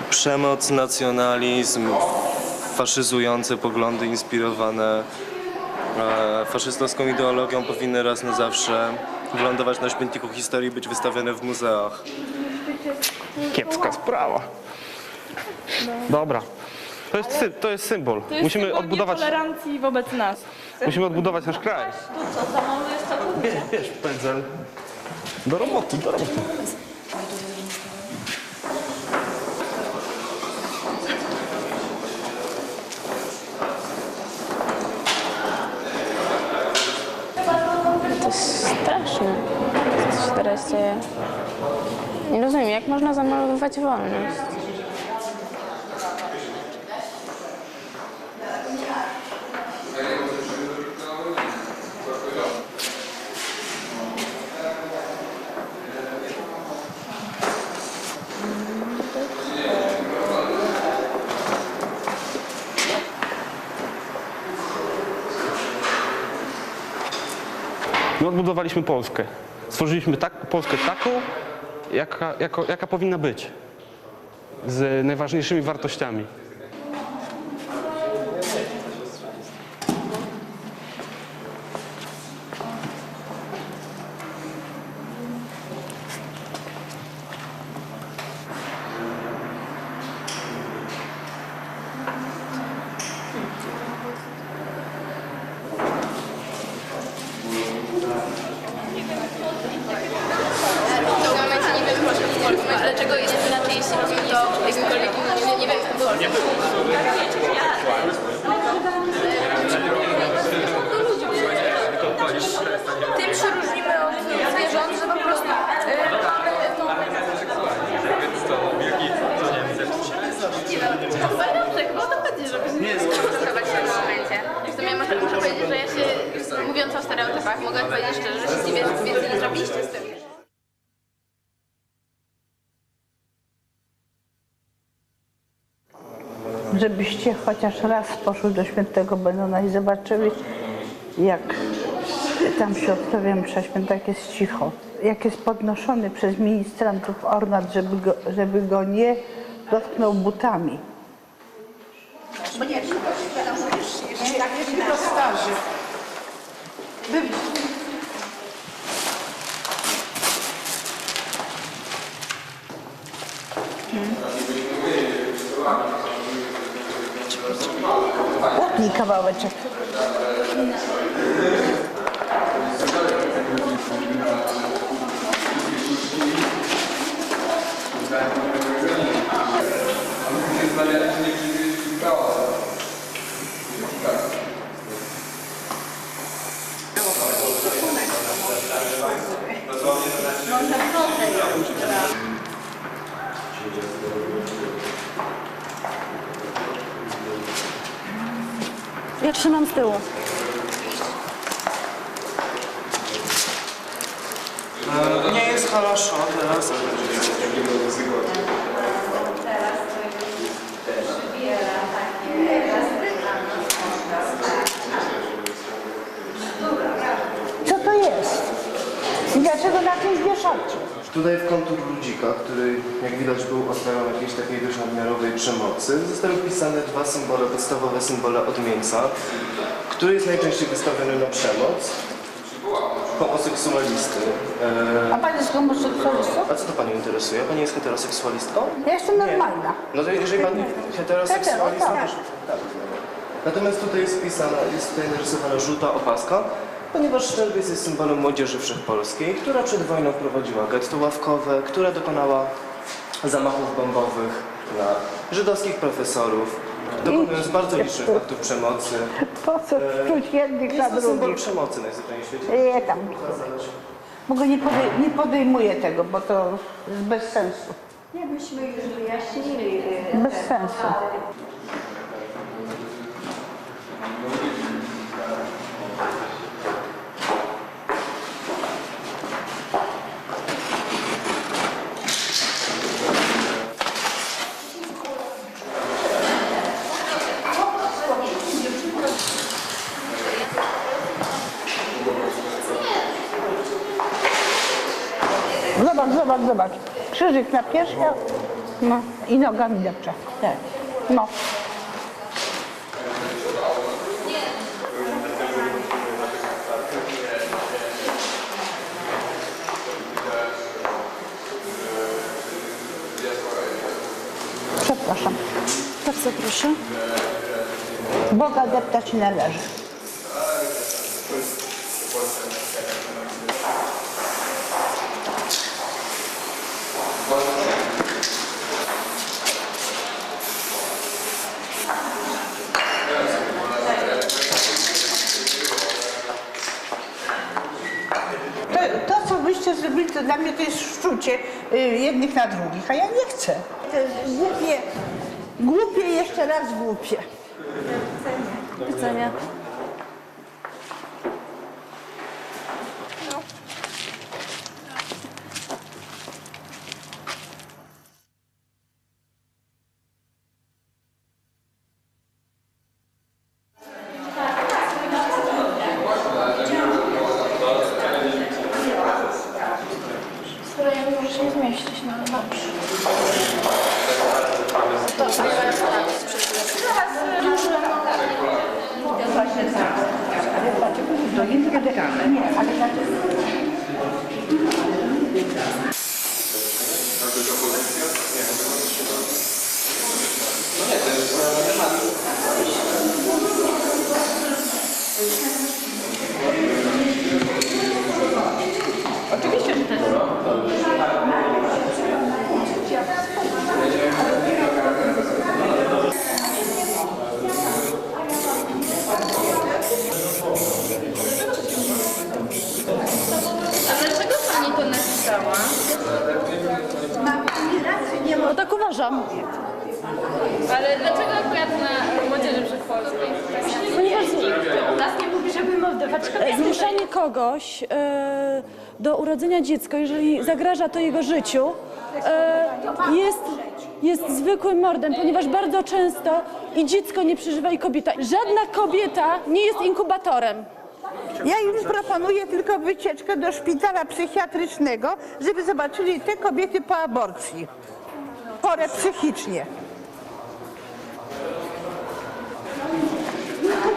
Przemoc, nacjonalizm, faszyzujące poglądy inspirowane faszystowską ideologią powinny raz na zawsze wylądować na śmietniku historii, być wystawione w muzeach. Kiepska sprawa. Dobra. To jest symbol. Musimy symbol odbudować. nietolerancji wobec nas. Musimy odbudować nasz kraj. To co, za mało jest całkowicie? Bierz pędzel. Do roboty, do roboty. To jest straszne, co się teraz dzieje. Nie rozumiem, jak można zamalować wolność. My odbudowaliśmy Polskę. Stworzyliśmy Polskę taką, jaka powinna być. Z najważniejszymi wartościami. Ale czego jest inaczej, jeśli chodzi o jakimkolwiek, nie wiem, bo nie było. Tym się różnimy od zwierząt, że po prostu bo o to chodzi, żeby nie skonfrontować się w tym momencie. W sumie muszę powiedzieć, że ja się, mówiąc o stereotypach, mogę powiedzieć szczerze, że się dziwię, że więcej nie zrobiliście z tym. Żebyście chociaż raz poszły do Świętego Benona i zobaczyli, jak tam się odprawia msza święta, jak jest cicho. Jak jest podnoszony przez ministrantów ornat, żeby go nie dotknął butami. Bo nie, tak jest to starzy. Łapnij kawałeczek. Ja trzymam z tyłu. Nie jest хорошо teraz. Co to jest? I dlaczego na tym wieszacie? Tutaj w kontur ludzika, który jak widać był ofiarą jakiejś takiej dość nadmiarowej przemocy, zostały wpisane dwa symbole, podstawowe symbole odmieńca, który jest najczęściej wystawiony na przemoc, homoseksualisty. A pani jest homoseksualistą? A co to Panią interesuje? Pani jest heteroseksualistką? Ja jestem normalna. No to jeżeli Pani heteroseksualistą, tak. tak. Natomiast tutaj jest wpisana, jest tutaj narysowana żółta opaska, ponieważ Sztelbiec jest symbolem młodzieży wszechpolskiej, która przed wojną prowadziła getto ławkowe, która dokonała zamachów bombowych na żydowskich profesorów, dokonując bardzo licznych aktów przemocy. Po co wczuć jednych na Jest to symbol drugich? przemocy najzwyczajniej w świecie. Nie tam. Mogę nie podejmuję tego, bo to jest bez sensu. Jakbyśmy już wyjaśnili. Bez sensu. Zobacz. Krzyżyk na piersiach, no i nogami depcze. Tak. No. Przepraszam. Bardzo proszę. Boga deptać należy. To, co byście zrobili, to dla mnie to jest szczucie jednych na drugich, a ja nie chcę. To jest głupie, jeszcze raz głupie. Do widzenia. Oczywiście, że to jest. A dlaczego Pani to napisała? No tak uważam. Ale dlaczego akurat na młodzieży wszechpolskiej? Ponieważ Nas nie mówi, żeby mordować kobiety. zmuszanie kogoś do urodzenia dziecka, jeżeli zagraża to jego życiu, jest zwykłym mordem, ponieważ bardzo często i dziecko nie przeżywa, i kobieta. Żadna kobieta nie jest inkubatorem. Ja im proponuję tylko wycieczkę do szpitala psychiatrycznego, żeby zobaczyli te kobiety po aborcji. Chore psychicznie.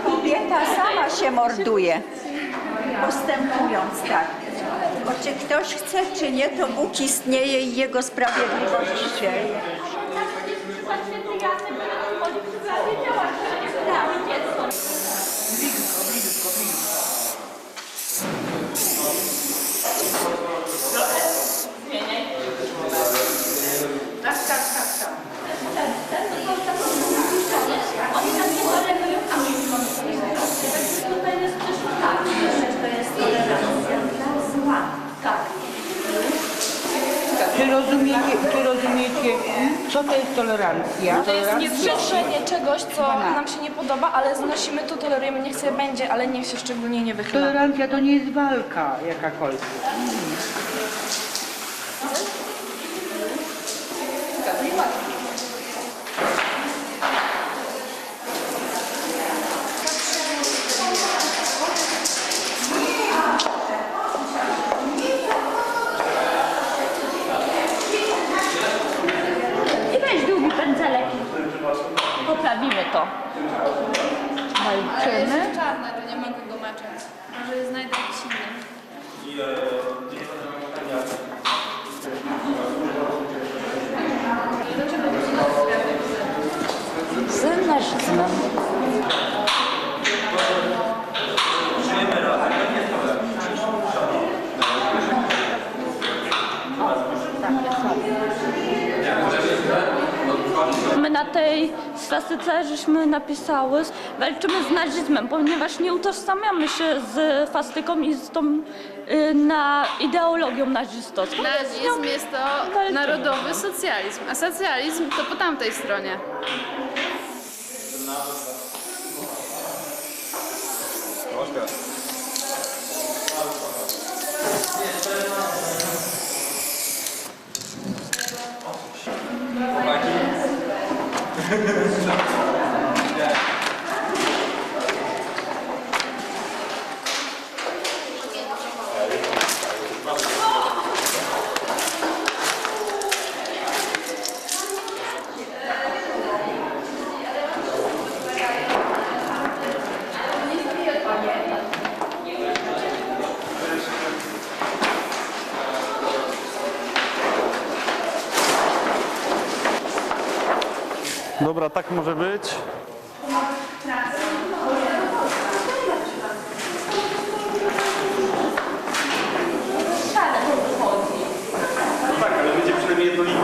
Kobieta sama się morduje, postępując tak. Bo czy ktoś chce, czy nie, to Bóg istnieje i Jego sprawiedliwość dzieje. Czy rozumiecie, co to jest tolerancja? To jest niezrzeszenie czegoś, co nam się nie podoba, ale znosimy to, tolerujemy, niech sobie będzie, ale niech się szczególnie nie wychyla. Tolerancja to nie jest walka jakakolwiek. I weź długi pędzelek. Poprawimy to. Walczymy. Jest czarne, to nie mogę go maczać. Może znajdę jakiś inny. Z nazizmem. My na tej swastyce żeśmy napisały, walczymy z nazizmem, ponieważ nie utożsamiamy się z swastyką i z tą ideologią nazistowską. Nazizm jest to narodowy socjalizm, a socjalizm to po tamtej stronie. Dobra, tak może być. No tak, ale będzie przynajmniej jednolite.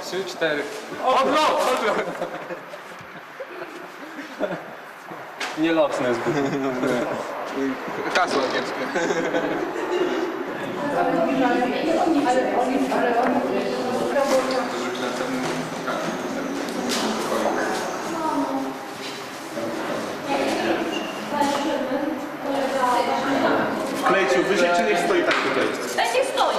Trzy, cztery. Odwrót! Nielotne zbyt. Hasło angielskie. Klejciu wyżej, czy niech stoi tak tutaj? Niech stoi.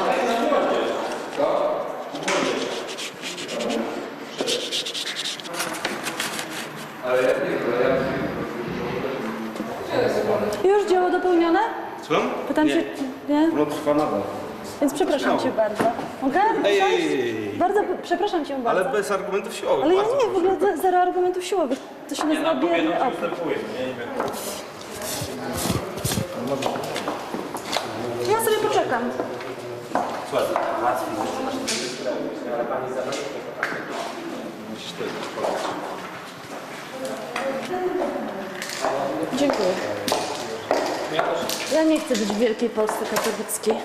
Już dzieło dopełnione? Słucham? Pytam się, nie? No trwa nadal. Więc przepraszam cię bardzo. Mogę? Bardzo przepraszam cię bardzo. Ale bez argumentów siłowych. Ale ja bardzo nie, w proszę. ogóle zero argumentów siłowych. To się nazywa bierny opór. Ja sobie poczekam. Dziękuję. Ja nie chcę być w Wielkiej Polsce katolickiej.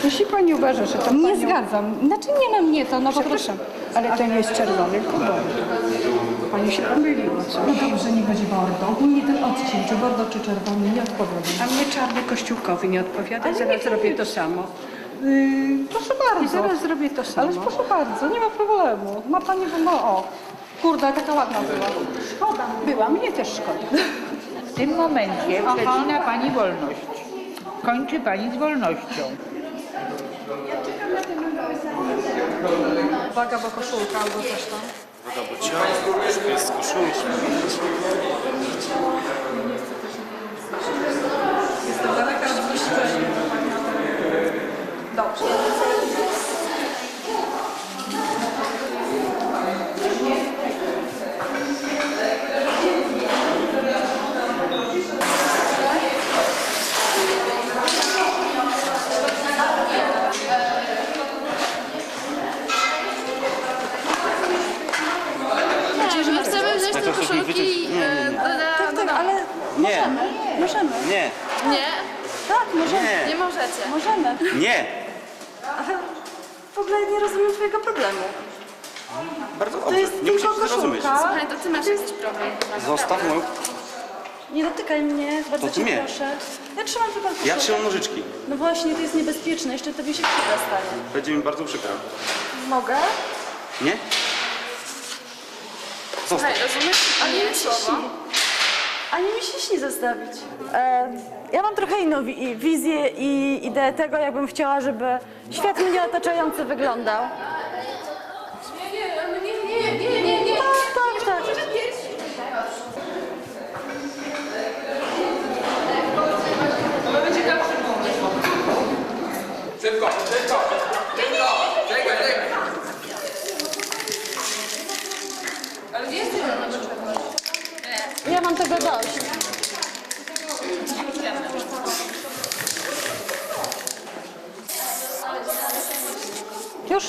Jeśli pani uważa, że to nie zgadzam. Znaczy nie na mnie to, no po prostu. Ale to nie jest czerwony, tylko bordo. Pani się pomyliła coś. No dobrze, nie będzie bordo. Ogólnie ten odcień, czy bordo, czy czerwony, nie odpowiada. A mnie czarny kościółkowy nie odpowiada. Ale zaraz zrobię to samo. Proszę bardzo. I zaraz zrobię to samo. Ależ proszę bardzo, nie ma problemu. Ma pani, no o. Kurde, taka ładna była. Szkoda. Była, mnie też szkoda. W tym momencie przecina pani wolność. Kończy pani z wolnością. Uwaga, bo koszulka albo coś tam. Uwaga, bo ciało, jest z koszulki. Jestem daleka od wyjścia. Dobrze. Nie chcemy wziąć te koszulki Tak, ale możemy. Możemy. Nie. Nie? Tak, możemy. Nie. Nie możecie. Możemy. Nie. Ale w ogóle nie rozumiem twojego problemu. Bardzo To dobrze. jest Nie musisz tylko zrozumieć. koszulka. Słuchaj, to ty masz jakiś problem. Zostaw moją... Nie dotykaj mnie, bardzo To cię mnie. proszę. Ja trzymam tylko koszulkę. Ja trzymam nożyczki. No właśnie, to jest niebezpieczne, jeszcze tobie się krzywda stanie. Będzie mi bardzo przykro. Mogę? Nie? Słuchaj, rozumiesz? Ale Nie mi się słowo. śni. Ani mi się śni zostawić. Ja mam trochę inną wizję i ideę tego, jakbym chciała, żeby świat mnie otaczający wyglądał. Nie. Tak. To będzie gorszy moment. Szybko! Czekaj! Ale gdzie jesteś? Ja mam tego dość. Już?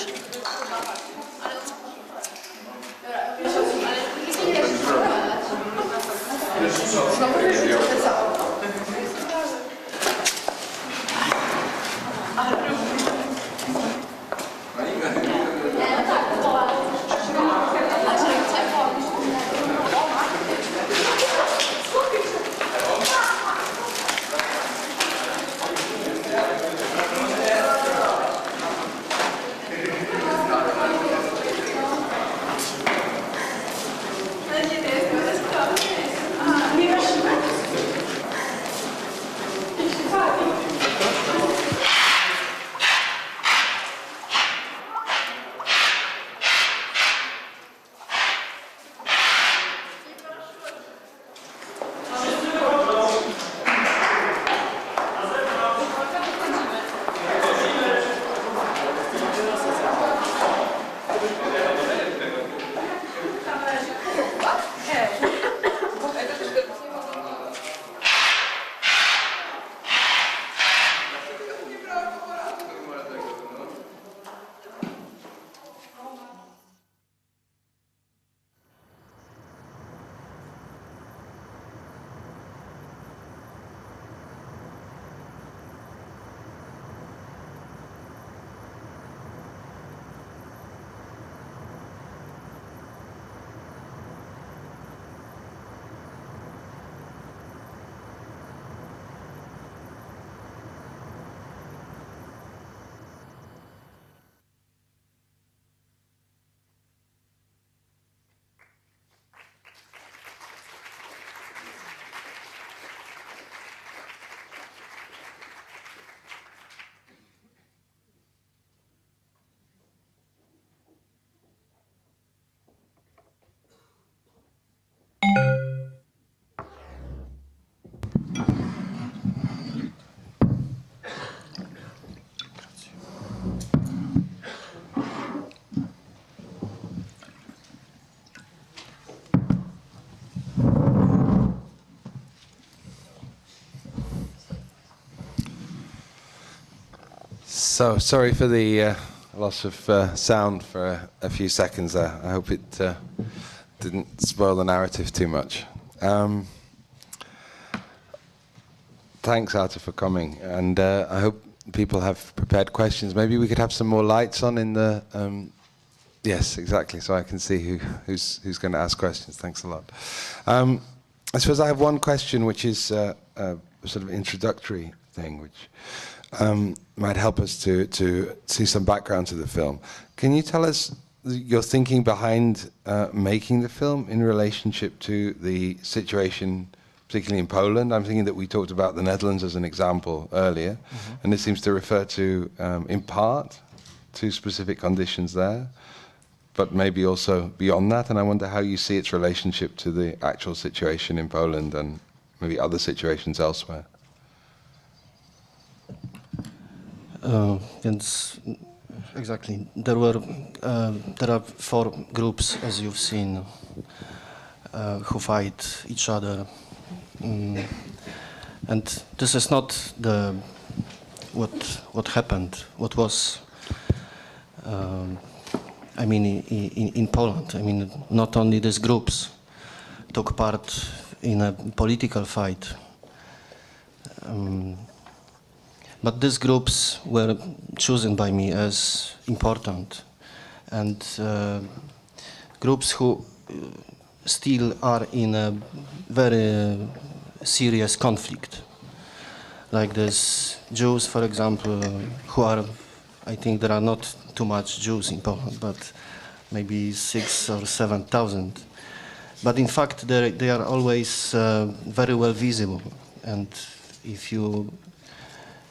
So sorry for the loss of sound for a few seconds there. I hope it didn't spoil the narrative too much. Thanks, Artur, for coming, and I hope people have prepared questions. Maybe we could have some more lights on in the... yes, exactly, so I can see who's going to ask questions. Thanks a lot. I suppose I have one question, which is a sort of introductory thing, which might help us to see some background to the film. Can you tell us your thinking behind making the film in relationship to the situation, particularly in Poland. I'm thinking that we talked about the Netherlands as an example earlier, and it seems to refer to, in part, to specific conditions there, but maybe also beyond that. And I wonder how you see its relationship to the actual situation in Poland and maybe other situations elsewhere. Więc exactly, there are 4 groups, as you've seen, who fight each other, and this is not what happened. What was, I mean, in Poland. I mean, not only these groups took part in a political fight. But these groups were chosen by me as important, and groups who still are in a very serious conflict. Like these Jews, for example, who are, I think there are not too much Jews in Poland, but maybe 6,000 or 7,000. But in fact, they are always very well visible, and if you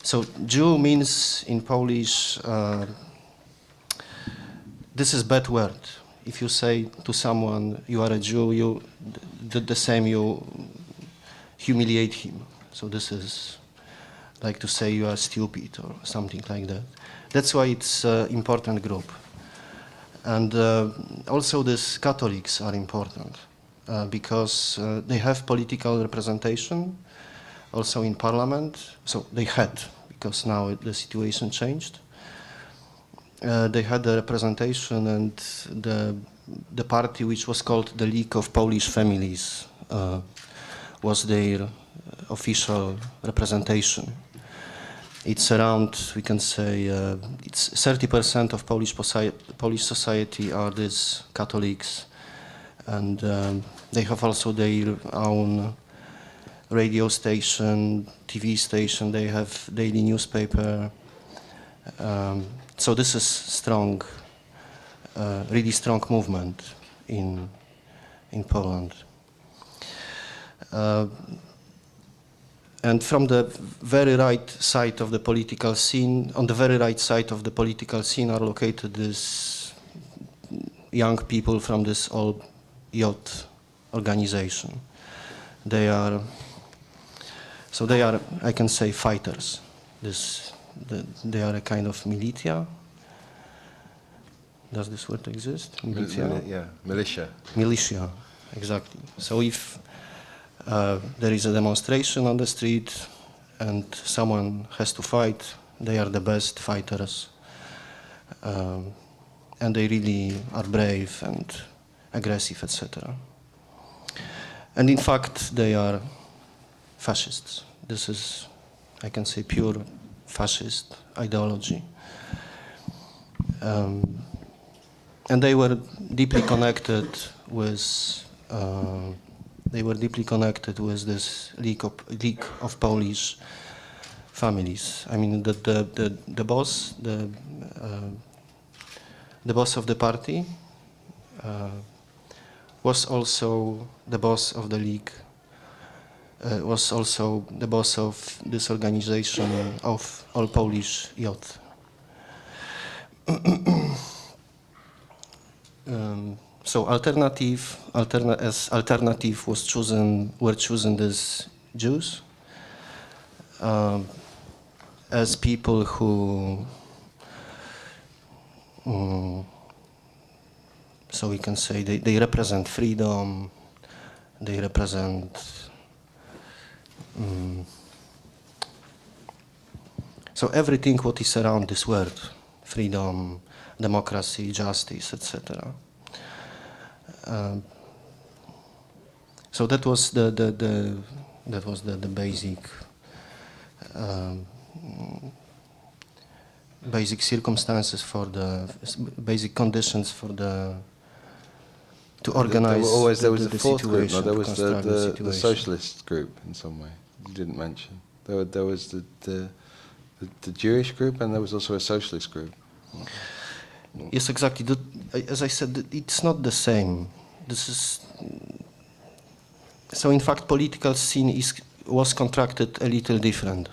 so Jew means in Polish, this is bad word. If you say to someone you are a Jew, you the same, you humiliate him. So this is like to say you are stupid or something like that. That's why it's an important group. And also these Catholics are important because they have political representation. Also in parliament, so they had, because now the situation changed. They had the representation, and the party which was called the League of Polish Families was their official representation. It's around, we can say, it's 30% of Polish society are these Catholics, and they have also their own radio station, TV station, they have daily newspaper. So this is strong, really strong movement in Poland. And from the very right side of the political scene, on the very right side of the political scene are located these young people from this old youth organization. They are, I can say, fighters. They are a kind of militia. Does this word exist? Militia? Yeah, militia. Militia, exactly. So if there is a demonstration on the street and someone has to fight, they are the best fighters. And they really are brave and aggressive, etc. And in fact, they are fascists. This is, I can say, pure fascist ideology. And they were deeply connected with this League of Polish Families. I mean, the boss of the party was also the boss of the League. Was also the boss of this organization of all Polish youth. So as alternative were chosen these Jews as people who, so we can say they represent freedom, they represent so everything what is around this word, freedom, democracy, justice, etc. So that was the basic basic circumstances for the basic conditions for to organize. There was the fourth group. No, there was the socialist group in some way. You didn't mention. There was the Jewish group, and there was also a socialist group. Yes, exactly. As I said, it's not the same. so in fact, political scene was constructed a little different.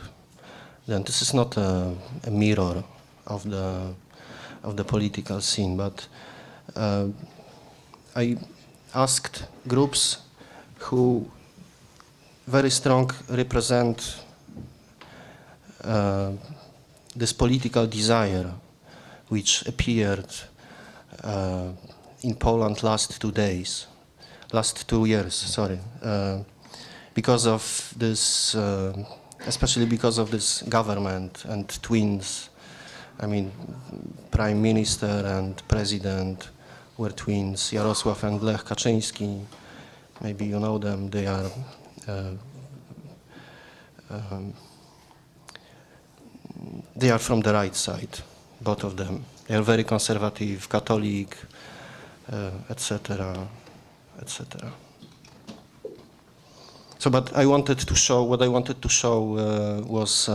Then this is not a mirror of the political scene, but I asked groups who very strong represent this political desire which appeared in Poland last 2 years, sorry, because of this, especially because of this government and twins. I mean, Prime Minister and President were twins, Jarosław and Lech Kaczyński. Maybe you know them. They are from the right side, both of them. They are very conservative, Catholic, etc., etc. So, but I wanted to show, what I wanted to show was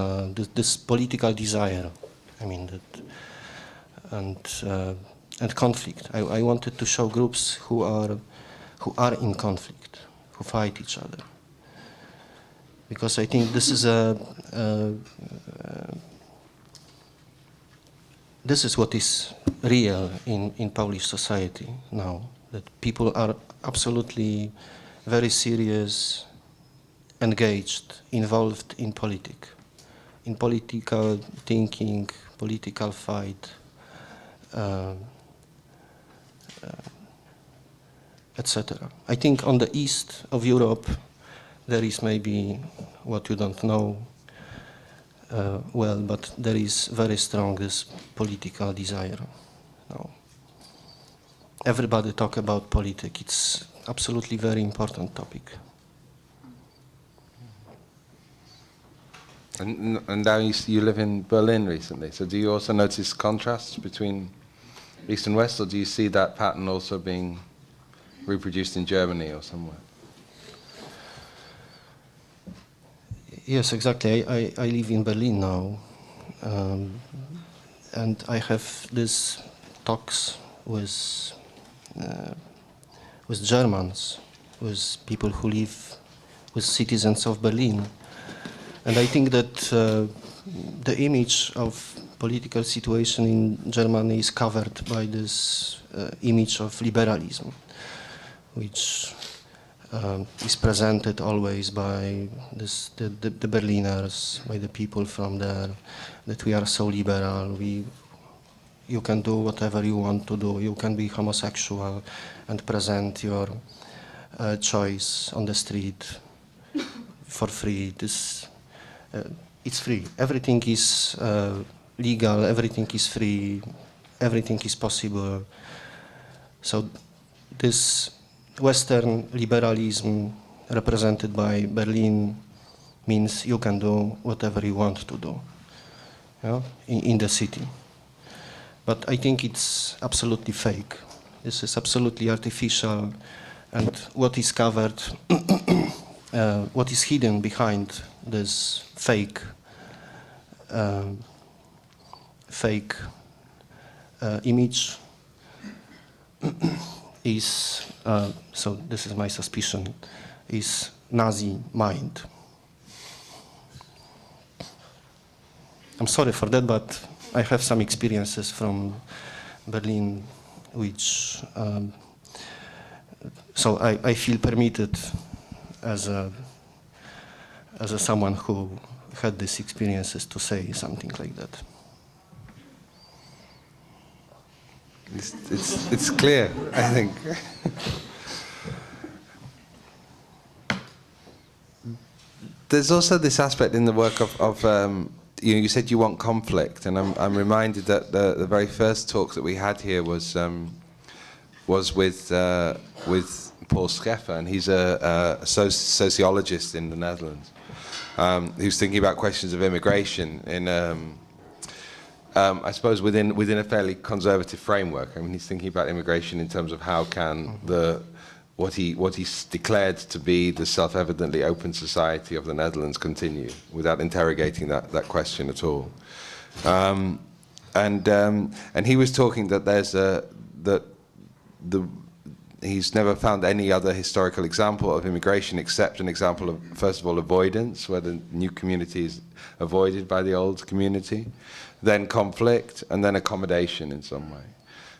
this political desire. I mean, and conflict. I wanted to show groups who are in conflict, who fight each other. Because I think this is this is what is real in Polish society now. That people are absolutely very serious, engaged, involved in politics, in political thinking, political fight, etc. I think on the east of Europe there is maybe what you don't know well, but there is very strong this political desire. No. Everybody talk about politics. It's absolutely very important topic. And now you live in Berlin recently, so do you also notice contrasts between East and West, or do you see that pattern also being reproduced in Germany or somewhere? Yes, exactly. I live in Berlin now, and I have these talks with Germans, with people who live, with citizens of Berlin. And I think that the image of political situation in Germany is covered by this image of liberalism, which is presented always by the Berliners, by the people from there, that we are so liberal, you can do whatever you want to do, you can be homosexual and present your choice on the street for free. It's free. Everything is legal, everything is free, everything is possible. So this Western liberalism represented by Berlin means you can do whatever you want to do, yeah, in the city. But I think it's absolutely fake. This is absolutely artificial, and what is covered, what is hidden behind this fake image is, so this is my suspicion, is Nazi mind. I'm sorry for that, but I have some experiences from Berlin, which, so I feel permitted as someone who had these experiences to say something like that. It's clear, I think. There's also this aspect in the work of you said you want conflict, and I'm reminded that the very first talk that we had here was with Paul Scheffer, and he's a sociologist in the Netherlands, who's thinking about questions of immigration in, I suppose, within a fairly conservative framework. I mean, he's thinking about immigration in terms of how can what he's declared to be the self-evidently open society of the Netherlands continue without interrogating that question at all. And he was talking that there's he's never found any other historical example of immigration except an example of, first of all, avoidance, where the new community is avoided by the old community, then conflict, and then accommodation in some way.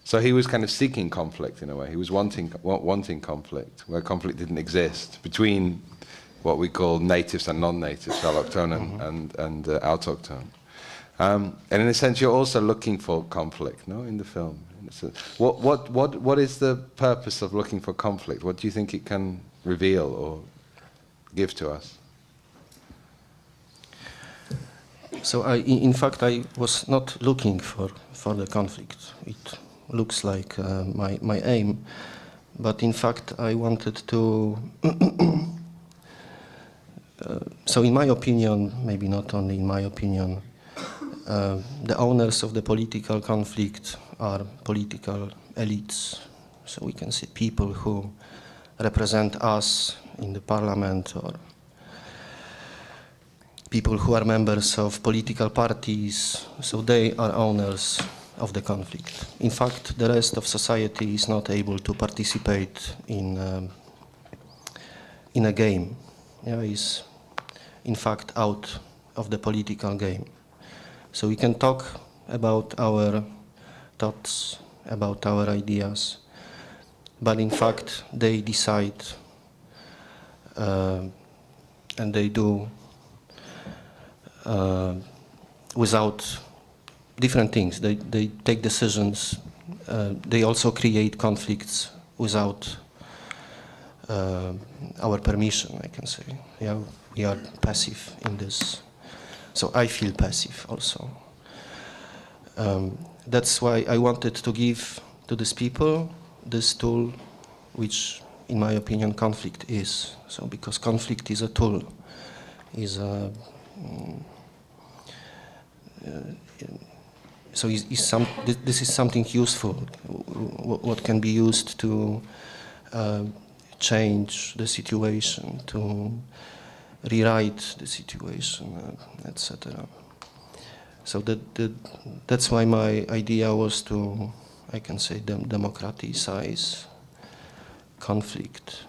So he was kind of seeking conflict in a way. He was wanting conflict, where conflict didn't exist between what we call natives and non-natives, allochthone and autochthone. And in a sense, you're also looking for conflict, no, in the film. What is the purpose of looking for conflict? What do you think it can reveal or give to us? So in fact, I was not looking for the conflict. It looks like my aim, but in fact, I wanted to. So in my opinion, maybe not only in my opinion, the owners of the political conflict are political elites. So we can see people who represent us in the parliament, or people who are members of political parties. So they are owners of the conflict. In fact, the rest of society is not able to participate in a game. Yeah, is in fact out of the political game. So we can talk about our thoughts, about our ideas, but in fact they decide and they do without different things. They take decisions. They also create conflicts without our permission, I can say. Yeah, we are passive in this. So I feel passive also. That's why I wanted to give to these people this tool, which, in my opinion, conflict is. So because conflict is a tool, is a so this is something useful, what can be used to change the situation, to rewrite the situation, etc. So that's why my idea was to, I can say, democratize conflict,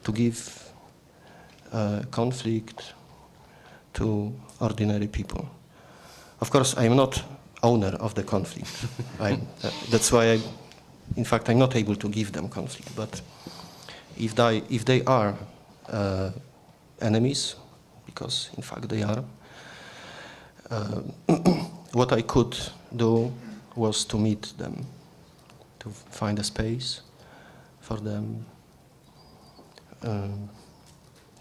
to give conflict to ordinary people. Of course, I'm not owner of the conflict. That's why, in fact, I'm not able to give them conflict. But if they are enemies, because in fact they are, what I could do was to meet them, to find a space for them.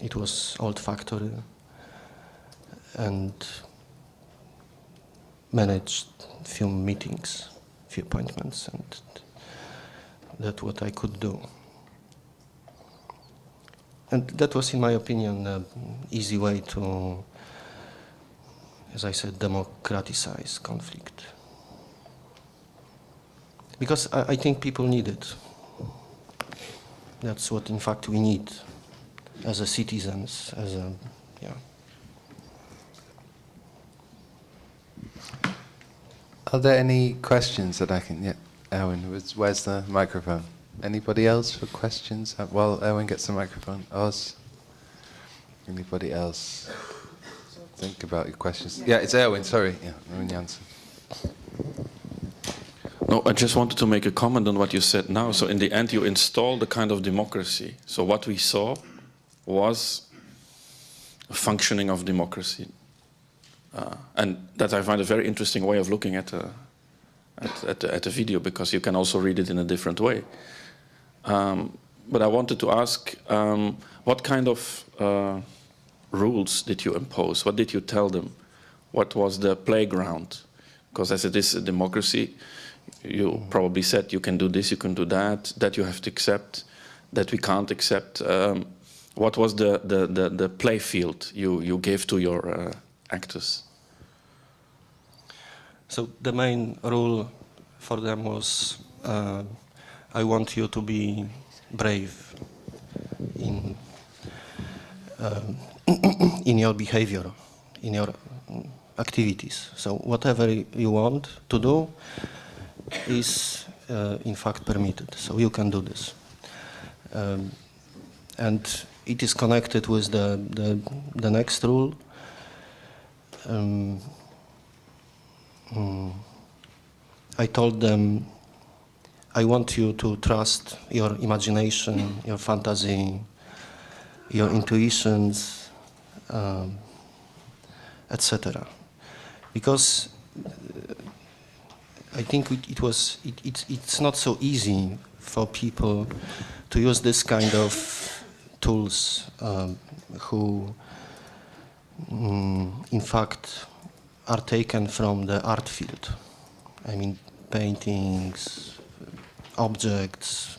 It was old factory and managed few meetings, few appointments, and that's what I could do. And that was, in my opinion, an easy way to, as I said, democratize conflict. Because I think people need it. That's what, in fact, we need as a citizens, as a, yeah. Are there any questions that I can, yeah, Erwin, where's the microphone? Anybody else for questions? While Erwin gets the microphone, Oz? Anybody else? Think about your questions. Yeah, it's Erwin, sorry. Yeah, Erwin Jansen. No, I just wanted to make a comment on what you said now. So in the end, you installed a kind of democracy. So what we saw was a functioning of democracy. And that I find a very interesting way of looking at the video, because you can also read it in a different way. But I wanted to ask, what kind of rules did you impose? What did you tell them? What was the playground? Because as it is a democracy, you probably said you can do this, you can do that you have to accept, that we can't accept. What was the play field you gave to your actors? So the main rule for them was, I want you to be brave in your behavior, in your activities. So whatever you want to do is in fact permitted. So you can do this. And it is connected with the next rule. I told them, I want you to trust your imagination, your fantasy, your intuitions, etc. Because I think it's not so easy for people to use this kind of tools who, in fact, are taken from the art field. I mean, paintings, objects,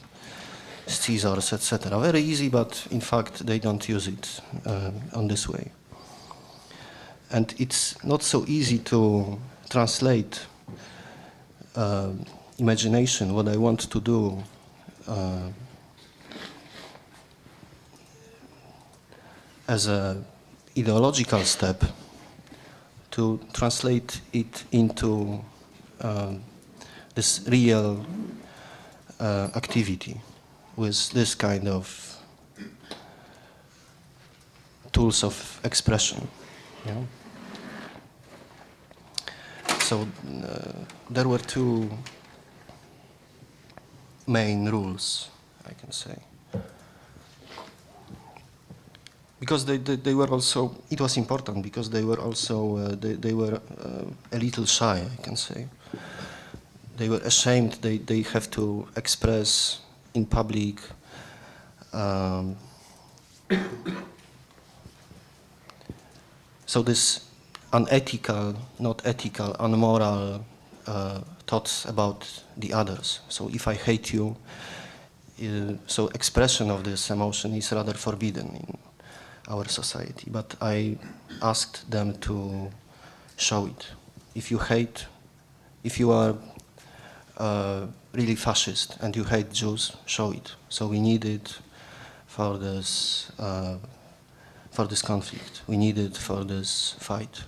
scissors, etc. Very easy, but in fact they don't use it on this way. And it's not so easy to translate imagination, what I want to do, as an ideological step, to translate it into this real activity with this kind of tools of expression. Yeah? So there were two main rules, I can say. Because they were also, it was important because they were also, they were a little shy, I can say. They were ashamed, they have to express in public so this unethical, not ethical, unmoral thoughts about the others. So if I hate you, so expression of this emotion is rather forbidden in our society. But I asked them to show it. If you hate, if you are really fascist and you hate Jews, show it. So we need it for this conflict. We need it for this fight.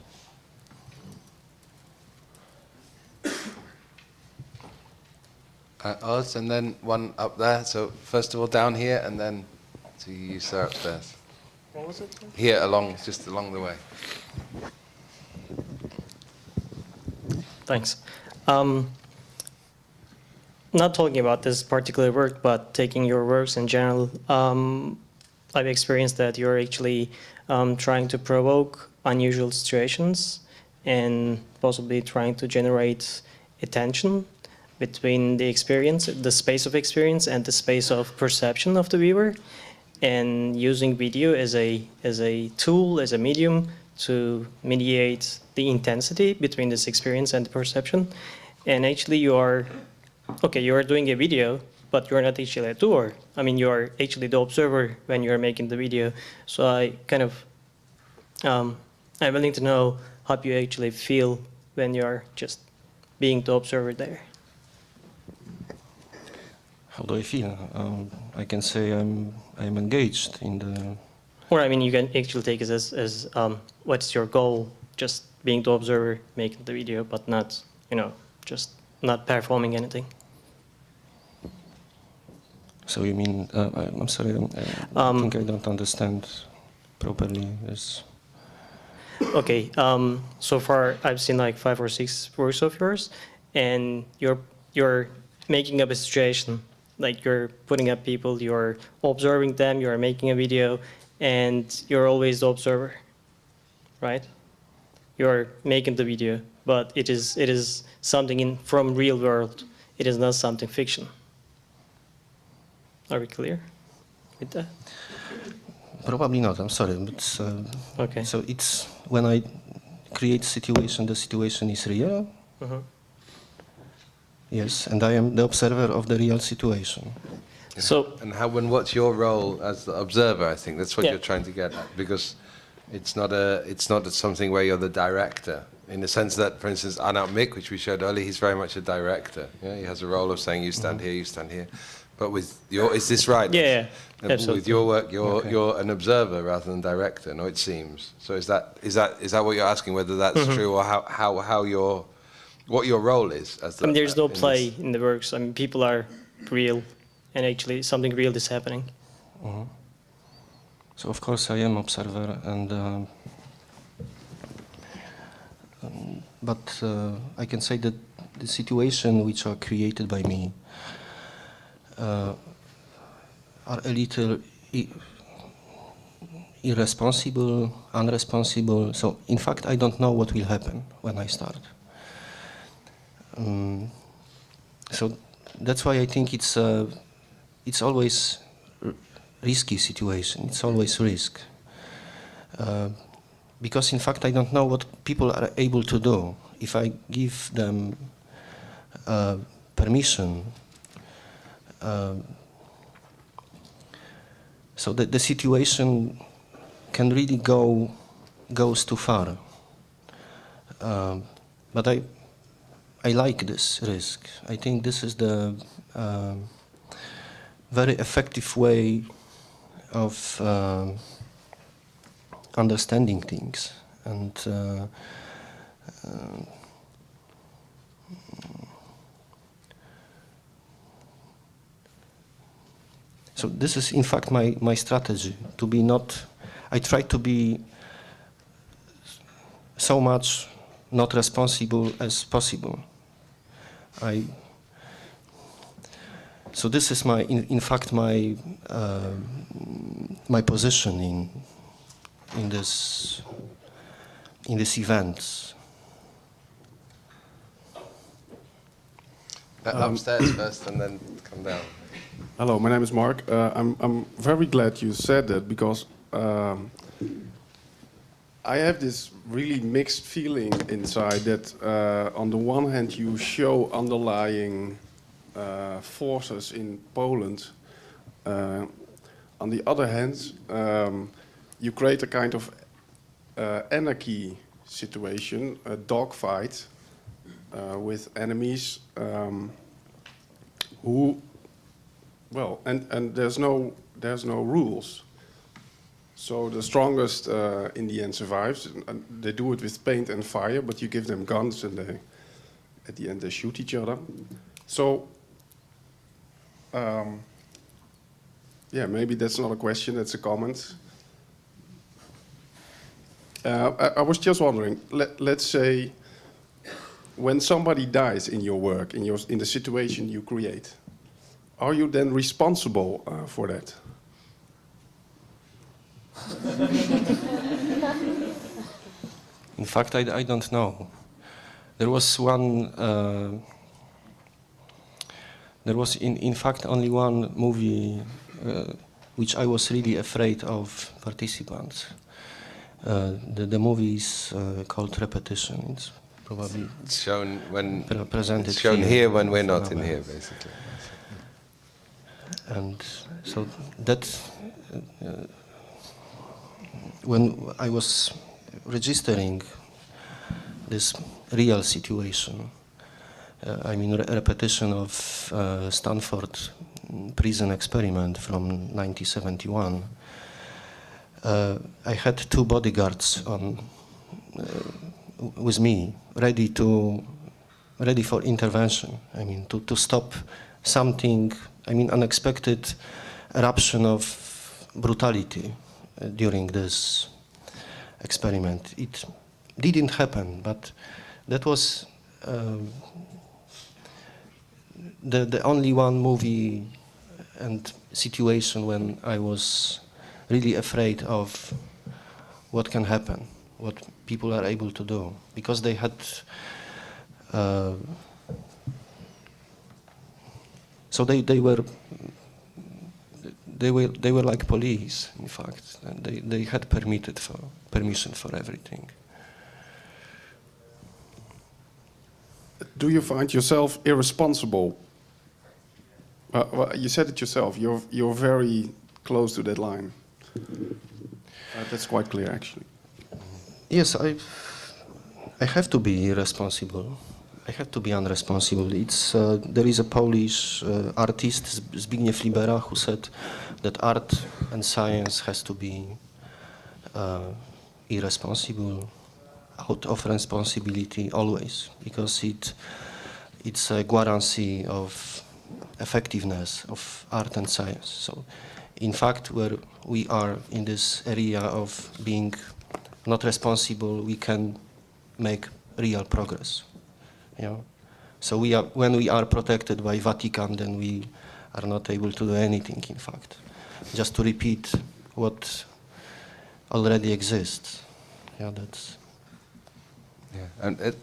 Oz, and then one up there. So first of all down here, and then to you, sir, upstairs. What was it? Here, just along the way. Thanks. Not talking about this particular work, but taking your works in general, I've experienced that you're actually trying to provoke unusual situations and possibly trying to generate attention between the experience, the space of experience, and the space of perception of the viewer, and using video as a tool, as a medium to mediate the intensity between this experience and the perception. And actually you are doing a video, but you're not actually a doer. I mean, you are actually the observer when you're making the video. So I kind of, I'm willing to know how you actually feel when you're just being the observer there. How do I feel? I can say I'm engaged in the... Or I mean, you can actually take it as what's your goal? Just being the observer, making the video, but not, just not performing anything. So you mean, I'm sorry, I think I don't understand properly this. Okay, so far I've seen like 5 or 6 works of yours, and you're making up a situation, like you're putting up people, you're observing them, you're making a video, and you're always the observer, right? You're making the video, but it is something from real world. It is not something fiction. Are we clear with that? Probably not, I'm sorry. But, okay. So it's when I create situation, the situation is real. Yes, and I am the observer of the real situation. So, and what's your role as the observer? I think that's what you're trying to get at, because it's not something where you're the director. In the sense that, for instance, Artur, which we showed earlier, he's very much a director. Yeah, he has a role of saying, you stand here, you stand here. But with your, is this right? Yeah, absolutely. With your work, you're an observer rather than director. No, it seems. So is that what you're asking? Whether that's true, or what your role is as the? I mean, there's no play in the works. I mean, people are real, and actually something real is happening. So of course I am observer, and but I can say that the situation which are created by me are a little irresponsible, unresponsible. So in fact I don't know what will happen when I start. So that's why I think it's always risky situation. It's always risk. Because in fact I don't know what people are able to do. If I give them permission, so that the situation can really goes too far. But I like this risk. I think this is the very effective way of understanding things, and so this is in fact my strategy, to be not, I try to be so much not responsible as possible. So this is my, in fact, my my position in this event. Upstairs first, and then come down. Hello, my name is Mark. I'm very glad you said that, because I have this really mixed feeling inside that on the one hand you show underlying forces in Poland. On the other hand, you create a kind of anarchy situation, a dogfight with enemies who, well, and there's no rules. So the strongest in the end survives. And they do it with paint and fire, but you give them guns, and they, at the end they shoot each other. So yeah, maybe that's not a question, that's a comment. I was just wondering, let's say when somebody dies in your work, in the situation you create, are you then responsible for that? In fact, I don't know. There was one. There was in fact only one movie which I was really afraid of participants. The movie is called Repetition. It's probably shown when presented. It's shown here when we're not in here, basically. And so that when I was registering this real situation, I mean repetition of Stanford prison experiment from 1971, I had two bodyguards on with me, ready for intervention. I mean to stop something. I mean unexpected eruption of brutality during this experiment. It didn't happen, but that was the only one movie and situation when I was really afraid of what can happen, what people are able to do, because they had so they were like police, in fact, and they had permission for everything. Do you find yourself irresponsible? Well, you said it yourself. You're very close to that line. That's quite clear, actually. Yes, I have to be irresponsible. I have to be unresponsible. It's there is a Polish artist, Zbigniew Libera, who said that art and science has to be irresponsible, out of responsibility always, because it's a guarantee of effectiveness of art and science. So, in fact, where we are in this area of being not responsible, we can make real progress. You know? So when we are protected by Vatican, then we are not able to do anything, in fact. Just to repeat what already exists. Yeah, that's... Yeah, and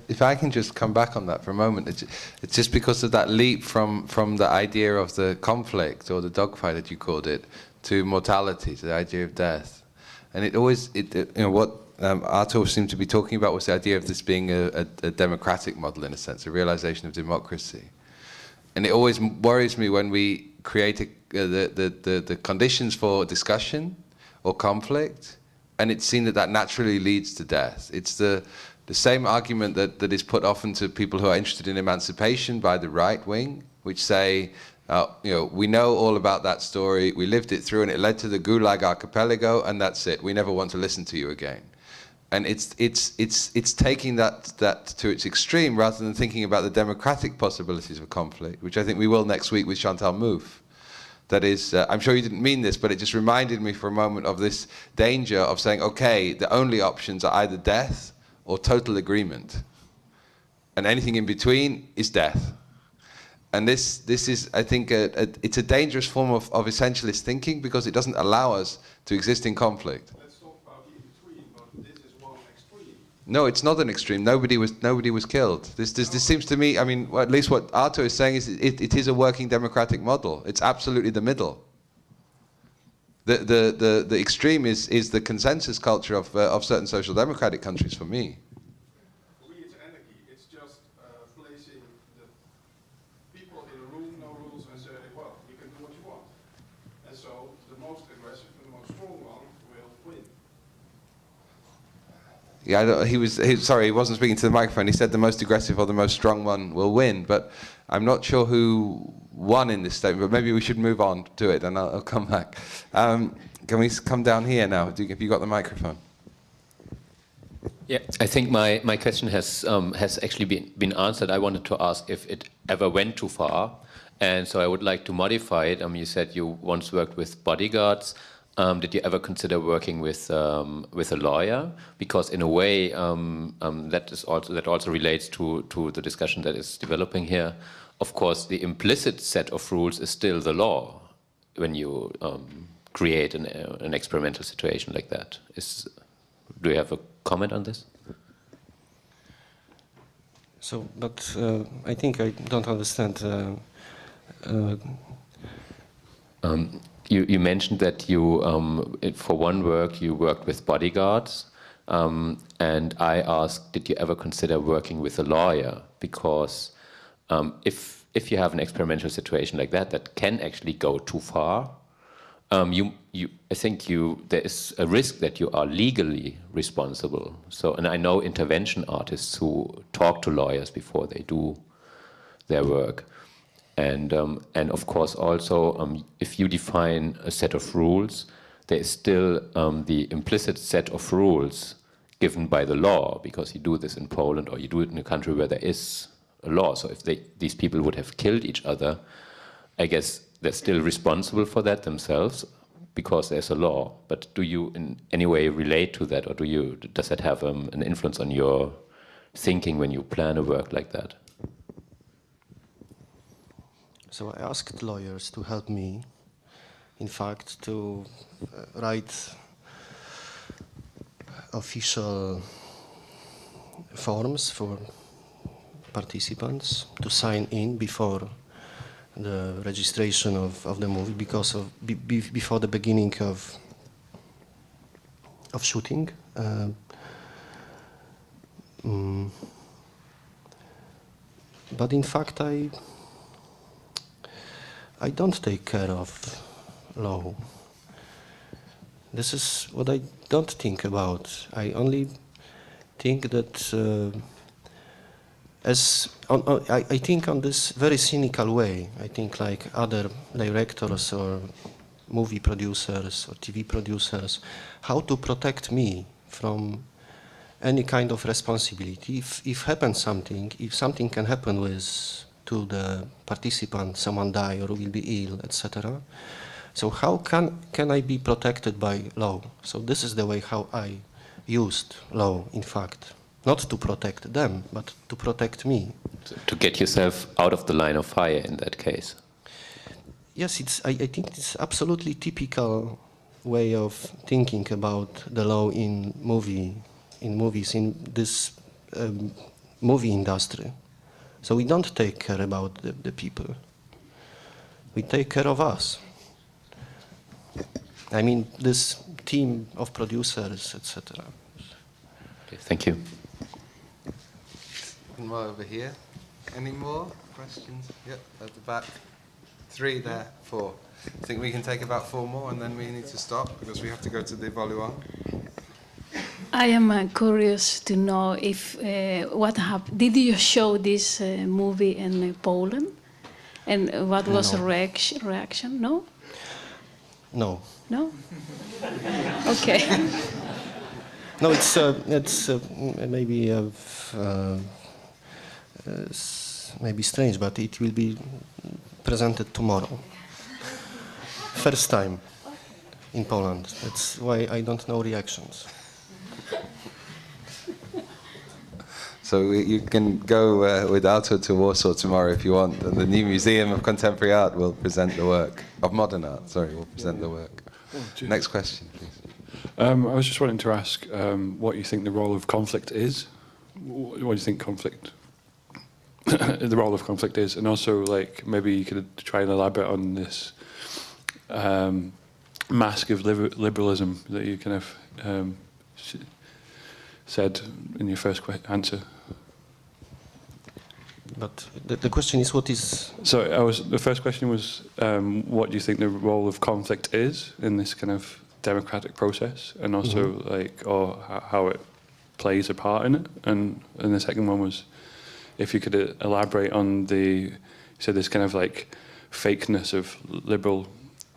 if I can just come back on that for a moment, it's just because of that leap from the idea of the conflict, or the dogfight that you called it, to mortality, to the idea of death. And it always, what Artur seemed to be talking about was the idea of this being a democratic model, in a sense, a realization of democracy. And it always worries me when we create the conditions for discussion or conflict, and it's seen that that naturally leads to death. It's the same argument that is put often to people who are interested in emancipation by the right wing, which say, we know all about that story, we lived it through, and it led to the Gulag Archipelago, and that's it. We never want to listen to you again. And it's taking that to its extreme rather than thinking about the democratic possibilities of conflict, which I think we will next week with Chantal Mouffe. That is, I'm sure you didn't mean this, but it just reminded me for a moment of this danger of saying, okay, the only options are either death or total agreement. And anything in between is death. And this is, I think, it's a dangerous form of essentialist thinking, because it doesn't allow us to exist in conflict. Let's talk about the in-between, but this is one extreme. No, it's not an extreme. Nobody was killed. This seems to me, I mean, at least what Artur is saying is it is a working democratic model. It's absolutely the middle. The extreme is the consensus culture of certain social democratic countries for me. For me, it's anarchy. It's just placing the people in a room, no rules, and saying, well, you can do what you want. And so the most aggressive and the most strong one will win. Yeah, sorry, he wasn't speaking to the microphone. He said the most aggressive or the most strong one will win, but I'm not sure who won in this statement, but maybe we should move on to it, and I'll come back. Can we come down here now? Have you got the microphone? Yeah, I think my question has actually been answered. I wanted to ask if it ever went too far, and so I would like to modify it. You said you once worked with bodyguards. Did you ever consider working with a lawyer? Because in a way, that also relates to the discussion that is developing here. Of course, the implicit set of rules is still the law when you create an experimental situation like that. Do you have a comment on this? So, but I think I don't understand. You mentioned that you, for one work, you worked with bodyguards, and I asked, did you ever consider working with a lawyer? Because if you have an experimental situation like that can actually go too far, I think there is a risk that you are legally responsible. So, and I know intervention artists who talk to lawyers before they do their work. And of course also, if you define a set of rules, there is still the implicit set of rules given by the law, because you do this in Poland or you do it in a country where there is a law. So if these people would have killed each other, I guess they're still responsible for that themselves because there's a law. But do you in any way relate to that, or does that have an influence on your thinking when you plan a work like that? So I asked lawyers to help me, in fact, to write official forms for participants to sign in before the registration of the movie, because of before the beginning of shooting. But in fact, I don't take care of law. This is what I don't think about. I only think that I think on this very cynical way. I think like other directors or movie producers or TV producers, how to protect me from any kind of responsibility. If happens something, if something can happen with to the participant, someone die or will be ill, etc. So how can I be protected by law? So this is the way how I used law, in fact. Not to protect them, but to protect me. To get yourself out of the line of fire in that case. Yes, I think it's absolutely typical way of thinking about the law in movies, in this movie industry. So we don't take care about the people. We take care of us. I mean, this team of producers, etc. Okay, thank you. And more over here. Any more questions? Yep, at the back. 3 there, 4. I think we can take about 4 more and then we need to stop because we have to go to the evaluation. I am curious to know if what happened. Did you show this movie in Poland? And what was the reaction? No? No. No? Okay. No, it's maybe maybe strange, but it will be presented tomorrow. First time in Poland. That's why I don't know reactions. So you can go with Artur to Warsaw tomorrow if you want, and the new Museum of Contemporary Art will present the work, of modern art, sorry, will present the work. Next question, please. I was just wanting to ask what you think the role of conflict is. What do you think the role of conflict is? And also, like, maybe you could try and elaborate on this mask of liberalism that you kind of said in your first answer. But the question is, what is... So the first question was, what do you think the role of conflict is in this kind of democratic process, and also like, or how it plays a part in it? And the second one was, if you could elaborate on you said this kind of like fakeness of liberal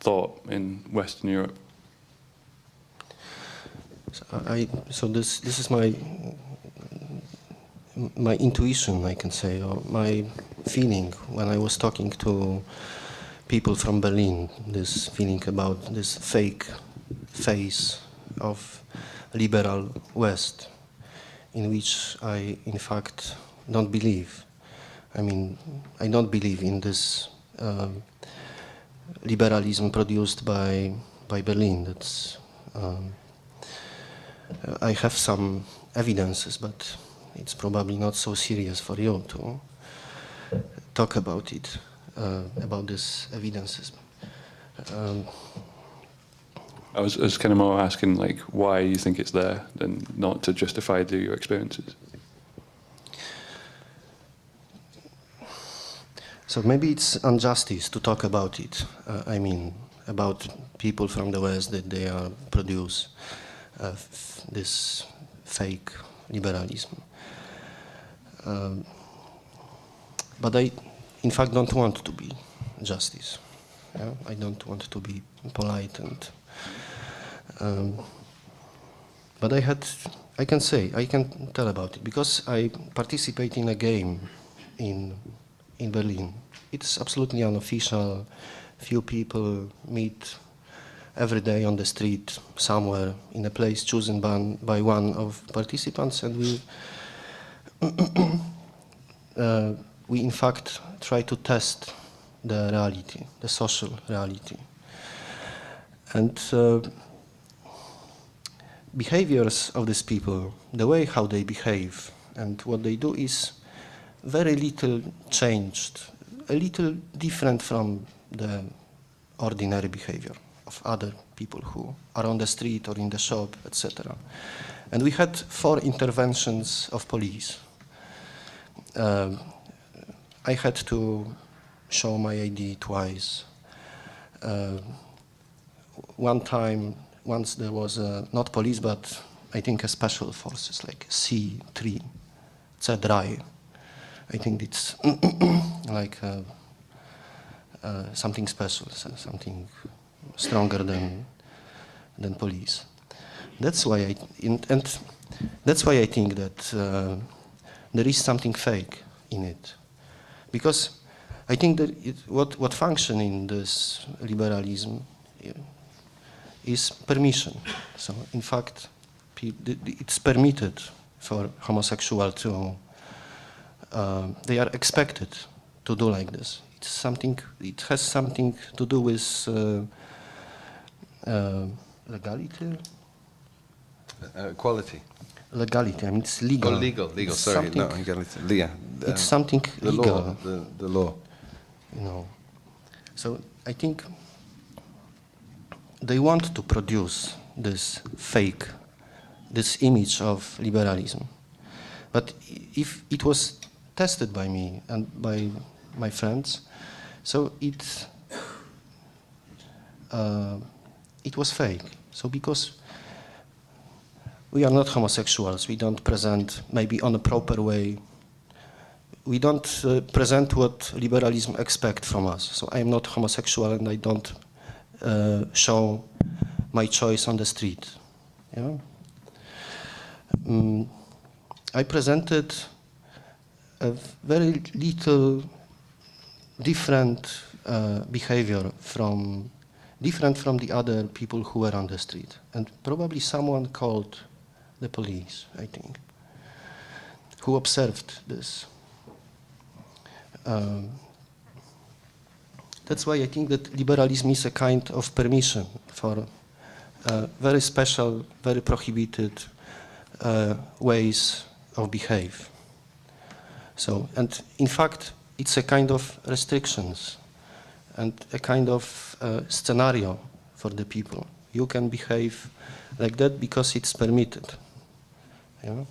thought in Western Europe. So this is my intuition, I can say, or my feeling when I was talking to people from Berlin, this feeling about this fake face of liberal West, in which I, in fact, don't believe. I mean, I don't believe in this liberalism produced by Berlin. That's I have some evidences, but it's probably not so serious for you to talk about it, about these evidences. I was kind of more asking, like, why you think it's there, than not to justify your experiences. So maybe it's injustice to talk about it. I mean, about people from the West, that they produce this fake liberalism. But I, in fact, don't want to be justice. Yeah? I don't want to be polite, and but I can tell about it because I participate in a game in Berlin. It's absolutely unofficial. Few people meet every day on the street somewhere in a place chosen by one of participants, and we in fact try to test the reality, the social reality. And behaviors of these people, the way how they behave and what they do is very little changed, a little different from the ordinary behavior of other people who are on the street or in the shop, etc. And we had 4 interventions of police. I had to show my ID twice. Once there was not police, but I think a special forces like C3, C3. I think it's like something special, something stronger than police. That's why I think that there is something fake in it, because I think that what function in this liberalism is permission. So in fact, it's permitted for homosexual to, they are expected to do like this. It's something, it has something to do with legality? Quality. Legality, I mean it's legal. Oh, legal, sorry, no, legality. It's something the legal. Law, the law. You know. So I think they want to produce this fake, this image of liberalism. But if it was tested by me and by my friends, so it was fake. So because we are not homosexuals, we don't present maybe on a proper way. We don't present what liberalism expects from us. So I am not homosexual and I don't show my choice on the street. Yeah? I presented a very little different behavior different from the other people who were on the street. And probably someone called the police, I think, who observed this. That's why I think that liberalism is a kind of permission for very special, very prohibited ways of behave. So, and in fact, it's a kind of restrictions and a kind of scenario for the people. You can behave like that because it's permitted. Yeah?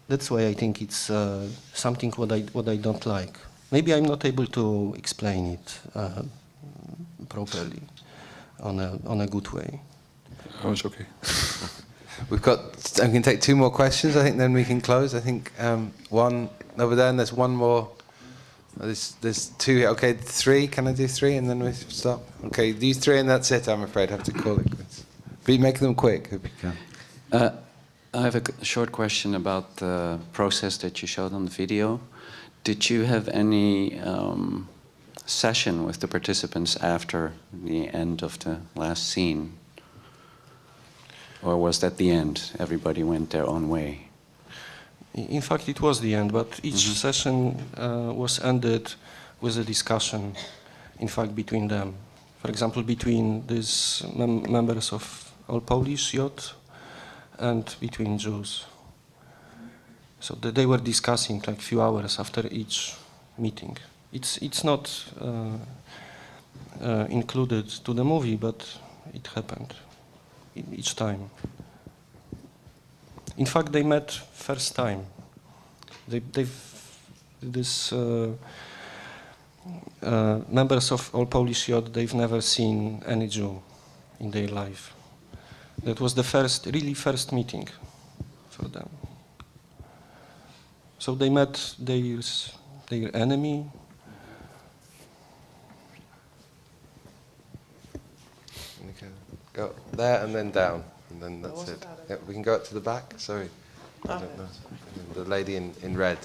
That's why I think it's something what I don't like. Maybe I'm not able to explain it properly on a good way. Oh, it's okay. I can take two more questions, I think, then we can close. I think one over there, and there's one more. There's two here. Okay, three. Can I do three, and then we stop? Okay, these three, and that's it, I'm afraid. I have to call it quits. But make them quick, if you can. I have a short question about the process that you showed on the video. Did you have any session with the participants after the end of the last scene? Or was that the end? Everybody went their own way? In fact, it was the end, but each session was ended with a discussion, in fact, between them. For example, between these members of All Polish Youth and between Jews. So that they were discussing like a few hours after each meeting. It's not included to the movie, but it happened each time. In fact, they met first time. Members of All Polish Youth, they've never seen any Jew in their life. That was the really first meeting for them. So they met their enemy. You can go there and then down, and then that's it. Yeah, we can go up to the back. Sorry, I don't know. The lady in red.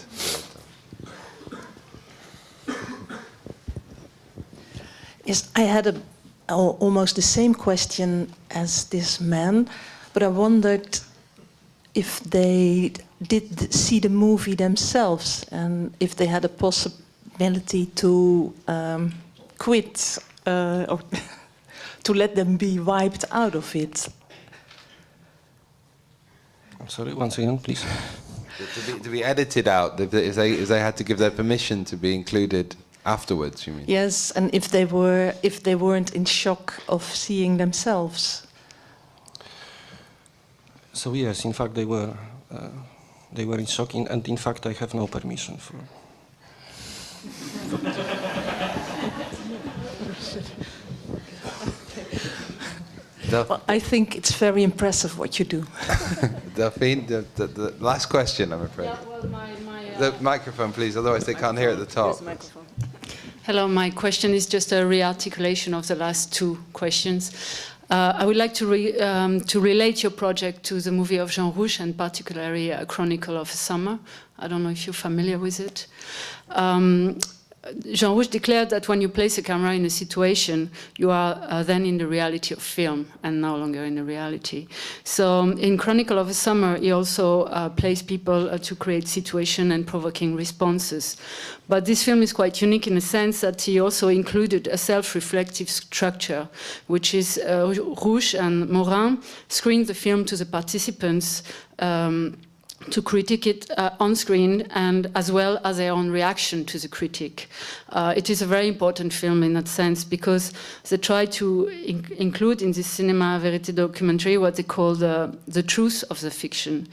Yes, I had almost the same question as this man, but I wondered if they did see the movie themselves and if they had a possibility to quit or to let them be wiped out of it. I'm sorry, once again, please. To be edited out, if they had to give their permission to be included afterwards, you mean? Yes, and if they weren't in shock of seeing themselves. So yes, in fact, they were in shock, and in fact, I have no permission for. Well, I think it's very impressive what you do. Delphine, the last question, I'm afraid. Yeah, well, the microphone, please, otherwise they can't hear at the top. Hello, my question is just a rearticulation of the last two questions. I would like to relate your project to the movie of Jean Rouch, and particularly A Chronicle of a Summer. I don't know if you're familiar with it. Jean Rouch declared that when you place a camera in a situation, you are then in the reality of film and no longer in the reality. So in Chronicle of a Summer, he also placed people to create situation and provoking responses. But this film is quite unique in the sense that he also included a self-reflective structure, which is Rouch and Morin screened the film to the participants to critique it on screen and as well as their own reaction to the critique. It is a very important film in that sense because they try to include in this cinema verite documentary what they call the truth of the fiction.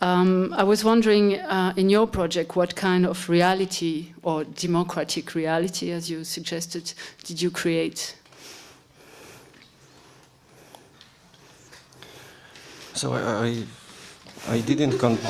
I was wondering in your project what kind of reality or democratic reality, as you suggested, did you create? So I didn't confront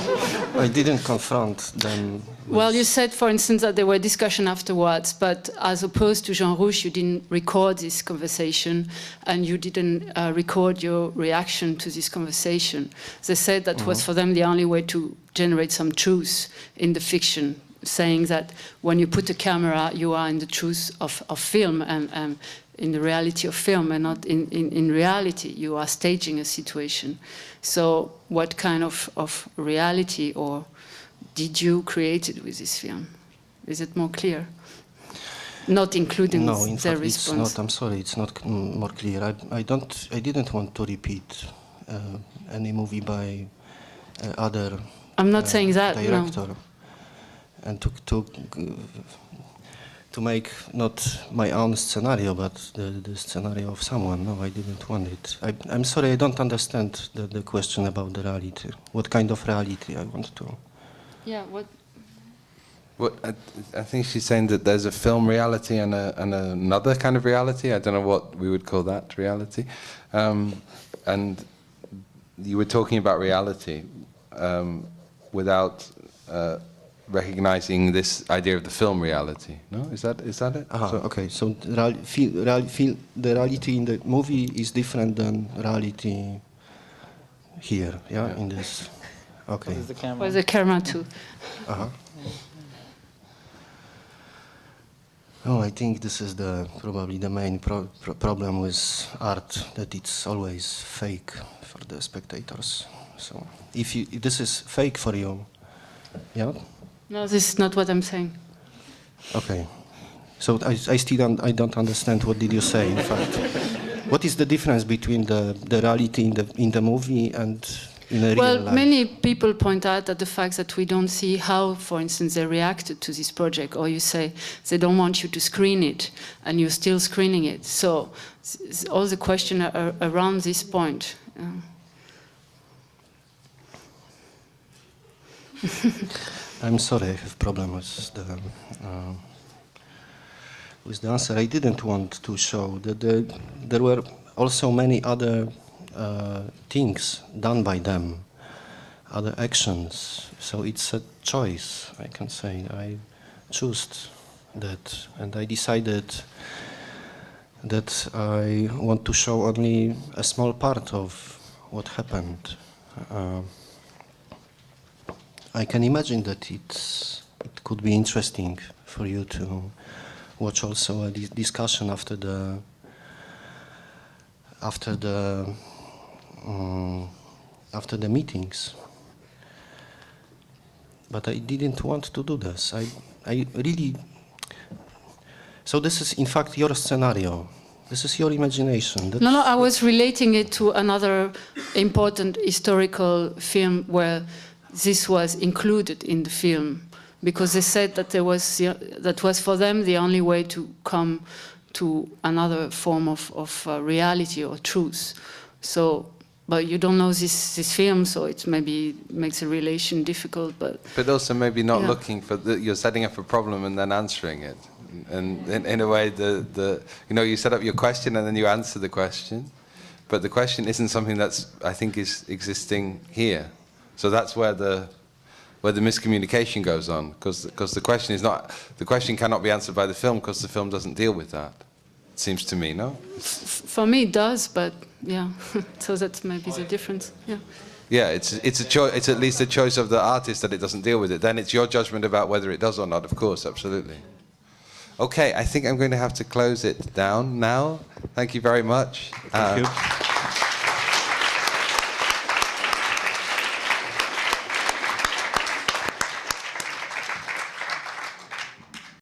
them. Well, you said, for instance, that there were discussions afterwards, but as opposed to Jean Rouch, you didn't record this conversation and you didn't record your reaction to this conversation. They said that was for them the only way to generate some truth in the fiction, saying that when you put a camera, you are in the truth of film and in the reality of film and not in reality. You are staging a situation. So what kind of reality or did you create it with this film? Is it more clear? Not including no, in their fact, response. it's not. I'm sorry, it's not more clear. I didn't want to repeat any movie by other. I'm not saying that. Director, no. And to make not my own scenario, but the scenario of someone. No, I didn't want it. I'm sorry, I don't understand the question about the reality. What kind of reality I want to? Yeah. What? Well, I think she's saying that there's a film reality and another kind of reality. I don't know what we would call that reality. And you were talking about reality without recognizing this idea of the film reality. No, is that it? Okay. So the reality in the movie is different than reality here. Yeah, in this. Okay. With the camera. With the camera too. Oh, I think this is probably the main problem with art, that it's always fake for the spectators. So if this is fake for you, yeah. No, this is not what I'm saying. Okay. So I still I don't understand what did you say. In fact, what is the difference between the reality in the movie and in a real life? Well, many people point out at the fact that we don't see how, for instance, they reacted to this project, or you say they don't want you to screen it, and you're still screening it. So all the questions are around this point. I'm sorry, I have problems with the answer. I didn't want to show that there were also many other things done by them, other actions. So it's a choice, I can say. I chose that, and I decided that I want to show only a small part of what happened. I can imagine that it could be interesting for you to watch also a discussion after the meetings. But I didn't want to do this. I really. So this is in fact your scenario. This is your imagination. No, I was relating it to another important historical film where this was included in the film, because they said that that was for them the only way to come to another form of reality or truth. So, but you don't know this film, so it maybe makes a relation difficult. But also maybe not looking for you're setting up a problem and then answering it, and in a way you set up your question and then you answer the question, but the question isn't something that's I think is existing here. So that's where the miscommunication goes on, because the question cannot be answered by the film because the film doesn't deal with that. It seems to me, no? For me, it does, but yeah. So that's maybe the difference. Yeah. Yeah, it's a choice. It's at least a choice of the artist that it doesn't deal with it. Then it's your judgment about whether it does or not. Of course, absolutely. Okay, I think I'm going to have to close it down now. Thank you very much. Thank you.